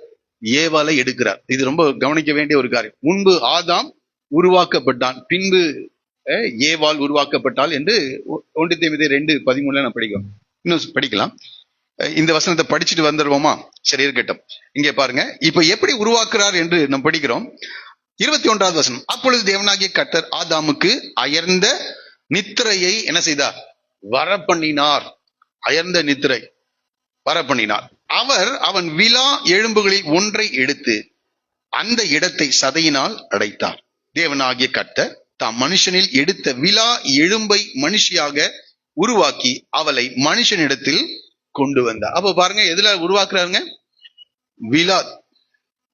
ஏவாளை எடுக்கிறார். இது ரொம்ப கவனிக்க வேண்டிய ஒரு காரியம். முன்பு ஆதாம் உருவாக்கப்பட்டான், பின்பு ஏவாள் உருவாக்கப்பட்டாள் என்று 1 தீமோத்தேயு 2:13 நான் படிக்கிறோம். இன்னும் படிக்கலாம். இந்த வசனத்தை படிச்சுட்டு வந்துடுவோமா? சரி, இருக்கட்டும். இங்கே பாருங்க, இப்ப எப்படி உருவாக்குறார் என்று நாம் படிக்கிறோம். 21வது வசனம், அப்பொழுது தேவனாகிய கர்த்தர் ஆதாமுக்கு அயர்ந்த நித்திரையை என்ன செய்தார், வரப்பண்ணினார். அயர்ந்த நித்திரை வரப்பண்ணினார். அவன் விலா எலும்புகளில் ஒன்றை எடுத்து அந்த இடத்தை சதையினால் அடைத்தார். தேவனாகிய கர்த்தர் தாம் மனுஷனில் எடுத்த விலா எலும்பை மனுஷியாக உருவாக்கி அவளை மனுஷனிடத்தில் கொண்டு வந்தார். அப்ப பாருங்க, எதுல உருவாக்குறாருங்க, விலா,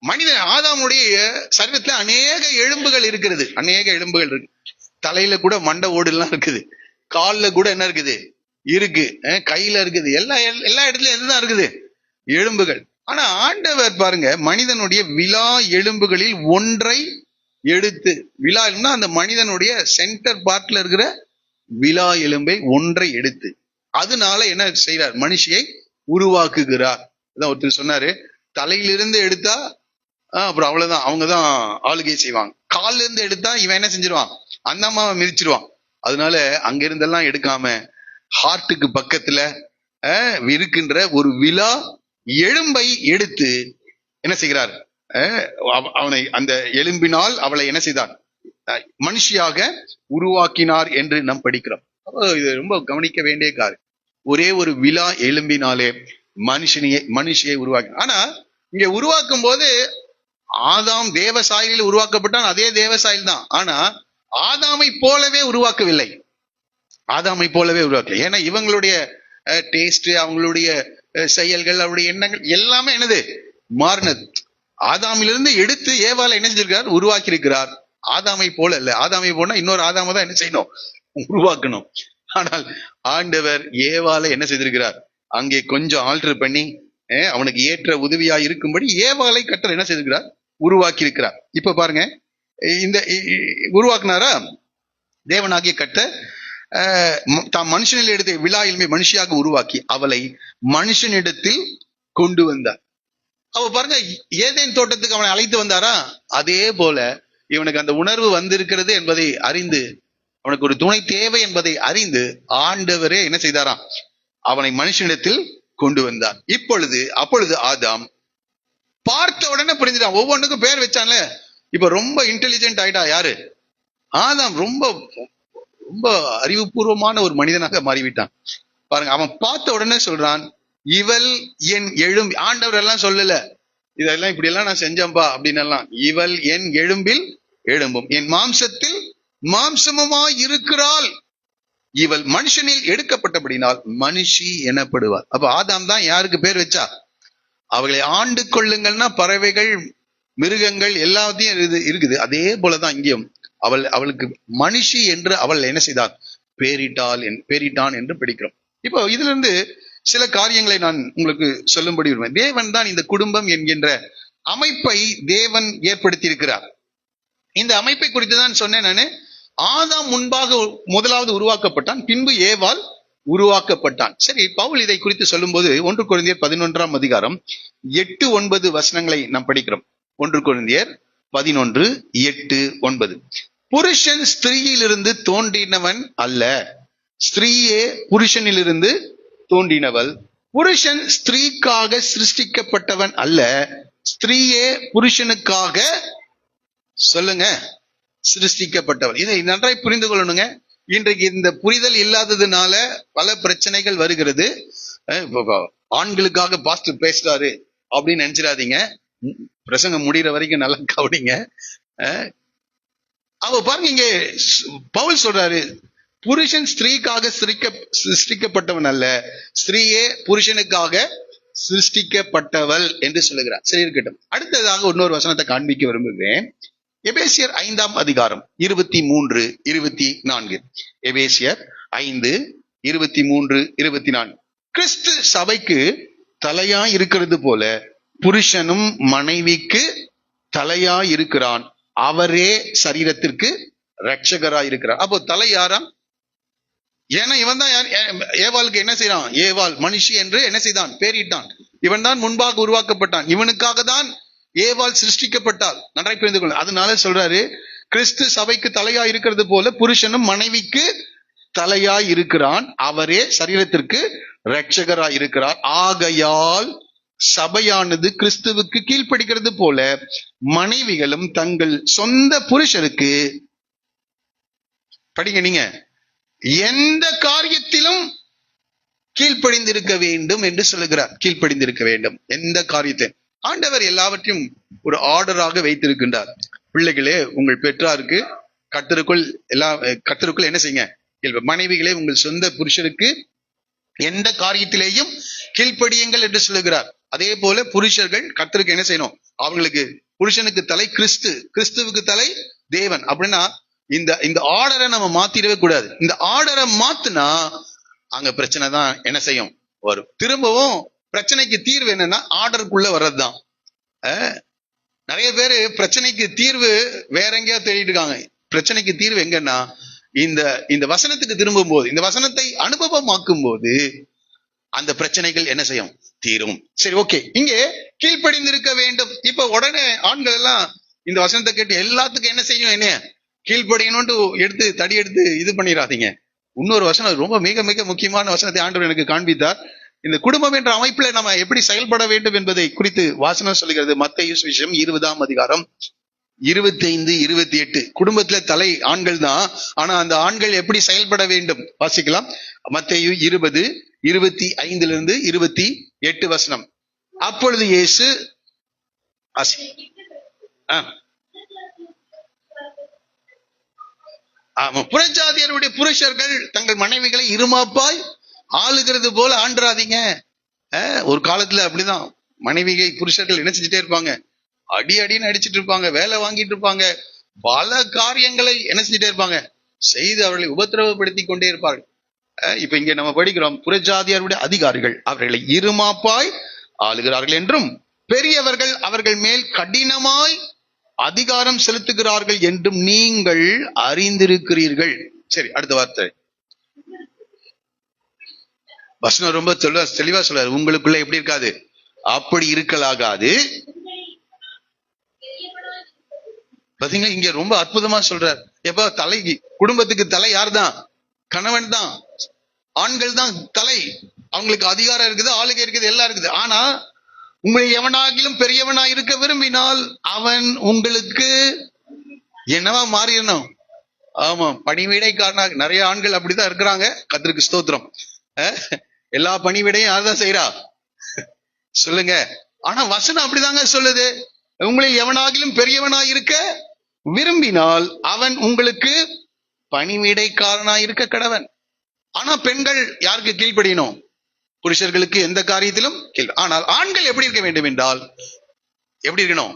மனிதன் ஆதாமுடைய சரீரத்துல அநேக எலும்புகள் இருக்கிறது, அநேக எலும்புகள் இருக்கு. தலையில கூட மண்டை ஓடுலாம் இருக்குது, கால்ல கூட என்ன இருக்குது இருக்கு, கையில இருக்குது, எல்லா இடத்துலயும் எதுதான் இருக்குது எலும்புகள். ஆனா ஆண்டவர் பாருங்க, மனிதனுடைய விலா எலும்புகளில் ஒன்றை எடுத்து, விலா எலும்புனா அந்த மனிதனுடைய சென்டர் பார்ட்ல இருக்கிற விலா எலும்பை ஒன்றை எடுத்து, அதனால என்ன செய்யறார், மனுஷியை உருவாக்குகிறார். அதான் ஒருத்தர் சொன்னாரு, தலையிலிருந்து எடுத்தா அப்புறம் அவ்வளவுதான், அவங்கதான் ஆளுகை செய்வாங்க. கால்ல இருந்து எடுத்தா இவன் என்ன செஞ்சிருவான், அந்த அம்மாவை மிதிச்சிருவான். அதனால அங்க இருந்தெல்லாம் எடுக்காம ஹார்ட்டுக்கு பக்கத்துல இருக்கின்ற ஒரு விலா எலும்பை எடுத்து என்ன செய்கிறார், அவனை அந்த எலும்பினால் அவளை என்ன செய்தார், மனுஷியாக உருவாக்கினார் என்று நாம் படிக்கிறோம். இது ரொம்ப கவனிக்க வேண்டிய காரியம். ஒரே ஒரு விலா எலும்பினாலே மனுஷியை உருவாக்கினார். ஆனா இங்க உருவாக்கும் போது ஆதாம் தேவ சாயலில் உருவாக்கப்பட்டான், அதே தேவ சாயல் தான். ஆனா ஆதாமை போலவே உருவாக்கவில்லை, ஆதாமை போலவே உருவாக்கல. ஏன்னா இவங்களுடைய டேஸ்ட், அவங்களுடைய செயல்கள், அவருடைய எண்ணங்கள் எல்லாமே என்னது மாறினது. ஆதாமிலிருந்து எடுத்து ஏவால என்ன செஞ்சிருக்கார், உருவாக்கி இருக்கிறார். ஆதாமை போல இல்ல, ஆதாமை போனா இன்னொரு ஆதாம தான் என்ன செய்யணும், உருவாக்கணும். ஆனால் ஆண்டவர் ஏவால என்ன செய்திருக்கிறார், அங்கே கொஞ்சம் ஆல்டர் பண்ணி அவனுக்கு ஏற்ற உதவியா இருக்கும்படி ஏவாளை கர்த்தர் என்ன செய்திருக்கிறார், உருவாக்கி இருக்கிறார். இப்ப பாருங்க, இந்த உருவாக்குனாரா தேவனாகிய கர்த்தர் தாம் மனுஷனில் எடுத்த விலா எலும்பை மனுஷியாக உருவாக்கி அவளை மனுஷனிடத்தில் கொண்டு வந்தார். அவ பாருங்க, ஏதேன் தோட்டத்துக்கு அவனை அழைத்து வந்தாரா, அதே போல இவனுக்கு அந்த உணர்வு வந்திருக்கிறது என்பதை அறிந்து, அவனுக்கு ஒரு துணை தேவை என்பதை அறிந்து ஆண்டவரே என்ன செய்தாராம், அவனை மனுஷனிடத்தில் கொண்டு வந்தார். அப்பொழுது ஆதாம் பார்த்த உடனே புரிஞ்சுட்டான். ஒவ்வொன்றுக்கும் பேர் வச்சான்ல, இப்ப ரொம்ப இன்டெலிஜென்ட் ஆயிட்டா யாரு, ஆதாம். ரொம்ப ரொம்ப அறிவுபூர்வமான ஒரு மனிதனாக மாறிவிட்டான். பாருங்க, அவன் பார்த்த உடனே சொல்றான், இவள் என் எலும்பு. ஆண்டவர் எல்லாம் சொல்லல, இதெல்லாம் இப்படி எல்லாம் நான் செஞ்சேன்பா அப்படின்னு எல்லாம். இவள் என் எலும்பில் எலும்பும் என் மாம்சத்தில் மாம்சமுமாய் இருக்கிறாள், இவள் மனுஷனில் எடுக்கப்பட்டபடினால் மனுஷி எனப்படுவார். அப்ப ஆதாம் தான் யாருக்கு பேர் வச்சா, அவளை ஆண்டு கொள்ளுங்கள்னா பறவைகள், மிருகங்கள் எல்லாத்தையும் இருக்குது. அதே போலதான் இங்கேயும் அவளுக்கு மனுஷி என்று அவள் என்ன செய்தார், பேரிட்டான் என்று படிக்கிறோம். இப்போ இதுல இருந்து சில காரியங்களை நான் உங்களுக்கு சொல்லும்படி வருவேன். தேவன் தான் இந்த குடும்பம் என்கின்ற அமைப்பை தேவன் ஏற்படுத்தி இருக்கிறார். இந்த அமைப்பை குறித்து தான் சொன்னேன் நானு. ஆதாம் முன்பாக முதலாவது உருவாக்கப்பட்டான், பின்பு ஏவாள் உருவாக்கப்பட்டான். சரி, பவுல் இதை குறித்து சொல்லும் போது 1 கொரிந்தியர் 11ஆம் அதிகாரம் 8-9 வசனங்களை நாம் படிக்கிறோம். 1 கொரிந்தியர் 11:8-9. புருஷன் ஸ்திரீயிலிருந்து தோன்றினவன் அல்ல, ஸ்திரீயே புருஷனிலிருந்து தோன்றினவள். புருஷன் ஸ்திரீக்காக சிருஷ்டிக்கப்பட்டவன் அல்ல, ஸ்திரீயே புருஷனுக்காக சொல்லுங்க சிருஷ்டிக்கப்பட்டவள். இதை நன்றாய் புரிந்து கொள்ளணுங்க. இன்றைக்கு இந்த புரிதல் இல்லாததுனால பல பிரச்சனைகள் வருகிறது. ஆண்களுக்காக பாஸ்டர் பேசுறாரு அப்படின்னு நினைச்சிடாதீங்க. பிரசங்கம் முடிகிற வரைக்கும் நல்லா கவனிங்க. அவ பாருங்க, இங்க பவுல் சொல்றாரு, புருஷன் ஸ்திரீக்காக சிருஷ்டிக்கப்பட்டவன் அல்ல, ஸ்திரீயே புருஷனுக்காக சிருஷ்டிக்கப்பட்டவள் என்று சொல்லுகிறார். சரி, இருக்கட்டும். அடுத்ததாக இன்னொரு வசனத்தை காண்பிக்க விரும்புகிறேன். எபேசியர் 5ஆம் அதிகாரம் 23-24. எபேசியர் 5:23-24. கிறிஸ்து சபைக்கு தலையாய் இருக்கிறது போல புருஷனும் மனைவிக்கு தலையாய் இருக்கிறான், அவரே சரீரத்திற்கு ரட்சகராய் இருக்கிறார். அப்போ தலை யாராம்? ஏன்னா இவன் தான் ஏவாளுக்கு என்ன செய்யறான், ஏவாள் மனுஷி என்று என்ன செய்தான், பேரிட்டான். இவன் தான் முன்பாக உருவாக்கப்பட்டான், இவனுக்காக தான் ஏவாள் சிருஷ்டிக்கப்பட்டாள். நன்றாய் புரிந்து கொள்ள. அதனால சொல்றாரு, கிறிஸ்து சபைக்கு தலையாய் இருக்கிறது போல புருஷனும் மனைவிக்கு தலையாய் இருக்கிறான், அவரே சரீரத்திற்கு ரட்சகராய் இருக்கிறார். ஆகையால் சபையானது கிறிஸ்துவுக்கு கீழ்ப்படுகிறது போல மனைவிகளும் தங்கள் சொந்த புருஷருக்கு, படிங்க நீங்க, எந்த காரியத்திலும் கீழ்ப்படிந்திருக்க வேண்டும் என்று சொல்லுகிறார். கீழ்ப்படிந்திருக்க வேண்டும் எந்த காரியத்தை. ஆண்டவர் எல்லாவற்றையும் ஒரு ஆர்டராக வைத்திருக்கின்றார். பிள்ளைகளே, உங்கள் பெற்றாருக்கு கர்த்தருக்குள் என்ன செய்யுங்க, மனைவிகளே உங்கள் சொந்த புருஷருக்கு எந்த காரியத்திலேயும் கீழ்ப்படியுங்கள் என்று சொல்லுகிறார். அதே போல புருஷர்கள் கர்த்தருக்கு என்ன செய்யணும், அவங்களுக்கு புருஷனுக்கு தலை கிறிஸ்து, கிறிஸ்துவுக்கு தலை தேவன். அப்படின்னா இந்த ஆர்டரை நம்ம மாத்திடவே கூடாது. இந்த ஆர்டரை மாத்துனா அங்க பிரச்சனை தான் என்ன செய்யும், வரும். திரும்பவும் பிரச்சனைக்கு தீர்வு என்னன்னா ஆர்டருக்குள்ள வர்றதுதான். நிறைய பேரு பிரச்சனைக்கு தீர்வு வேற எங்கேயா தேடிட்டு இருக்காங்க. பிரச்சனைக்கு தீர்வு எங்கன்னா இந்த வசனத்துக்கு திரும்பும் போது, இந்த வசனத்தை அனுபவமாக்கும் போது அந்த பிரச்சனைகள் என்ன செய்யும், தீரும். சரி, ஓகே. இங்கே கீழ்ப்படிந்திருக்க வேண்டும். இப்ப உடனே ஆண்கள் எல்லாம் இந்த வசனத்தை கேட்டு எல்லாத்துக்கும் என்ன செய்யும், என்ன கீழ்ப்படியணும்னு எடுத்து தடி எடுத்து இது பண்ணிடாதீங்க. இன்னொரு வசனம், ரொம்ப மிக மிக முக்கியமான வசனத்தை ஆண்டவர் எனக்கு காண்பித்தார். இந்த குடும்பம் என்ற அமைப்புல நம்ம எப்படி செயல்பட வேண்டும் என்பதை குறித்து வாசனம் சொல்லுகிறது. மத்தேயு சுவிசேஷம் 20ஆம் அதிகாரம் 25, 28. குடும்பத்துல தலை ஆண்கள் தான், ஆனா அந்த ஆண்கள் எப்படி செயல்பட வேண்டும் வாசிக்கலாம். மத்தேயு 20, 25 28 வசனம். அப்பொழுது இயேசு புறஜாதியருடைய புருஷர்கள் தங்கள் மனைவிகளை இருமாப்பாய் ஆளுகிறது போல ஆண்டுறாதீங்க. ஒரு காலத்துல அப்படிதான் மனைவிகை புருஷர்கள் என்ன செஞ்சுட்டே இருப்பாங்க, அடின்னு அடிச்சுட்டு இருப்பாங்க, வேலை வாங்கிட்டு இருப்பாங்க, பல காரியங்களை என்ன செஞ்சுட்டே இருப்பாங்க, செய்து அவர்களை உபத்திரவப்படுத்தி கொண்டே இருப்பார்கள். இப்ப இங்க நம்ம படிக்கிறோம், புறஜாதியருடைய அதிகாரிகள் அவர்களை இருமாப்பாய் ஆளுகிறார்கள் என்றும் பெரியவர்கள் அவர்கள் மேல் கடினமாய் அதிகாரம் செலுத்துகிறார்கள் என்றும் நீங்கள் அறிந்திருக்கிறீர்கள். சரி, அடுத்த வார்த்தை வசனம் ரொம்ப தெளிவா சொல்றாரு. உங்களுக்குள்ள எப்படி இருக்காது, அப்படி இருக்கலாகாது. பாத்தீங்க, இங்க ரொம்ப அற்புதமா சொல்றார். எப்ப தலை, குடும்பத்துக்கு தலை யார் தான், கணவன் தான், ஆண்கள் தான் தலை. அவங்களுக்கு அதிகாரம் இருக்குது, ஆளுகை இருக்குது, எல்லாம் இருக்குது. ஆனா உங்களை எவனாகிலும் பெரியவனா இருக்க விரும்பினால் அவன் உங்களுக்கு என்னவா மாறிடணும். ஆமா, பணிவிடைக்காரனாக. நிறைய ஆண்கள் அப்படிதான் இருக்கிறாங்க, கர்த்தருக்கு ஸ்தோத்திரம். எல்லா பணிவிடையும் யார்தான் செய்யறா சொல்லுங்க. ஆனா வசனம் அப்படிதாங்க சொல்லுது, உங்களில் எவனாகிலும் பெரியவனா இருக்க விரும்பினால் அவன் உங்களுக்கு பணிவிடைக்காரனா இருக்க கடவன். ஆனா பெண்கள் யாருக்கு கீழ்ப்படியணும், புருஷர்களுக்கு எந்த காரியத்திலும் கீழ். ஆனால் ஆண்கள் எப்படி இருக்க வேண்டும் என்றால் எப்படி இருக்கணும்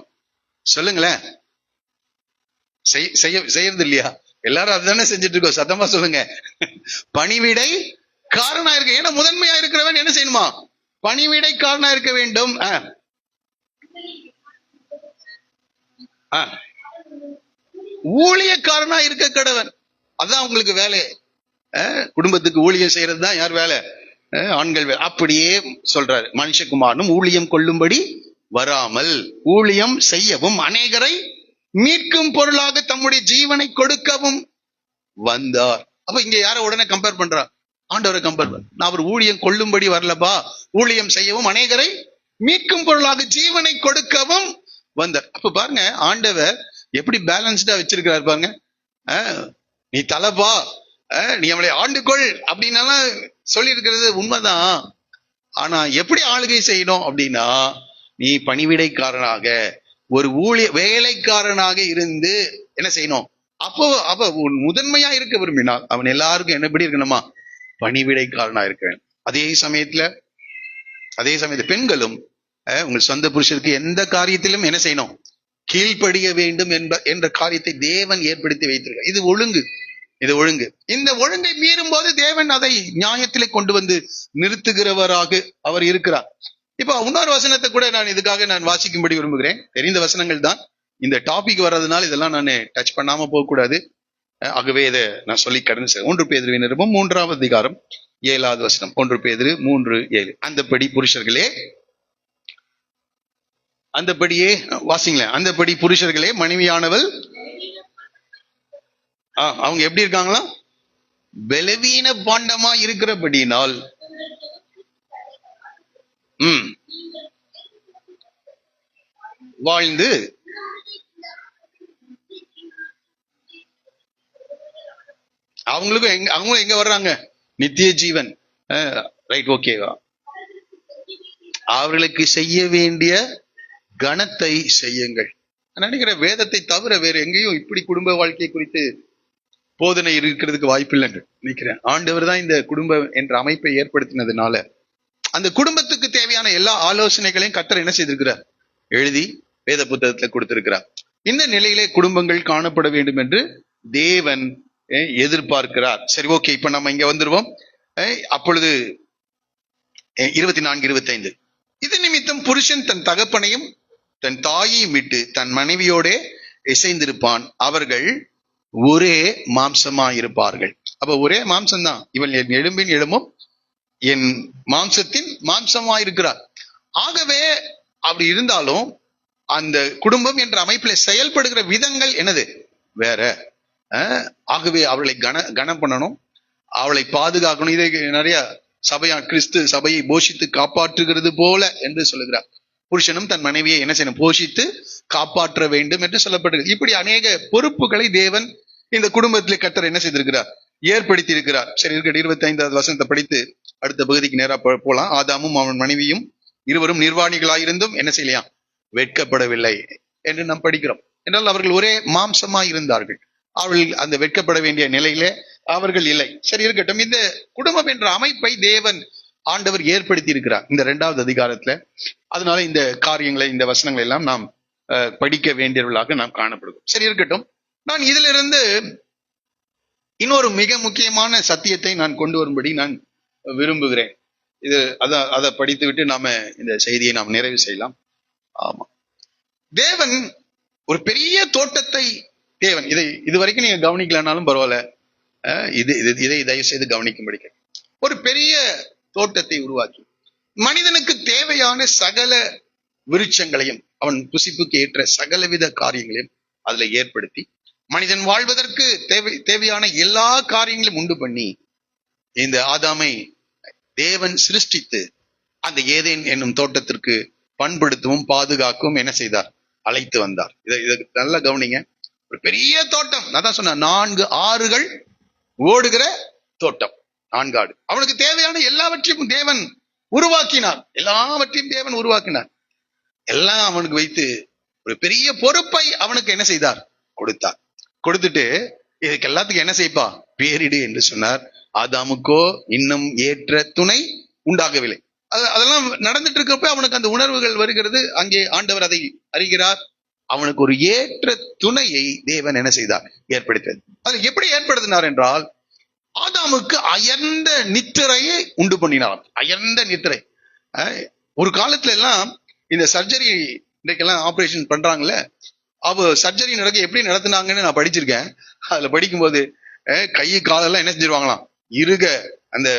சொல்லுங்களேன். செய்யறது இல்லையா? எல்லாரும் அதுதானே செஞ்சுட்டு இருக்கோம், சத்தமா சொல்லுங்க. பணிவிடை காரணா இருக்க. ஏன்னா முதன்மையா இருக்கிறவன் என்ன செய்யணுமா, பணிவிடை காரணா இருக்க வேண்டும். ஊழியக்காரனா இருக்க கடவன். அதான் உங்களுக்கு வேலை. குடும்பத்துக்கு ஊழியம் செய்யறது தான் யார் வேலை, ஆண்கள் வேலை. அப்படியே சொல்றாரு, மனுஷகுமாரனும் ஊழியம் கொள்ளும்படி வராமல் ஊழியம் செய்யவும் அநேகரை மீட்கும் பொருளாக தம்முடைய ஜீவனை கொடுக்கவும் வந்தார். அப்ப இங்க யார உடனே கம்பேர் பண்றா, ஆண்டவரை கம்பேர் பண்ண. நான் அவர் ஊழியம் கொள்ளும்படி வரலப்பா, ஊழியம் செய்யவும் அநேகரை மீட்கும் பொருளாக ஜீவனை கொடுக்கவும் வந்தார். அப்ப பாருங்க, ஆண்டவர் எப்படி பேலன்ஸ்டா வச்சிருக்கிறார் பாருங்க. நீ தலைப்பா, நீ அவளை ஆண்டுகொள் அப்படின்னு சொல்லி இருக்கிறது உண்மைதான். ஆனா எப்படி ஆளுகை செய்யணும் அப்படின்னா, நீ பணிவிடைக்காரனாக, ஒரு வேலைக்காரனாக இருந்து என்ன செய்யணும். அப்ப முதன்மையா இருக்க விரும்பினால் அவன் எல்லாருக்கும் என்னபடி இருக்கணுமா, பணிவிடைக்காரனா இருக்க வேண்டும். அதே சமயத்துல பெண்களும் உங்கள் சொந்த புருஷருக்கு எந்த காரியத்திலும் என்ன செய்யணும், கீழ்ப்படிய வேண்டும் என்ற காரியத்தை தேவன் ஏற்படுத்தி வைத்திருக்க. இது ஒழுங்கு. இந்த ஒழுங்கை மீறும் போது தேவன் அதை நியாயத்திலே கொண்டு வந்து நிறுத்துகிறவராக அவர் இருக்கிறார். இப்ப இன்னொரு வசனத்தை கூட நான் வாசிக்கும்படி விரும்புகிறேன். தெரிந்த வசனங்கள் தான், இந்த டாபிக் வர்றதுனால இதெல்லாம் நான் டச் பண்ணாம போக கூடாது. ஆகவே இதை நான் சொல்லி கடந்து 1 பேதுரு நிருபம் 3ஆம் அதிகாரம் 7வது வசனம். 1 பேதுரு 3:7. அந்தபடி புருஷர்களே, அந்தபடியே வாசிங்களேன். அந்தபடி புருஷர்களே மனைவியானவள் அவங்க எப்படி இருக்காங்களா, பலவீன பாண்டமா இருக்கிறபடினால் வாழ்ந்து அவங்களும் எங்க வர்றாங்க, நித்திய ஜீவன். ரைட், ஓகேவா? அவர்களுக்கு செய்ய வேண்டிய கணத்தை செய்யுங்கள். நினைக்கிற வேதத்தை தவிர வேற எங்கேயும் இப்படி குடும்ப வாழ்க்கை குறித்து போதனை இருக்கிறதுக்கு வாய்ப்பு இல்லைன்னு நினைக்கிறேன். ஆண்டவர் தான் இந்த குடும்பம் என்ற அமைப்பை ஏற்படுத்தினதுனால அந்த குடும்பத்துக்கு தேவையான எல்லா ஆலோசனைகளையும் கர்த்தர் என்ன செய்திருக்கிறார், எழுதி வேத புத்தகத்துல கொடுத்திருக்கிறார். இந்த நிலையிலே குடும்பங்கள் காணப்பட வேண்டும் என்று தேவன் எதிர்பார்க்கிறார். சரி, ஓகே, இப்ப நம்ம இங்க வந்துருவோம். அப்பொழுது 24, 25, இது நிமித்தம் புருஷன் தன் தகப்பனையும் தன் தாயையும் விட்டு தன் மனைவியோட இசைந்திருப்பான், அவர்கள் ஒரே மாம்சமா இருப்பார்கள். அப்ப ஒரே மாம்சம்தான். இவன் என் எலும்பின் எலும்பும் என் மாம்சத்தின் மாம்சமா இருக்கிறார். ஆகவே அப்படி இருந்தாலும் அந்த குடும்பம் என்ற அமைப்புல செயல்படுகிற விதங்கள் என்னது வேற. ஆகவே அவளை கனம் பண்ணணும், அவளை பாதுகாக்கணும். இதை நிறைய சபையா கிறிஸ்து சபையை போஷித்து காப்பாற்றுகிறது போல என்று சொல்லுகிறார். புருஷனும் தன் மனைவியை என்ன செய்யணும், போஷித்து காப்பாற்ற வேண்டும் என்று சொல்லப்படுகிறது. இப்படி அநேக பொறுப்புகளை தேவன் இந்த குடும்பத்திலே கர்த்தர் என்ன செய்திருக்கிறார், ஏற்படுத்தி இருக்கிறார். சரி, இருக்கட்டும். 25வது வசனத்தை படித்து அடுத்த பகுதிக்கு நேரா போலாம். ஆதாமும் அவன் மனைவியும் இருவரும் நிர்வாணிகளாயிருந்தும் என்ன செய்யலையா, வெட்கப்படவில்லை என்று நாம் படிக்கிறோம். என்றால் அவர்கள் ஒரே மாம்சமா இருந்தார்கள். அவர்கள் அந்த வெட்கப்பட வேண்டிய நிலையிலே அவர்கள் இல்லை. சரி, இருக்கட்டும். இந்த குடும்பம் என்ற அமைப்பை தேவன் ஆண்டவர் ஏற்படுத்தி இருக்கிறார் இந்த 2வது அதிகாரத்துல. அதனால இந்த காரியங்களை, இந்த வசனங்களை எல்லாம் நாம் படிக்க வேண்டியவர்களாக நாம் காணப்படுகிறோம். சரி, இருக்கட்டும். நான் இதிலிருந்து இன்னொரு மிக முக்கியமான சத்தியத்தை நான் கொண்டு வரும்படி நான் விரும்புகிறேன். அதை படித்து விட்டு நாம இந்த செய்தியை நாம் நிறைவு செய்யலாம். ஆமா, தேவன் ஒரு பெரிய தோட்டத்தை, தேவன் இது வரைக்கும் நீங்க கவனிக்கலனாலும் பரவாயில்ல, இதை தயவு செய்து கவனிக்கும்படி, ஒரு பெரிய தோட்டத்தை உருவாக்கி மனிதனுக்கு தேவையான சகல விருட்சங்களையும் அவன் புசிப்புக்கு ஏற்ற சகலவித காரியங்களையும் அதுல ஏற்படுத்தி மனிதன் வாழ்வதற்கு தேவையான எல்லா காரியங்களையும் உண்டு பண்ணி இந்த ஆதாமை தேவன் சிருஷ்டித்து அந்த ஏதேன் என்னும் தோட்டத்திற்கு பண்படுத்தவும் பாதுகாக்கவும் என்ன செய்தார், அழைத்து வந்தார். இதை நல்லா கவனிங்க. ஒரு பெரிய தோட்டம், நான் தான் சொன்னேன், 4 ஆறுகள் ஓடுகிற தோட்டம், 4 ஆடு. அவனுக்கு தேவையான எல்லாவற்றையும் தேவன் உருவாக்கினார். எல்லாம் அவனுக்கு வைத்து ஒரு பெரிய பொறுப்பை அவனுக்கு என்ன செய்தார், கொடுத்தார். கொடுத்துட்டு இதுக்கு எல்லாத்துக்கும் என்ன செய்ப்பா, பேரிடு என்று சொன்னார். ஆதாமுக்கோ இன்னும் ஏற்ற துணை உண்டாகவில்லை. அதெல்லாம் நடந்துட்டு இருக்கப்ப அவனுக்கு அந்த உணர்வுகள் வருகிறது. அங்கே ஆண்டவர் அதை அறிகிறார். அவனுக்கு ஒரு ஏற்ற துணையை தேவன் என்ன செய்தார், ஏற்படுத்தியது. அது எப்படி ஏற்படுத்தினார் என்றால், ஆதாமுக்கு அயர்ந்த நித்திரையை உண்டு பண்ணினார். அயர்ந்த நித்திரை. ஒரு காலத்துல எல்லாம் இந்த சர்ஜரி, இன்றைக்கெல்லாம் ஆபரேஷன் பண்றாங்கல்ல, சர்ஜரி எப்படி நடத்தினாங்கன்னு நான் படிச்சிருக்கேன். அதுல படிக்கும்போது கை காலெல்லாம் என்ன செஞ்சிருவாங்களாம், இருக அந்த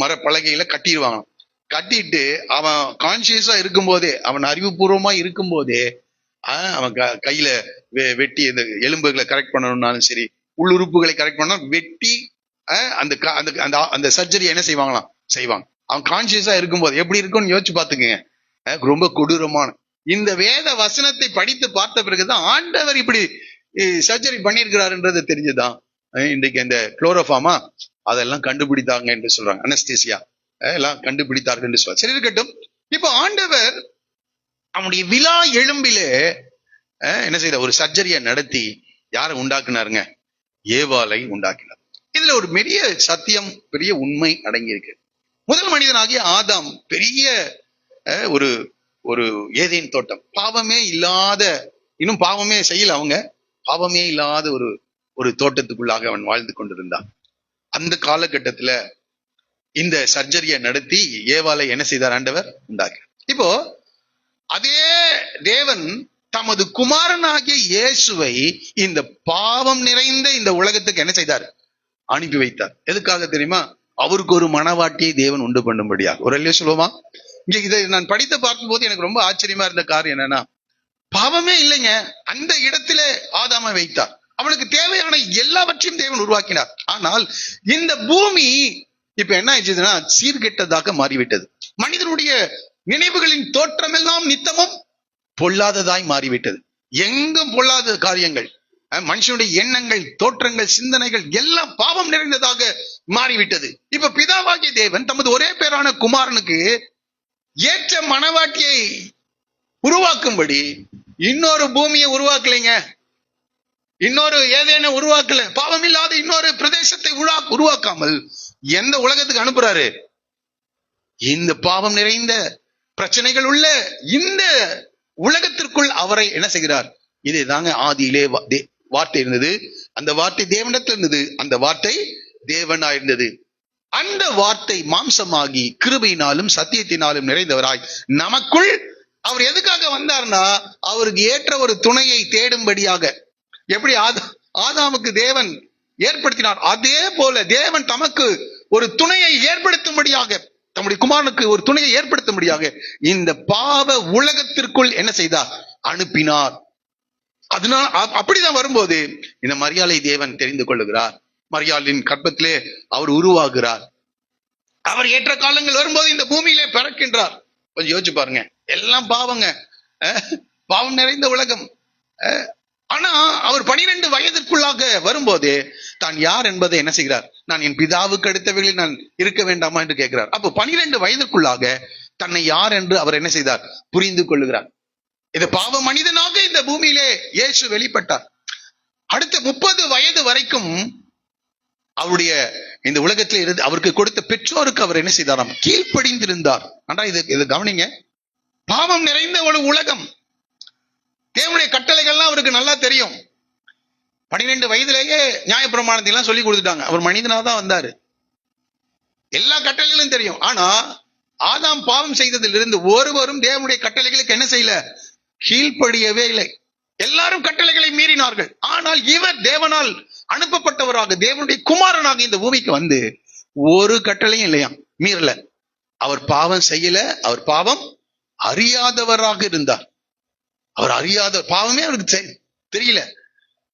மரப்பலகையில கட்டிடுவாங்களாம். கட்டிட்டு அவன் கான்சியஸா இருக்கும் போதே, அவன் அறிவுபூர்வமா இருக்கும் போதே அவன் கையில வெட்டி இந்த எலும்புகளை கரெக்ட் பண்ணணும்னாலும் சரி, உள்ளுறுப்புகளை கரெக்ட் பண்ணணும், வெட்டி அந்த சர்ஜரி என்ன செய்வாங்களாம், செய்வாங்க. அவன் கான்சியஸா இருக்கும் போது எப்படி இருக்கும்னு யோசிச்சு பாத்துக்கங்க. ரொம்ப கொடூரமான இந்த வேத வசனத்தை படித்து பார்த்த பிறகுதான் ஆண்டவர் இப்படி சர்ஜரி பண்ணியிருக்கிறாருன்றது தெரிஞ்சுதான். இன்றைக்கு இந்த குளோரோஃபார்மா அதெல்லாம் கண்டுபிடித்தாங்க என்று சொல்றாங்க, அனஸ்தீசியா எல்லாம் கண்டுபிடித்தார்கள் என்று சொல்றாங்க. சரி, இருக்கட்டும். இப்போ ஆண்டவர் அவனுடைய விலா எலும்பிலே என்ன செய்த ஒரு சர்ஜரியை நடத்தி யாரை உண்டாக்குனாருங்க, ஏவாளை உண்டாக்கினார். இதுல ஒரு பெரிய சத்தியம், பெரிய உண்மை அடங்கி இருக்கு. முதல் மனிதனாகிய ஆதாம் பெரிய ஒரு ஒரு ஏதேன் தோட்டம், பாவமே இல்லாத, இன்னும் பாவமே செய்யல, அவங்க பாவமே இல்லாத ஒரு தோட்டத்துக்குள்ளாக அவன் வாழ்ந்து கொண்டிருந்தான். அந்த காலகட்டத்துல இந்த சர்ஜரியை நடத்தி ஏவாளை என்ன செய்தார், ஆண்டவர் உண்டாக்கி. இப்போ அதே தேவன் தமது குமாரனாகிய இயேசுவை இந்த பாவம் நிறைந்த இந்த உலகத்துக்கு என்ன செய்தார், அனுப்பி வைத்தார். எதுக்காக தெரியுமா, அவருக்கு ஒரு மனவாட்டியை தேவன் உண்டு பண்ணும்படியா. ஒரு அல்லையா சொல்லுவோமா? இங்க இதை நான் படித்து பார்க்கும் போது எனக்கு ரொம்ப ஆச்சரியமா இருந்த காரியம் என்னன்னா, பாவமே இல்லைங்க, அந்த இடத்துல ஆதாமை வைத்தார். அவனுக்கு தேவையான எல்லாவற்றையும் தேவன் உருவாக்கினார். ஆனால் இந்த பூமி இப்ப என்ன ஆயிடுச்சுன்னா சீர்கெட்டதாக மாறிவிட்டது. மனிதனுடைய நினைவுகளின் தோற்றம் எல்லாம் நித்தமும் பொல்லாததாய் மாறிவிட்டது. எங்கும் பொல்லாத காரியங்கள், மனுஷனுடைய எண்ணங்கள், தோற்றங்கள், சிந்தனைகள் எல்லாம் பாவம் நிறைந்ததாக மாறிவிட்டது. இப்ப பிதாவாகிய தேவன் தமது ஒரே பேரான குமாரனுக்கு ஏற்ற மனவாட்டியை உருவாக்கும்படி இன்னொரு பூமியை உருவாக்கலைங்க, இன்னொரு ஏதேனும் உருவாக்கல, பாவம் இல்லாத இன்னொரு பிரதேசத்தை உருவாக்காமல் எந்த உலகத்துக்கு அனுப்புறாரு, இந்த பாவம் நிறைந்த பிரச்சனைகள் உள்ள இந்த உலகத்திற்குள் அவரை என்ன செய்கிறார்? இது தாங்க ஆதியிலே வார்த்தை இருந்தது, அந்த வார்த்தை தேவனிடத்தில் இருந்தது, அந்த வார்த்தை தேவனா இருந்தது. அந்த வார்த்தை மாம்சமாகி கிருபையினாலும் சத்தியத்தினாலும் நிறைந்தவராய் நமக்குள். அவர் எதுக்காக வந்தார்னா, அவருக்கு ஏற்ற ஒரு துணையை தேடும்படியாக. எப்படி ஆதாமுக்கு தேவன் ஏற்படுத்தினார், அதே போல தேவன் தமக்கு ஒரு துணையை ஏற்படுத்தும்படியாக, தம்முடைய குமாரனுக்கு ஒரு துணையை ஏற்படுத்தும்படியாக இந்த பாவ உலகத்திற்குள் என்ன செய்தார்? அனுப்பினார். அதனால் அப்படிதான் வரும்போது இந்த மரியாளை தேவன் தெரிந்து கொள்ளுகிறார். மரியாளின் கர்ப்பத்திலே அவர் உருவாகிறார். அவர் ஏற்ற காலங்கள் வரும்போது இந்த பூமியிலே பிறக்கின்றார். கொஞ்சம் யோசிச்சு பாருங்க, எல்லாம் பாவங்க, பாவம் நிறைந்த உலகம். ஆனா அவர் 12 வயதிற்குள்ளாக வரும்போது தான் யார் என்பதை என்ன செய்கிறார்? நான் என் பிதாவுக்கு அடுத்தவர்களில் நான் இருக்க வேண்டாமா என்று கேட்கிறார். அப்போ 12 வயதிற்குள்ளாக தன்னை யார் என்று அவர் என்ன செய்தார்? புரிந்து கொள்ளுகிறார். இந்த பாவ மனிதனாக இந்த பூமியிலே இயேசு வெளிப்பட்டார். அடுத்த 30 வயது வரைக்கும் அவருடைய இந்த உலகத்தில் இருந்து அவருக்கு கொடுத்த பெற்றோருக்கு அவர் என்ன செய்தாராம்? கீழ்ப்படிந்திருந்தார். ஆனா இது கவனிங்க, பாவம் நிறைந்த ஒரு உலகம். தேவனுடைய கட்டளைகள்லாம் அவருக்கு நல்லா தெரியும். 12 வயதிலேயே நியாயப்பிரமாணத்தை எல்லாம் சொல்லி கொடுத்துட்டாங்க. அவர் மனிதனாக தான் வந்தாரு, எல்லா கட்டளைகளும் தெரியும். ஆனா ஆதாம் பாவம் செய்ததிலிருந்து ஒருவரும் தேவனுடைய கட்டளைகளுக்கு என்ன செய்யல? கீழ்ப்படியவே இல்லை. எல்லாரும் கட்டளைகளை மீறினார்கள். ஆனால் இவர் தேவனால் அனுப்பப்பட்டவராக, தேவனுடைய குமாரனாக இந்த பூமிக்கு வந்து ஒரு கட்டளையும் இல்லையா, மீறல. அவர் பாவம் செய்யல, அவர் பாவம் அறியாதவராக இருந்தார். அவர் அறியாத பாவமே அவருக்கு தெரியல,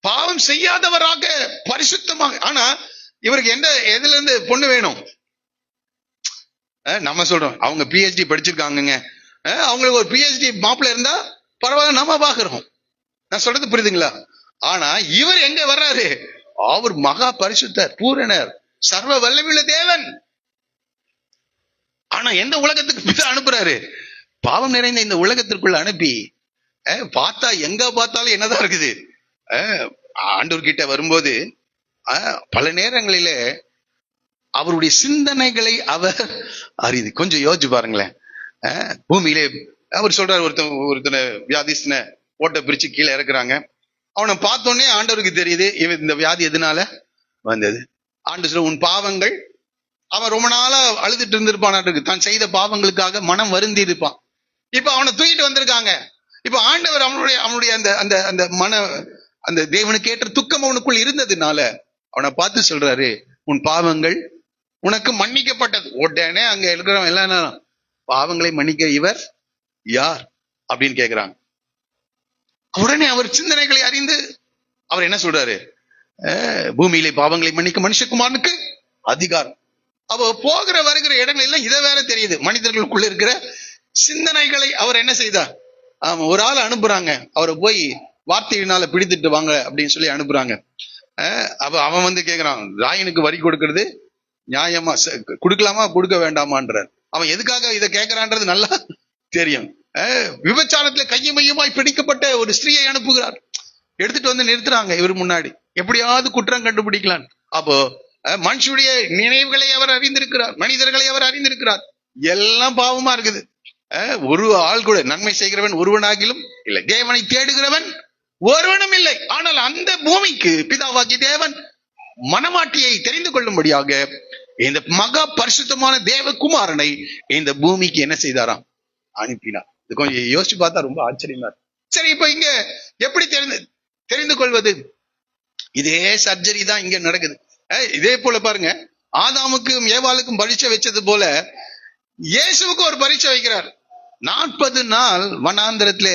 பாவம் செய்யாதவராக பரிசுத்தமாக. ஆனா இவருக்கு எதுல இருந்து பொண்ணு வேணும்? நம்ம சொல்றோம் அவங்க PhD படிச்சிருக்காங்க, அவங்களுக்கு ஒரு PhD மாப்பிள்ள இருந்தா பரவாயில்ல, நம்ம பாக்குறோம். நான் சொல்றது புரியுதுங்களா? ஆனா இவர் எங்க வர்றாரு? அவர் மகா பரிசுத்தர், பூரணர், சர்வ வல்லமையுள்ள தேவன். ஆனா எந்த உலகத்துக்கு அனுப்புறாரு? பாவம் நிறைந்த இந்த உலகத்திற்குள்ள அனுப்பி பார்த்தா எங்க பார்த்தாலும் என்னதான் இருக்குது. ஆண்டவர் கிட்ட வரும்போது பல நேரங்களிலே அவருடைய சிந்தனைகளை அவர் அறியுது. கொஞ்சம் யோசிச்சு பாருங்களேன். பூமியிலே அவர் சொல்றாரு, ஒருத்தனை வியாதிஸ்தனை ஓட்ட பிரிச்சு கீழே இறக்குறாங்க. அவனை பார்த்தோன்னே ஆண்டவருக்கு தெரியுது இவன் இந்த வியாதி எதனால வந்தது. ஆண்டு சொல்ல, உன் பாவங்கள், அவன் ரொம்ப நாளா அழுதுட்டு இருந்திருப்பான், தான் செய்த பாவங்களுக்காக மனம் வருந்தி இருப்பான். இப்ப அவனை தூக்கிட்டு வந்திருக்காங்க. இப்ப ஆண்டவர் அவனுடைய அந்த அந்த தேவனுக்கு ஏற்ற துக்கம் அவனுக்குள் இருந்ததுனால அவனை பார்த்து சொல்றாரு, உன் பாவங்கள் உனக்கு மன்னிக்கப்பட்டது. உடனே அங்க இருக்கிறவன் எல்லாம் பாவங்களை மன்னிக்க இவர் யார் அப்படின்னு கேக்குறாங்க. உடனே அவர் சிந்தனைகளை அறிந்து அவர் என்ன சொல்றாரு? பூமியிலே பாவங்களை மன்னிக்க மனுஷகுமாரனுக்கு அதிகாரம். அவ போகிற வருகிற இடங்கள் எல்லாம் இதை வேற தெரியுது, மனிதர்களுக்குள்ள இருக்கிற சிந்தனைகளை அவர் என்ன செய்தார்? ஒரு ஆள் அனுப்புறாங்க, அவரை போய் வார்த்தையினால பிடித்துட்டு வாங்க அப்படின்னு சொல்லி அனுப்புறாங்க. அப்ப அவன் வந்து கேக்குறான், ராயனுக்கு வரி கொடுக்கறது நியாயமா, கொடுக்கலாமா கொடுக்க வேண்டாமான்ற. அவன் எதுக்காக இதை கேட்கிறான்றது நல்லா தெரியும். விபச்சாரத்துல கையும் மையுமாய் பிடிக்கப்பட்ட ஒரு ஸ்திரீயை அனுப்புகிறார். எடுத்துட்டு வந்து நிறுத்துறாங்க இவர் முன்னாடி, எப்படியாவது குற்றம் கண்டுபிடிக்கலாம். அப்போ மனுஷனுடைய நினைவுகளை அவர் அறிந்திருக்கிறார், மனிதர்களை அவர் அறிந்திருக்கிறார். எல்லாம் பாவமா இருக்குது. ஒரு ஆள் கூட நன்மை செய்கிறவன் ஒருவனாகிலும் இல்லை, தேவனை தேடுகிறவன் ஒருவனும் இல்லை. ஆனால் அந்த பூமிக்கு பிதாவாகிய தேவன் மனமாட்டியை தெரிந்து கொள்ளும்படியாக இந்த மகா பரிசுத்தமான தேவகுமாரனை இந்த பூமிக்கு என்ன செய்தாராம்? அனுப்பினார். இது கொஞ்சம் யோசிச்சு பார்த்தா ரொம்ப ஆச்சரியமா இருக்கு. சரி, இப்ப இங்க எப்படி தெரிந்து கொள்வது? இதே சர்ஜரி தான் இங்க நடக்குது. இதே போல பாருங்க, ஆதாமுக்கும் ஏவாளுக்கும் பரீட்சை வச்சது போல இயேசுவுக்கு ஒரு பரீட்சை வைக்கிறார். 40 நாள் வனாந்தரத்திலே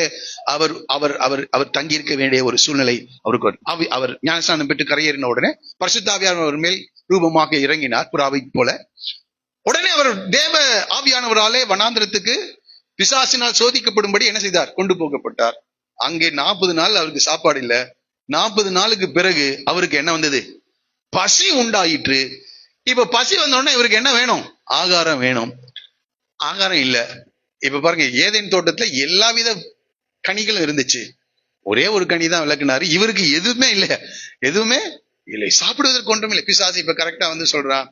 அவர் அவர் அவர் அவர் தங்கியிருக்க வேண்டிய ஒரு சூழ்நிலை அவருக்கு. அவர் ஞானஸ்நானம் பெற்று கரையேறின உடனே பரிசுத்த ஆவியானவர் மேல் ரூபமாக இறங்கினார், புறாவை போல. உடனே அவர் தேவ ஆவியானவராலே வனாந்தரத்துக்கு பிசாசினால் சோதிக்கப்படும்படி என்ன செய்தார்? கொண்டு போகப்பட்டார். அங்கே 40 நாள் அவருக்கு சாப்பாடு இல்லை. 40 நாளுக்கு பிறகு அவருக்கு என்ன வந்தது? பசி உண்டாயிற்று. இப்ப பசி வந்த உடனே இவருக்கு என்ன வேணும்? ஆகாரம் வேணும். ஆகாரம் இல்ல. இப்ப பாருங்க, ஏதேன் தோட்டத்துல எல்லா வித கனிகளும் இருந்துச்சு, ஒரே ஒரு கனி தான் விளக்குனாரு. இவருக்கு எதுவுமே இல்லை, எதுவுமே இல்லை, சாப்பிடுவதற்கு ஒன்றும் இல்லை. பிசாசு இப்ப கரெக்டா வந்து சொல்றான்,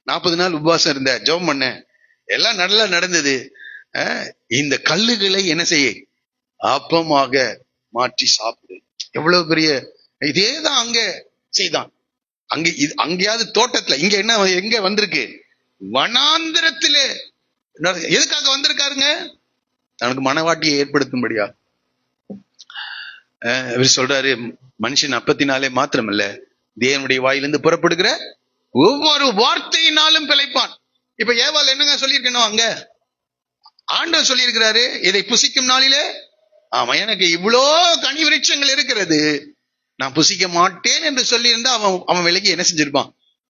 40 நாள் உபவாசம் இருந்த, ஜெபம் பண்ண, எல்லாம் நல்லா நடந்தது. இந்த கல்லுகளை என்ன செய்ய அப்பமாக மாற்றி சாப்பிடு. எவ்வளவு பெரிய இதேதான் அங்க செய்தான். அங்கேயாவது தோட்டத்துல, இங்க என்ன எங்க வந்திருக்கு? வனாந்திரத்திலே. எதுக்காக வந்திருக்காருங்க? தனக்கு மனவாட்டியை ஏற்படுத்தும்படியா. இவர் சொல்றாரு, மனுஷன் அப்பத்தினாலே மாத்திரமல்ல, தேவனுடைய வாயிலிருந்து புறப்படுகிற ஒவ்வொரு வார்த்தையினாலும் பிழைப்பான். இப்ப ஏவாள் என்னங்க சொல்லியிருக்கணும்? அங்க ஆண்டவர் சொல்லியிருக்கிறாரு, இதை புசிக்கும் நாளிலே, ஆமா எனக்கு இவ்வளோ கனி விருட்சங்கள் இருக்கிறது, நான் புசிக்க மாட்டேன் என்று சொல்லி இருந்தா அவன் விலகி என்ன செஞ்சிருப்பான்?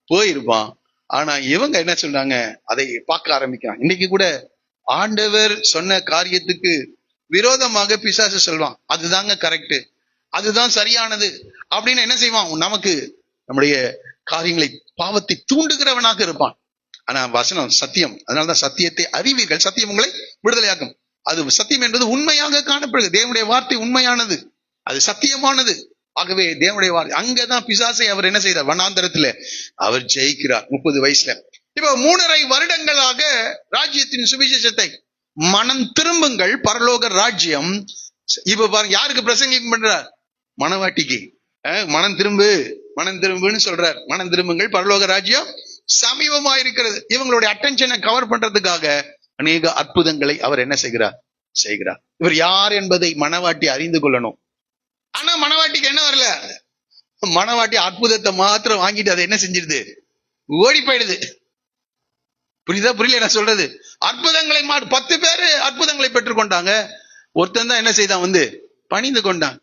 போயிருப்பான். ஆனா இவங்க என்ன சொல்றாங்க? அதை பார்க்க ஆரம்பிக்கிறான். இன்னைக்கு கூட ஆண்டவர் சொன்ன காரியத்துக்கு விரோதமாக பிசாசு சொல்வான், அதுதாங்க கரெக்ட், அதுதான் சரியானது அப்படின்னு என்ன செய்வான்? நமக்கு நம்முடைய காரியங்களை, பாவத்தை தூண்டுகிறவனாக இருப்பான். ஆனா வசனம் சத்தியம், அதனாலதான் சத்தியத்தை அறிவீர்கள், சத்தியம் உங்களை விடுதலையாக்கும். அது சத்தியம் என்பது உண்மையாக காணப்படுகிறது. தேவனுடைய வார்த்தை உண்மையானது, அது சத்தியமானது. ஆகவே தேவனுடைய வார்த்தை, அங்கதான் பிசாசை அவர் என்ன செய்யறார்? வனாந்தரத்துல அவர் ஜெயிக்கிறார் 30 வயசுல. இப்ப 3.5 வருடங்களாக ராஜ்யத்தின் சுவிசேஷத்தை, மனம் திரும்புங்கள் பரலோக ராஜ்யம். இப்ப பாருங்க, யாருக்கு பிரசங்கம் பண்றார்? மனவாட்டிக்கு. மனம் திரும்பு, மனம் திரும்புன்னு சொல்றார். மனம் திரும்புங்கள் பரலோக ராஜ்யம் சமீபமா இருக்கிறது. இவங்களுடைய அட்டென்ஷனை கவர் பண்றதுக்காக அநேக அற்புதங்களை அவர் என்ன செய்கிறார்? இவர் யார் என்பதை மனவாட்டி அறிந்து கொள்ளணும். ஆனா மனவாட்டிக்கு என்ன வரல? மனவாட்டி அற்புதத்தை மாத்திரம் வாங்கிட்டு அதை என்ன செஞ்சிருது? ஓடி போயிடுது. புரியுதா? புரியல என்ன சொல்றது? அற்புதங்களை 10 பேரு அற்புதங்களை பெற்றுக்கொண்டாங்க. ஒருத்தன் தான் என்ன செய்தான்? பணிந்து கொண்டான்.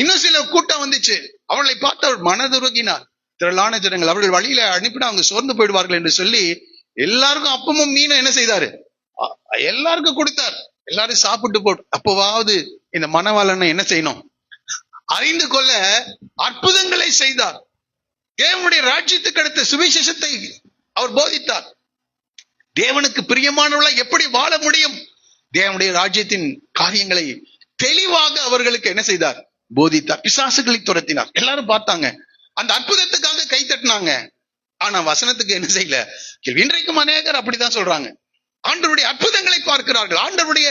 இன்னும் சில கூட்டம் வந்துச்சு, அவளை பார்த்து அவர் மனதுருகினார். திரளான ஜனங்கள் அவர்கள் வழியில அனுப்பினா அவங்க சோர்ந்து போயிடுவார்கள் என்று சொல்லி எல்லாருக்கும் அப்பமும் மீனும் என்ன செய்தாரு? எல்லாருக்கும் கொடுத்தார். எல்லாரும் சாப்பிட்டு போட்டு. அப்போவாவது இந்த மனவாளனை என்ன செய்யணும்? அறிந்து கொள்ள அற்புதங்களை செய்தார். தேவனுடைய ராஜ்யத்துக்கு அடுத்த சுவிசேஷத்தை அவர் போதித்தார். தேவனுக்கு பிரியமானவளை எப்படி வாழ முடியும், தேவனுடைய ராஜ்யத்தின் காரியங்களை தெளிவாக அவர்களுக்கு என்ன செய்தார்? போதித்தார். பிசாசுகளை துரத்தினார். எல்லாரும் பார்த்தாங்க, அந்த அற்புதத்துக்காக கை தட்டினாங்க. ஆனா வசனத்துக்கு என்ன செய்யல? இன்றைக்கும் அநேகர் அப்படிதான் சொல்றாங்க. ஆண்டவருடைய அற்புதங்களை பார்க்கிறார்கள், ஆண்டவருடைய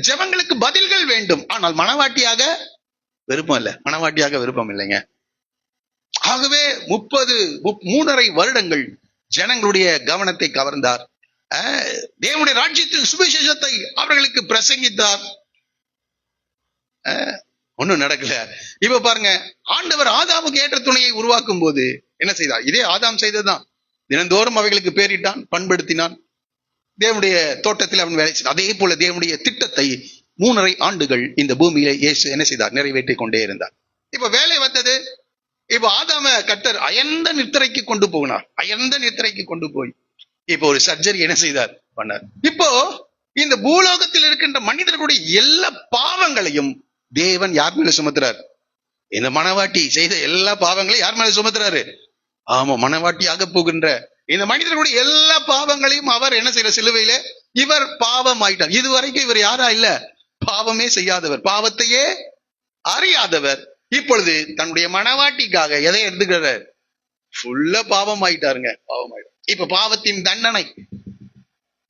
ஜெபங்களுக்கு பதில்கள் வேண்டும், ஆனால் மனவாட்டியாக விருப்பம் இல்லை. மனவாட்டியாக விருப்பம் இல்லைங்க. ஆகவே 3.5 வருடங்கள் ஜனங்களுடைய கவனத்தை கவர்ந்தார். தேவனுடைய ராஜ்யத்தின் சுவிசேஷத்தை அவர்களுக்கு பிரசங்கித்தார். ஒண்ணும் நடக்கல. இப்ப பாருங்க, ஆண்டவர் ஆதாமுக்கு ஏற்ற துணையை உருவாக்கும் போது என்ன செய்தார்? இதே ஆதாம் செய்ததுதான். தினந்தோறும் அவைகளுக்கு பேரிட்டான், பண்படுத்தினான். தேவனுடைய தோட்டத்தில் அவன் வேலை செய்தான். அதே போல தேவனுடைய திட்டத்தை 3.5 ஆண்டுகள் இந்த பூமியில இயேசு என்ன செய்தார்? நிறைவேற்றி கொண்டே இருந்தார். இப்ப வேலை வந்தது. இப்ப ஆதாம கர்த்தர் அயர்ந்த நித்திரைக்கு கொண்டு போனார். அயர்ந்த நித்திரைக்கு கொண்டு போய் இப்ப ஒரு சர்ஜரி என்ன செய்தார்? பண்ணார். இப்போ இந்த பூலோகத்தில் இருக்கின்ற மனிதர்களுடைய எல்லா பாவங்களையும் தேவன் யார் மேல சுமத்துறார்? இந்த மனவாட்டி செய்த எல்லா பாவங்களையும் யார் மேல சுமத்துறாரு? ஆமா, மனவாட்டியாக போகின்ற இந்த மனிதர்களுடைய எல்லா பாவங்களையும் அவர் என்ன செய்யற? சிலுவையில இவர் பாவம் ஆயிட்டார். இதுவரைக்கும் இவர் யாரா இல்ல? பாவமே செய்யாதவர், பாவத்தையே அறியாதவர். இப்பொழுது தன்னுடைய மனவாட்டிக்காக எதை எடுத்துக்கிறார்? ஃபுல்லா பாவம் ஆயிட்டாருங்க. பாவம் ஆயிட்டார். இப்ப பாவத்தின் தண்டனை,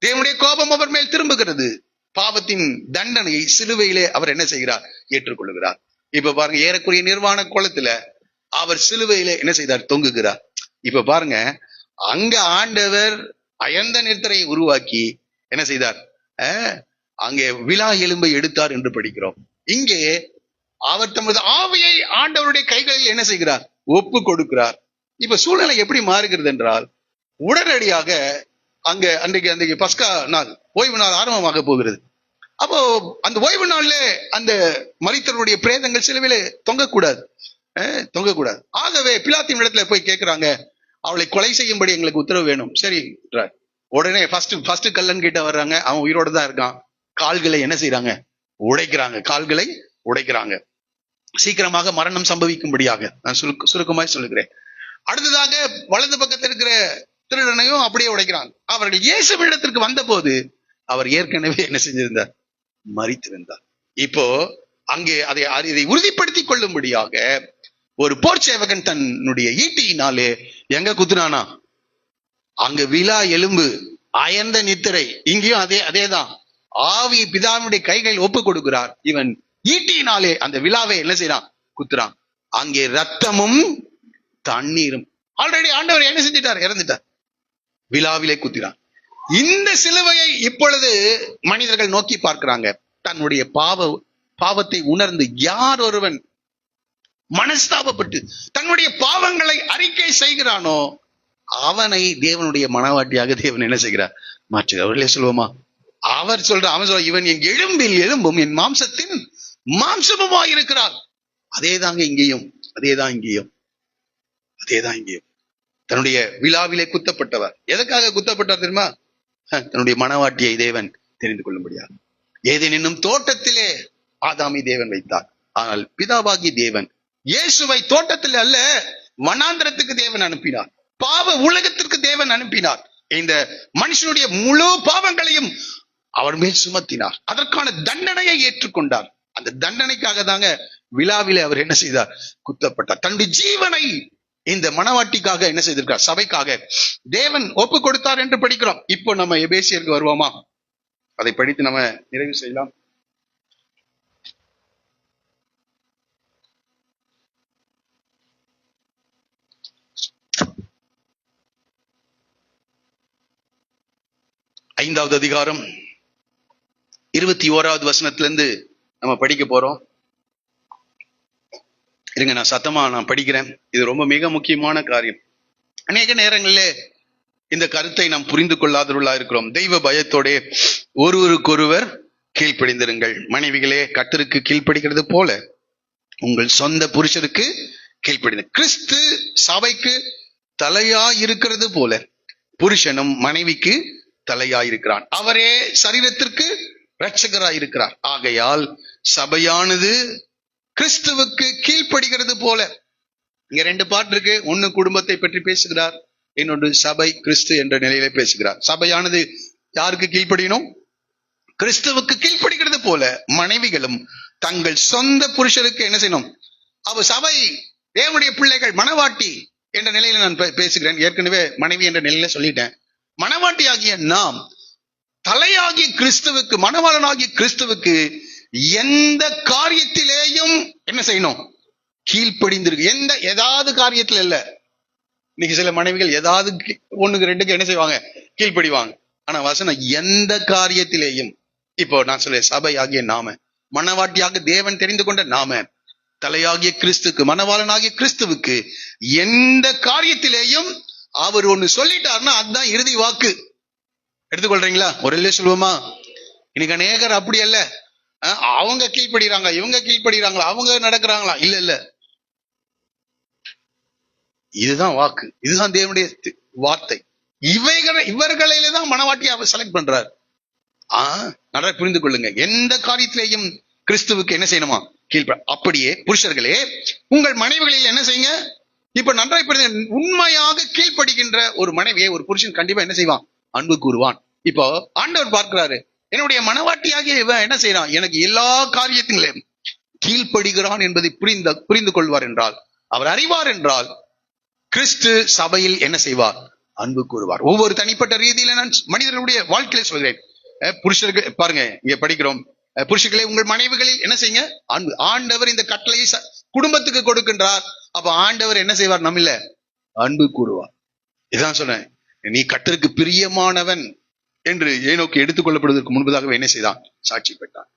தேவனுடைய கோபம் அவர் மேல் திரும்புகிறது. பாவத்தின் தண்டனையை சிலுவையிலே அவர் என்ன செய்கிறார்? ஏற்றுக்கொள்கிறார். இப்ப பாருங்க, ஏறக்குறைய நிர்வாண கோலத்துல அவர் சிலுவையிலே என்ன செய்தார்? தொங்குகிறார். இப்ப பாருங்க, அங்க ஆண்டவர் அயர்ந்த நித்திரையை உருவாக்கி என்ன செய்தார்? அங்கே விலா எலும்பை எடுத்தார் என்று படிக்கிறோம். இங்கே அவர் தமது ஆவியை ஆண்டவருடைய கைகளில் என்ன செய்கிறார்? ஒப்பு கொடுக்கிறார். இப்ப சூழ்நிலை எப்படி மாறுகிறது என்றால், உடனடியாக அன்றைக்கு பஸ்கா நாள், ஓய்வு நாள் ஆரம்பமாக போகிறது. அப்போ அந்த ஓய்வு நாள்ல அந்த மரித்தவருடைய பிரேதங்கள் சிலுவையில தொங்கக்கூடாது. ஆகவே பிலாத்தின் இடத்துல போய் கேட்கிறாங்க, அவளை கொலை செய்யும்படி எங்களுக்கு உத்தரவு வேணும். சரி, உடனே ஃபர்ஸ்ட் கல்லன் கிட்ட வர்றாங்க. அவன் உயிரோட தான் இருக்கான். கால்களை என்ன செய்யறாங்க? கால்களை உடைக்கிறாங்க. சீக்கிரமாக மரணம் சம்பவிக்கும்படியாக நான் சுருக்கமாய் சொல்லுகிறேன். அடுத்ததாக வலது பக்கத்தில் இருக்கிற திருடனையும் அப்படியே உடைக்கிறாங்க. அவர்கள் இயேசுவிடத்திற்கு வந்த போது அவர் ஏற்கனவே என்ன செஞ்சிருந்தார்? மரித்திருந்தார். இப்போ அங்கே அதை உறுதிப்படுத்திக் கொள்ளும்படியாக ஒரு போர் சேவகன் தன்னுடைய ஈட்டியினாலே எங்க குத்துனானா? அங்க விலா எலும்பு, அயர்ந்த நித்திரை. இங்கேயும் அதேதான். ஆவியை பிதாவினுடைய கைகளில் ஒப்பு கொடுக்கிறார். இவன் ஈட்டியினாலே அந்த விழாவை என்ன செய்யறான்? குத்துறான். அங்கே ரத்தமும் தண்ணீரும். ஆல்ரெடி ஆண்டவர் என்ன செஞ்சிட்டார்? இறந்துட்டார். விழாவிலே குத்தினான். இந்த சிலுவையை இப்பொழுது மனிதர்கள் நோக்கி பார்க்கிறாங்க. தன்னுடைய பாவத்தை உணர்ந்து யார் ஒருவன் மனஸ்தாபப்பட்டு தன்னுடைய பாவங்களை அறிக்கை செய்கிறானோ அவனை தேவனுடைய மனவாட்டியாக தேவன் என்ன செய்கிறார்? மாற்றுகிறார். அவர்களே சொல்லுவோமா? அவன் சொல்ற இவன் என் எலும்பில் எலும்பும் என் மாம்சத்தின் மாம்சமுமா இருக்கிறார். அதேதாங்க இங்கேயும், அதேதான் இங்கேயும், அதேதான் இங்கேயும். தன்னுடைய விழாவிலே குத்தப்பட்டவர். எதற்காக குத்தப்பட்டார் தெரியுமா? தன்னுடைய மனவாட்டியை தேவன் தெரிந்து கொள்ளும்படியாக. ஏதேனும் தோட்டத்திலே ஆதாமை தேவன் வைத்தார். ஆனால் பிதாவாகி தேவன் இயேசுவை தோட்டத்தில் அல்ல, வனாந்திரத்துக்கு தேவன் அனுப்பினார். பாவ உலகத்திற்கு தேவன் அனுப்பினார். இந்த மனுஷனுடைய முழு பாவங்களையும் அவர் மேல் சுமத்தினார். அதற்கான தண்டனையை ஏற்றுக்கொண்டார். அந்த தண்டனைக்காக தாங்க விழாவிலே அவர் என்ன செய்தார்? குத்தப்பட்டார். தன்னுடைய ஜீவனை இந்த மனவாட்டிக்காக என்ன செய்திருக்கார்? சபைக்காக தேவன் ஒப்பு கொடுத்தார் என்று படிக்கிறோம். இப்போ நம்ம எபேசியருக்கு வருவோமா? அதை படித்து நம்ம நிறைவு செய்யலாம். ஐந்தாவது அதிகாரம் 21வது வசனத்திலிருந்து நம்ம படிக்க போறோம். இருங்க, நான் சத்தமா படிக்கிறேன். இது ரொம்ப மிக முக்கியமான காரியம். அநேக நேரங்களிலே இந்த கருத்தை நாம் புரிந்து கொள்ளாதவர்களா இருக்கிறோம். தெய்வ பயத்தோட ஒருவருக்கொருவர் கீழ்ப்படிந்திருங்கள். மனைவிகளே, கர்த்தருக்கு கீழ்ப்படிக்கிறது போல உங்கள் சொந்த புருஷருக்கு கீழ்ப்படிந்து, கிறிஸ்து சபைக்கு தலையாய் இருக்கிறது போல புருஷனும் மனைவிக்கு தலையாயிருக்கிறான். அவரே சரீரத்திற்கு இரட்சகராய் இருக்கிறார். ஆகையால் சபையானது கிறிஸ்துவுக்கு கீழ்ப்படுகிறது போல. இங்க 2 பாட்டு இருக்கு. ஒன்னு குடும்பத்தை பற்றி பேசுகிறார், இன்னொன்று சபை கிறிஸ்து என்ற நிலையில பேசுகிறார். சபையானது யாருக்கு கீழ்ப்படியணும்? கிறிஸ்துவுக்கு கீழ்ப்படுகிறது போல மனைவிகளும் தங்கள் சொந்த புருஷருக்கு என்ன செய்யணும்? அவ சபை தேவனுடைய பிள்ளைகள், மனவாட்டி என்ற நிலையில நான் பேசுகிறேன். ஏற்கனவே மனைவி என்ற நிலையில சொல்லிட்டேன். மனவாட்டி ஆகிய நாம் தலையாகிய கிறிஸ்துவுக்கு, மனவாளனாகிய கிறிஸ்துவுக்கு எந்த காரியத்திலேயும் என்ன செய்யணும்? கீழ்ப்படிந்திருக்கு. ஏதாவது காரியத்துல இல்ல. இன்னைக்கு சில மனைவிகள் ஏதாவது 1-2 என்ன செய்வாங்க? கீழ்ப்படிவாங்க. ஆனா வசனம் எந்த காரியத்திலேயும், இப்போ நான் சொல்ல சபை ஆகிய நாம, மனவாட்டியாக தேவன் தெரிந்து கொண்ட நாம, தலையாகிய கிறிஸ்துக்கு, மனவாளனாகிய கிறிஸ்துவுக்கு எந்த காரியத்திலேயும் அவர் ஒண்ணு சொல்லிட்டாருன்னா அதுதான் இறுதி வாக்கு. எடுத்துக்கொள்றீங்களா? ஒரு இல்லையே சொல்லுவோமா? இன்னைக்கு அநேகர் அப்படி அல்ல. அவங்க கீழ்ப்படுகிறாங்க, இவங்க கீழ்ப்படுகிறாங்களா, அவங்க நடக்கிறாங்களா? இல்ல இல்ல, இதுதான் வாக்கு, இதுதான் தேவனுடைய வார்த்தை. இவர்களில தான் மனவாட்டியை அவர் செலக்ட் பண்றாரு. நல்லா புரிந்து கொள்ளுங்க. எந்த காரியத்திலேயும் கிறிஸ்துவுக்கு என்ன செய்யணுமா? அப்படியே புருஷர்களே உங்கள் மனைவிகளில் என்ன செய்யுங்க? இப்ப நன்றாய் புரிந்து, உண்மையாக கீழ்ப்படுகின்ற ஒரு மனைவியை ஒரு புருஷன் கண்டிப்பா என்ன செய்வான்? அன்பு கூறுவான். இப்போ ஆண்டவர் பார்க்கிறாரு, என்னுடைய மனவாட்டியாகிய இவன் என்ன செய்யறான்? எனக்கு எல்லா காரியத்திலும் கீழ்ப்படுகிறான் என்பதை புரிந்து கொள்வார் என்றால், அவர் அறிவார் என்றால், கிறிஸ்து சபையில் என்ன செய்வார்? அன்பு கூறுவார். ஒவ்வொரு தனிப்பட்ட ரீதியில நான் மனிதர்களுடைய வாழ்க்கையில சொல்கிறேன். புருஷர்கள் பாருங்க, இங்க படிக்கிறோம், புருஷர்களே உங்கள் மனைவிகளில் என்ன செய்யுங்க? அன்பு. ஆண்டவர் இந்த கட்டளையை குடும்பத்துக்கு கொடுக்கின்றார். அப்ப ஆண்டவர் என்ன செய்வார்? நம்மில அன்பு கூறுவார். இதான் சொன்னேன், நீ கர்த்தருக்கு பிரியமானவன் என்று ஏனோக்கு எடுத்துக் கொள்ளப்படுவதற்கு முன்பதாகவே என்ன செய்தான்? சாட்சி பெற்றான்.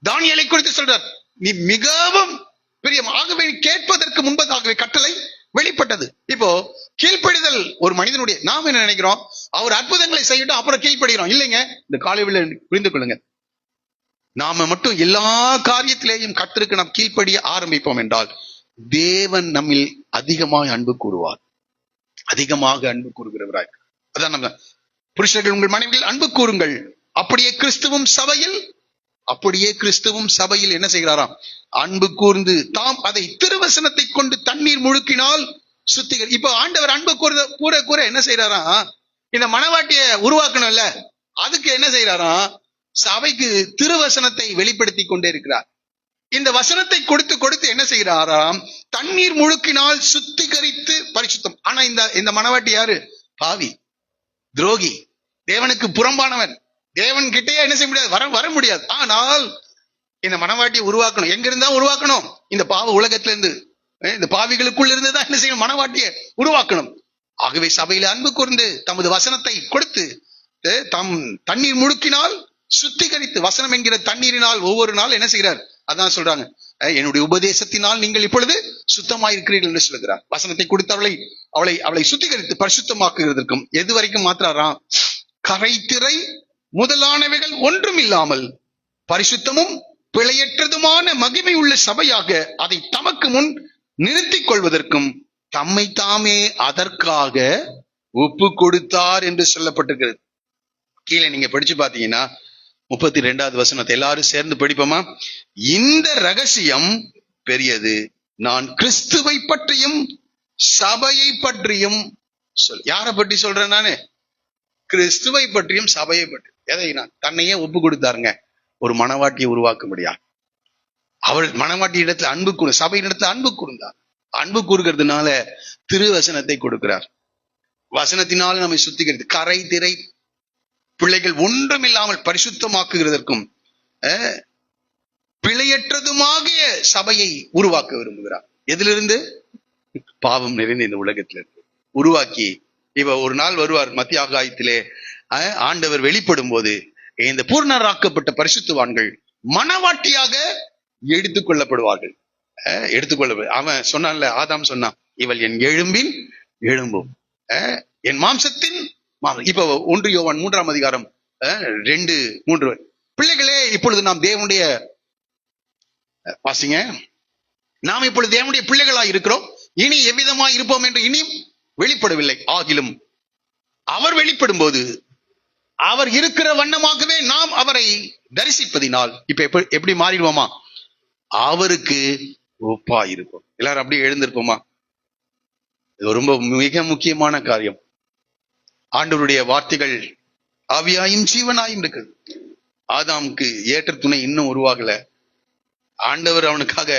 தானியேலை குறித்து சொல்றார், நீ மிகவும் பிரியமாகவே கேட்பதற்கு முன்பதாகவே கட்டளை வெளிப்பட்டது. இப்போ கீழ்ப்படிதல் ஒரு மனிதனுடைய, நாம் என்ன நினைக்கிறோம்? அவர் அற்புதங்களை செய்யட்டும் அப்புறம் கீழ்ப்படுகிறோம். இல்லைங்க, இந்த காலையில புரிந்து கொள்ளுங்க. நாம மட்டும் எல்லா காரியத்திலேயும் கர்த்தருக்கு நாம் கீழ்ப்படிய ஆரம்பிப்போம் என்றால் தேவன் நம்மில் அதிகமாக அன்பு கூறுவார். அதிகமாக அன்பு கூறுகிறவராய். அதான் நம்ம புருஷர்கள் உங்கள் மனைவியில் அன்பு கூறுங்கள். அப்படியே கிறிஸ்துவும் சபையில் என்ன செய்கிறாராம்? அன்பு கூர்ந்து தாம் அதை திருவசனத்தை கொண்டு தண்ணீர் முழுக்கினால் சுத்திகரி. இப்போ ஆண்டவர் அன்பு கூற என்ன செய்யறாராம்? இந்த மனவாட்டிய உருவாக்கணும்ல, அதுக்கு என்ன செய்யறாராம்? சபைக்கு திருவசனத்தை வெளிப்படுத்தி கொண்டே இருக்கிறார். இந்த வசனத்தை கொடுத்து என்ன செய்கிறாராம்? தண்ணீர் முழுக்கினால் சுத்திகரித்து பரிசுத்தம். ஆனா இந்த மனவாட்டி யாரு? பாவி, துரோகி, தேவனுக்கு புறம்பானவன். தேவன் கிட்டே என்ன செய்ய முடியாது, வர முடியாது. ஆனால் இந்த மனவாட்டியை உருவாக்கணும். எங்க இருந்தா உருவாக்கணும்? இந்த பாவ உலகத்துல இருந்து, இந்த பாவிகளுக்குள் இருந்துதான் என்ன செய்யணும், மனவாட்டியை உருவாக்கணும். ஆகவே சபையில அன்பு கூர்ந்து தமது வசனத்தை கொடுத்து தம் தண்ணீர் முழுக்கினால் சுத்திகரித்து, வசனம் என்கிற தண்ணீரினால் ஒவ்வொரு நாள் என்ன செய்கிறார், அதான் சொல்றாங்க, என்னுடைய உபதேசத்தினால் நீங்கள் இப்பொழுது சுத்தமாயிருக்கிறீர்கள் என்று சொல்லுகிறார். வசனத்தை கொடுத்து அவளை சுத்திகரித்து பரிசுத்தமாக்குகிறதற்கும் எது வரைக்கும் மாற்றாராம், கரை திரை முதலானவைகள் ஒன்றும் இல்லாமல் பரிசுத்தமும் பிழையற்றதுமான மகிமை உள்ள சபையாக அதை தமக்கு முன் நிறுத்திக் கொள்வதற்கும் தம்மை தாமே அதற்காக ஒப்பு கொடுத்தார் என்று சொல்லப்பட்டிருக்கிறது. கீழே நீங்க படிச்சு பாத்தீங்கன்னா 32வது வசனத்தை எல்லாரும் சேர்ந்து படிப்போமா? இந்த ரகசியம் பெரியது, நான் கிறிஸ்துவை பற்றியும் சபையை பற்றியும் யாரை பற்றி சொல்றேன் நானு? கிறிஸ்துவை பற்றியும் சபையை பற்றி. எதை? நான் தன்னையே ஒப்பு கொடுத்தாருங்க ஒரு மனவாட்டியை உருவாக்க முடியாது. அவள் மனவாட்டி இடத்துல அன்பு கூறு, சபையின் இடத்துல அன்பு கூர்ந்தார். அன்பு கூறுகிறதுனால திருவசனத்தை கொடுக்கிறார். வசனத்தினால நம்மை சுத்திகரித்து கரை திரை பிள்ளைகள் ஒன்றும் இல்லாமல் பரிசுத்தமாக்குகிறதற்கும் பிழையற்றதுமாகிய சபையை உருவாக்க விரும்புகிறார். எதிலிருந்து? பாவம் நிறைந்த இந்த உலகத்திலிருந்து உருவாக்கி, இவ ஒரு நாள் வருவார் மத்திய ஆகாயத்திலே, ஆண்டவர் வெளிப்படும் போது இந்த பூர்ணராக்கப்பட்ட பரிசுத்தவான்கள் மனவாட்டியாக எடுத்துக்கொள்ளப்படுவார்கள். அவன் சொன்னான்ல, ஆதாம் சொன்னான், இவள் என் எலும்பின் எலும்பும் என் மாம்சத்தின் மாம்சம். இப்ப 1 யோவான் 3ஆம் அதிகாரம் 2-3. பிள்ளைகளே, இப்பொழுது நாம் தேவனுடைய வாசிங்க, நாம் இப்பொழுது தேவனுடைய பிள்ளைகளாய் இருக்கிறோம், இனி எவ்விதமா இருப்போம் என்று இனியும் வெளிப்படவில்லை. ஆகிலும் அவர் வெளிப்படும் போது அவர் இருக்கிற வண்ணமாகவே நாம் அவரை தரிசிப்பதினால் இப்ப எப்படி மாறிடுவோமா? அவருக்கு ஒப்பா இருப்போம். எல்லாரும் அப்படியே எழுந்திருப்போமா? இது ரொம்ப மிக முக்கியமான காரியம். ஆண்டவருடைய வார்த்தைகள் ஆவியாயும் ஜீவனாயும் இருக்குது. ஆதாமுக்கு ஏற்ற துணை இன்னும் உருவாகல. ஆண்டவர் அவனுக்காக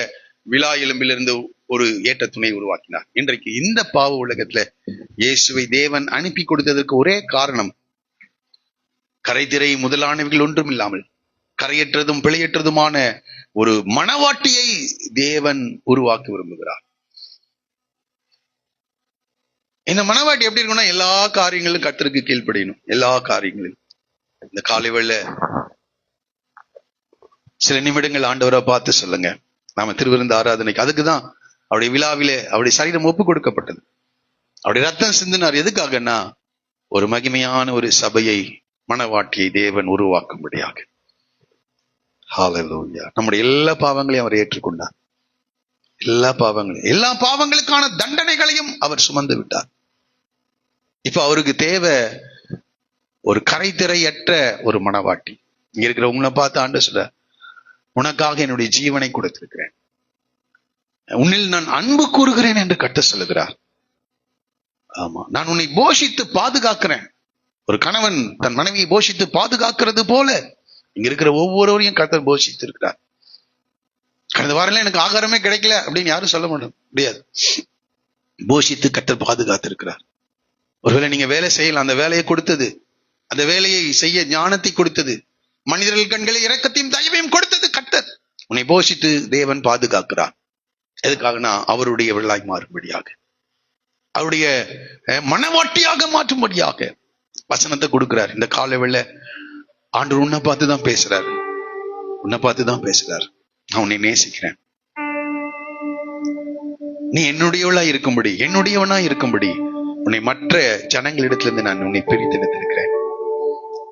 விலா எலும்பிலிருந்து ஒரு ஏற்ற துணை உருவாக்கினார். இன்றைக்கு இந்த பாவ உலகத்துல இயேசுவை தேவன் அனுப்பி கொடுத்ததற்கு ஒரே காரணம், கரை திரை முதலானவைகள் ஒன்றும் இல்லாமல் கரையற்றதும் பிழையற்றதுமான ஒரு மனவாட்டியை தேவன் உருவாக்க விரும்புகிறார். இந்த மனவாட்டி எப்படி இருக்கும்னா, எல்லா காரியங்களும் கர்த்தருக்கு கீழ்ப்படியணும். எல்லா காரியங்களும். இந்த காலை வேளை சில நிமிடங்கள் ஆண்டவரை பார்த்து சொல்லுங்க. நாம திருவிருந்து ஆராதனைக்கு அதுக்குதான் அவருடைய விழாவிலே அவருடைய சரீரம் ஒப்பு கொடுக்கப்பட்டது. அவருடைய ரத்தம் சிந்தினார். எதுக்காகன்னா, ஒரு மகிமையான ஒரு சபையை, மனவாட்டியை தேவன் உருவாக்கும்படியாக. ஹல்லேலூயா. நம்முடைய எல்லா பாவங்களையும் அவர் ஏற்றுக்கொண்டார். எல்லா பாவங்களுக்கான தண்டனைகளையும் அவர் சுமந்து விட்டார். இப்ப அவருக்கு தேவை ஒரு கரைதிரையற்ற ஒரு மனவாட்டி. இங்க இருக்கிற உங்களை பார்த்து ஆண்டவர் சொல்ற, உனக்காக என்னுடைய ஜீவனை கொடுத்திருக்கிறேன், உன்னில் நான் அன்பு கூறுகிறேன் என்று கர்த்தர் சொல்லுகிறார். ஆமா, நான் உன்னை போஷித்து பாதுகாக்கிறேன். ஒரு கணவன் தன் மனைவியை போஷித்து பாதுகாக்கிறது போல இங்க இருக்கிற ஒவ்வொருவரையும் கர்த்தர் போஷித்து இருக்கிறார். கடந்த வாரம் எனக்கு ஆகாரமே கிடைக்கல அப்படின்னு யாரும் சொல்ல முடியாது. போஷித்து கர்த்தர் பாதுகாத்து இருக்கிறார். ஒருவேளை நீங்க வேலை செய்யலாம், அந்த வேலையை கொடுத்தது, அந்த வேலையை செய்ய ஞானத்தை கொடுத்தது, மனிதர்கள் கண்களை இரக்கத்தையும் தயவையும் கொடுத்தது கர்த்தர். உன்னை போஷித்து தேவன் பாதுகாக்கிறார். எதுக்காகனா, அவருடைய விழாய் மாறும்படியாக, அவருடைய மனவாட்டியாக மாற்றும்படியாக வசனத்தை கொடுக்கிறார். இந்த கால வேளை ஆண்டவர் உன்னை பார்த்துதான் பேசுறாரு. நான் உன்னை நேசிக்கிறேன், நீ என்னுடையவளா இருக்கும்படி, என்னுடையவனா இருக்கும்படி உன்னை மற்ற ஜனங்களிடத்திலிருந்து நான் உன்னை பிரித்தெடுத்திருக்கிறேன்.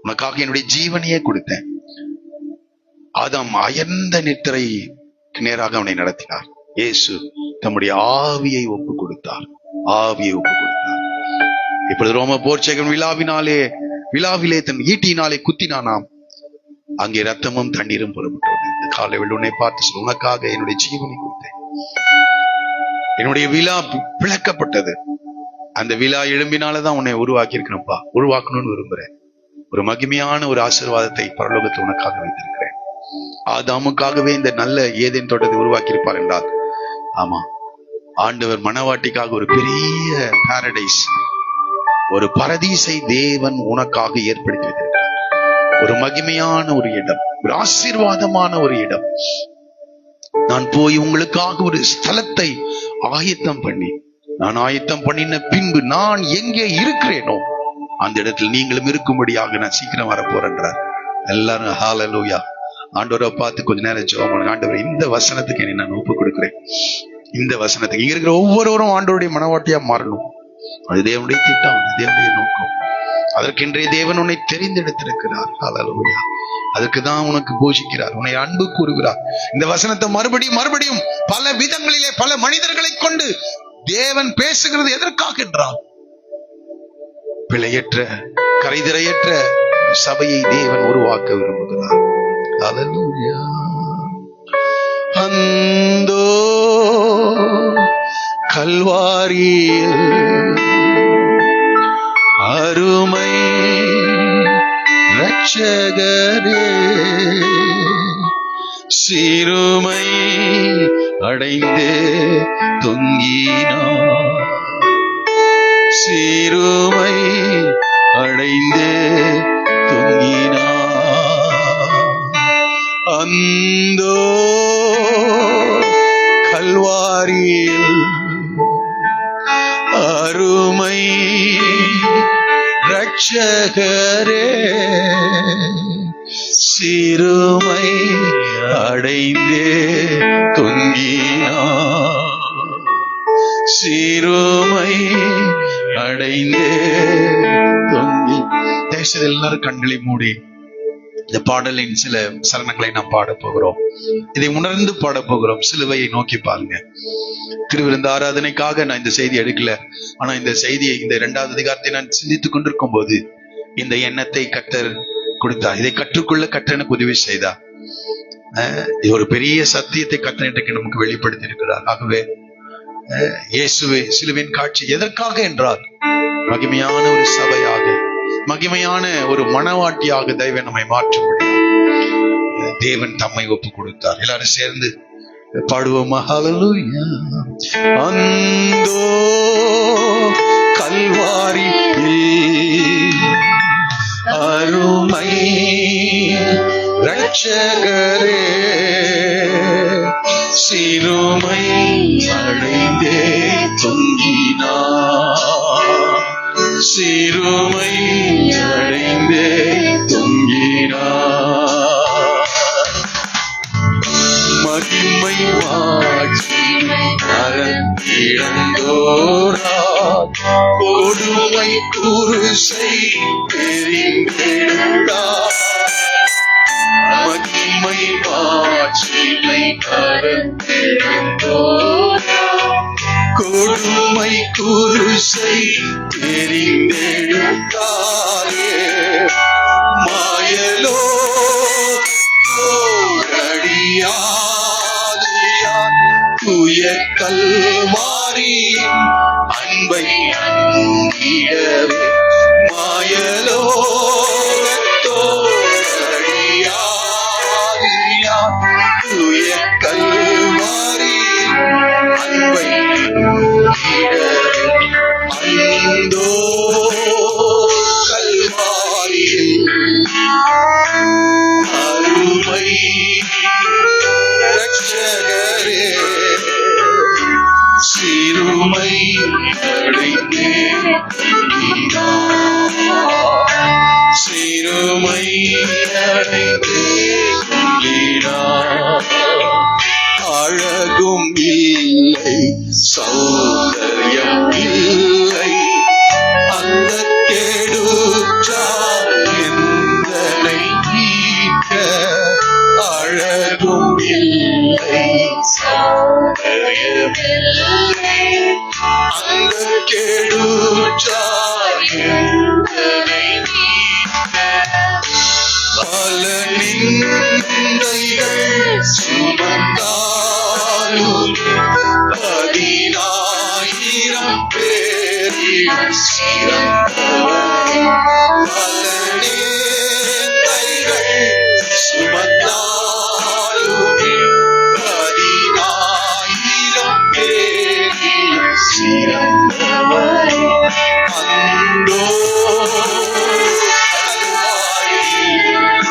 உனக்காக என்னுடைய ஜீவனையே கொடுத்தேன். ஆதாம் அயர்ந்த நித்திரை நேராக அவனை நடத்தினார். இயேசு தம்முடைய ஆவியை ஒப்பு கொடுத்தார். இப்பொழுது ரோம போர்ச்சேகன் விழாவிலே தன் ஈட்டியினாலே குத்தினானாம். அங்கே ரத்தமும் தண்ணீரும் புறப்பட்டது. இந்த காலையில் உன்னை பார்த்து, உனக்காக என்னுடைய ஜீவனை கொடுத்தேன். என்னுடைய விழா பிளக்கப்பட்டது. அந்த விழா எலும்பினாலதான் உன்னை உருவாக்கி இருக்கிறேன்ப்பா. உருவாக்கணும்னு விரும்புறேன். ஒரு மகிமையான ஒரு ஆசீர்வாதத்தை பரலோகத்தை உனக்காக வைத்திருக்கிறேன். ஆதாமுக்காகவே இந்த நல்ல ஏதேன் தோட்டத்தை உருவாக்கி இருப்பார் என்றால், ஆமா, ஆண்டவர் மனவாட்டிக்காக ஒரு பெரிய பாரடைஸ், ஒரு பரதீசை தேவன் உனக்காக ஏற்படுத்தி வைத்திருக்கிறார். ஒரு மகிமையான ஒரு இடம், ஒரு ஆசீர்வாதமான ஒரு இடம். நான் போய் உங்களுக்காக ஒரு ஸ்தலத்தை ஆயத்தம் பண்ணி, நான் ஆயத்தம் பண்ணின பின்பு நான் எங்கே இருக்கிறேனோ அந்த இடத்தில் நீங்களும் இருக்கும்படியாக நான் சீக்கிரம் வரப்போறேன்றார். எல்லாரும் ஹல்லேலூயா. ஆண்டவரை பார்த்து கொஞ்ச நேரம் ஜெபம் பண்ணுங்க. ஆண்டவரே, இந்த வசனத்துக்கு என்னை நான் ஒப்பு கொடுக்கிறேன். இந்த வசனத்துக்கு இங்க இருக்கிற ஒவ்வொருவரும் ஆண்டவருடைய மனவாட்டியா மாறணும். அது தேவனுடைய திட்டம், தேவனுடைய நோக்கம். அதற்கென்றே தேவன் உன்னை தெரிந்தெடுத்திருக்கிறார். ஹல்லேலூயா. அதற்கு தான் உனக்கு போஷிக்கிறார், உன்னை அன்பு கூறுகிறார். இந்த வசனத்தை மறுபடியும் மறுபடியும் பல விதங்களிலே பல மனிதர்களை கொண்டு தேவன் பேசுகிறது எதற்காக என்றால், பிழையற்ற கரைதிரையற்ற சபையை தேவன் உருவாக்க விரும்புகிறார். ஹல்லேலூயா. அந்தோ கல்வாரியில் அருமை இரட்சகரே, சிறுமை அடைந்து தொங்கினார், சிறுமை அடைந்து தொங்கினார். அந்தோ கல்வாரியில் அருமை இரட்சகரே, சிறுமை அடைந்தே தொங்கினார், சிறுமை அடைந்தே தொங்கி. தேசத்தில் எல்லாரும் கண்களை மூடி இந்த பாடலின் சில சரணங்களை நாம் பாட போகிறோம். இதை உணர்ந்து பாட போகிறோம். சிலுவையை நோக்கி பாருங்க. திருவிருந்த ஆராதனைக்காக நான் இந்த செய்தி எடுக்கல. ஆனா இந்த செய்தியை, இந்த 2வது அதிகாரத்தை நான் சிந்தித்துக் கொண்டிருக்கும் போது இந்த எண்ணத்தை கர்த்தர் கொடுத்தார். இதை கற்றுக்கொள்ள கர்த்தர் எனக்கு உதவி செய்தார். இது ஒரு பெரிய சத்தியத்தை கர்த்தர் இன்றைக்கு நமக்கு வெளிப்படுத்தி இருக்கிறார். ஆகவே இயேசுவே சிலுவையின் காட்சி எதற்காக என்றால், மகிமையான ஒரு சபையாக, மகிமையான ஒரு மனவாட்டியாக தெய்வம் நம்மை மாற்ற முடியும். தேவன் தம்மை ஒப்பு கொடுத்தார். எல்லாரும் சேர்ந்து பாடுவோம். ஹல்லேலூயா. அந்தோ கல்வாரியில் அருமை இரட்சகரே, சிறுமை அடைந்தே தொங்கினார், சிறுமை அடைந்தே தொங்கினார். மகிமை மாட்சிமை அறந்திழந்தோரார், கொடுமை குருசை தெரிந்தெடுத்தார். மகிமை மாட்சிமை அறந்திழந்தோரார், கொடுமை குருசை தெரிந்தெடுத்தாரே. மாயலோ தூய கல்வாரியின் அன்பை அங்கிடவே, மாயலோ தூய கல்வாரியின் அன்பை அங்கிடவே. அந்தோ கல்வாரியில் அருமை இரட்சகரே, சிறுமை அடைந்தே தொங்கினார், சிறுமை அடைந்தே தொங்கினார். அழகும் இல்லை, சௌந்தர்யம் இல்லை, அந்த கெடுச்சால் எந்தனை நீக்க. அழகும் இல்லை, சௌந்தர்யம் இல்லை, அந்த கெடுச்சால் எந்தனை நீக்க. பல நிந்தைகள் சுமந்தாலும் 10,000 பேரில் சிறந்தவர். பல நிந்தைகள் சுமந்தாலும் 10,000 பேரில் சிறந்தவர். அந்தோ கல்வாரியில்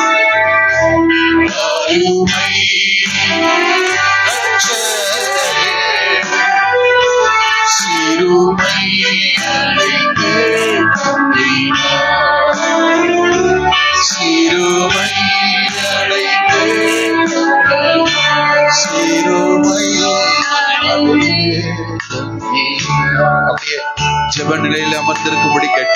நிலையில் அமர்ந்திருக்கும்படி கேட்கிறேன்.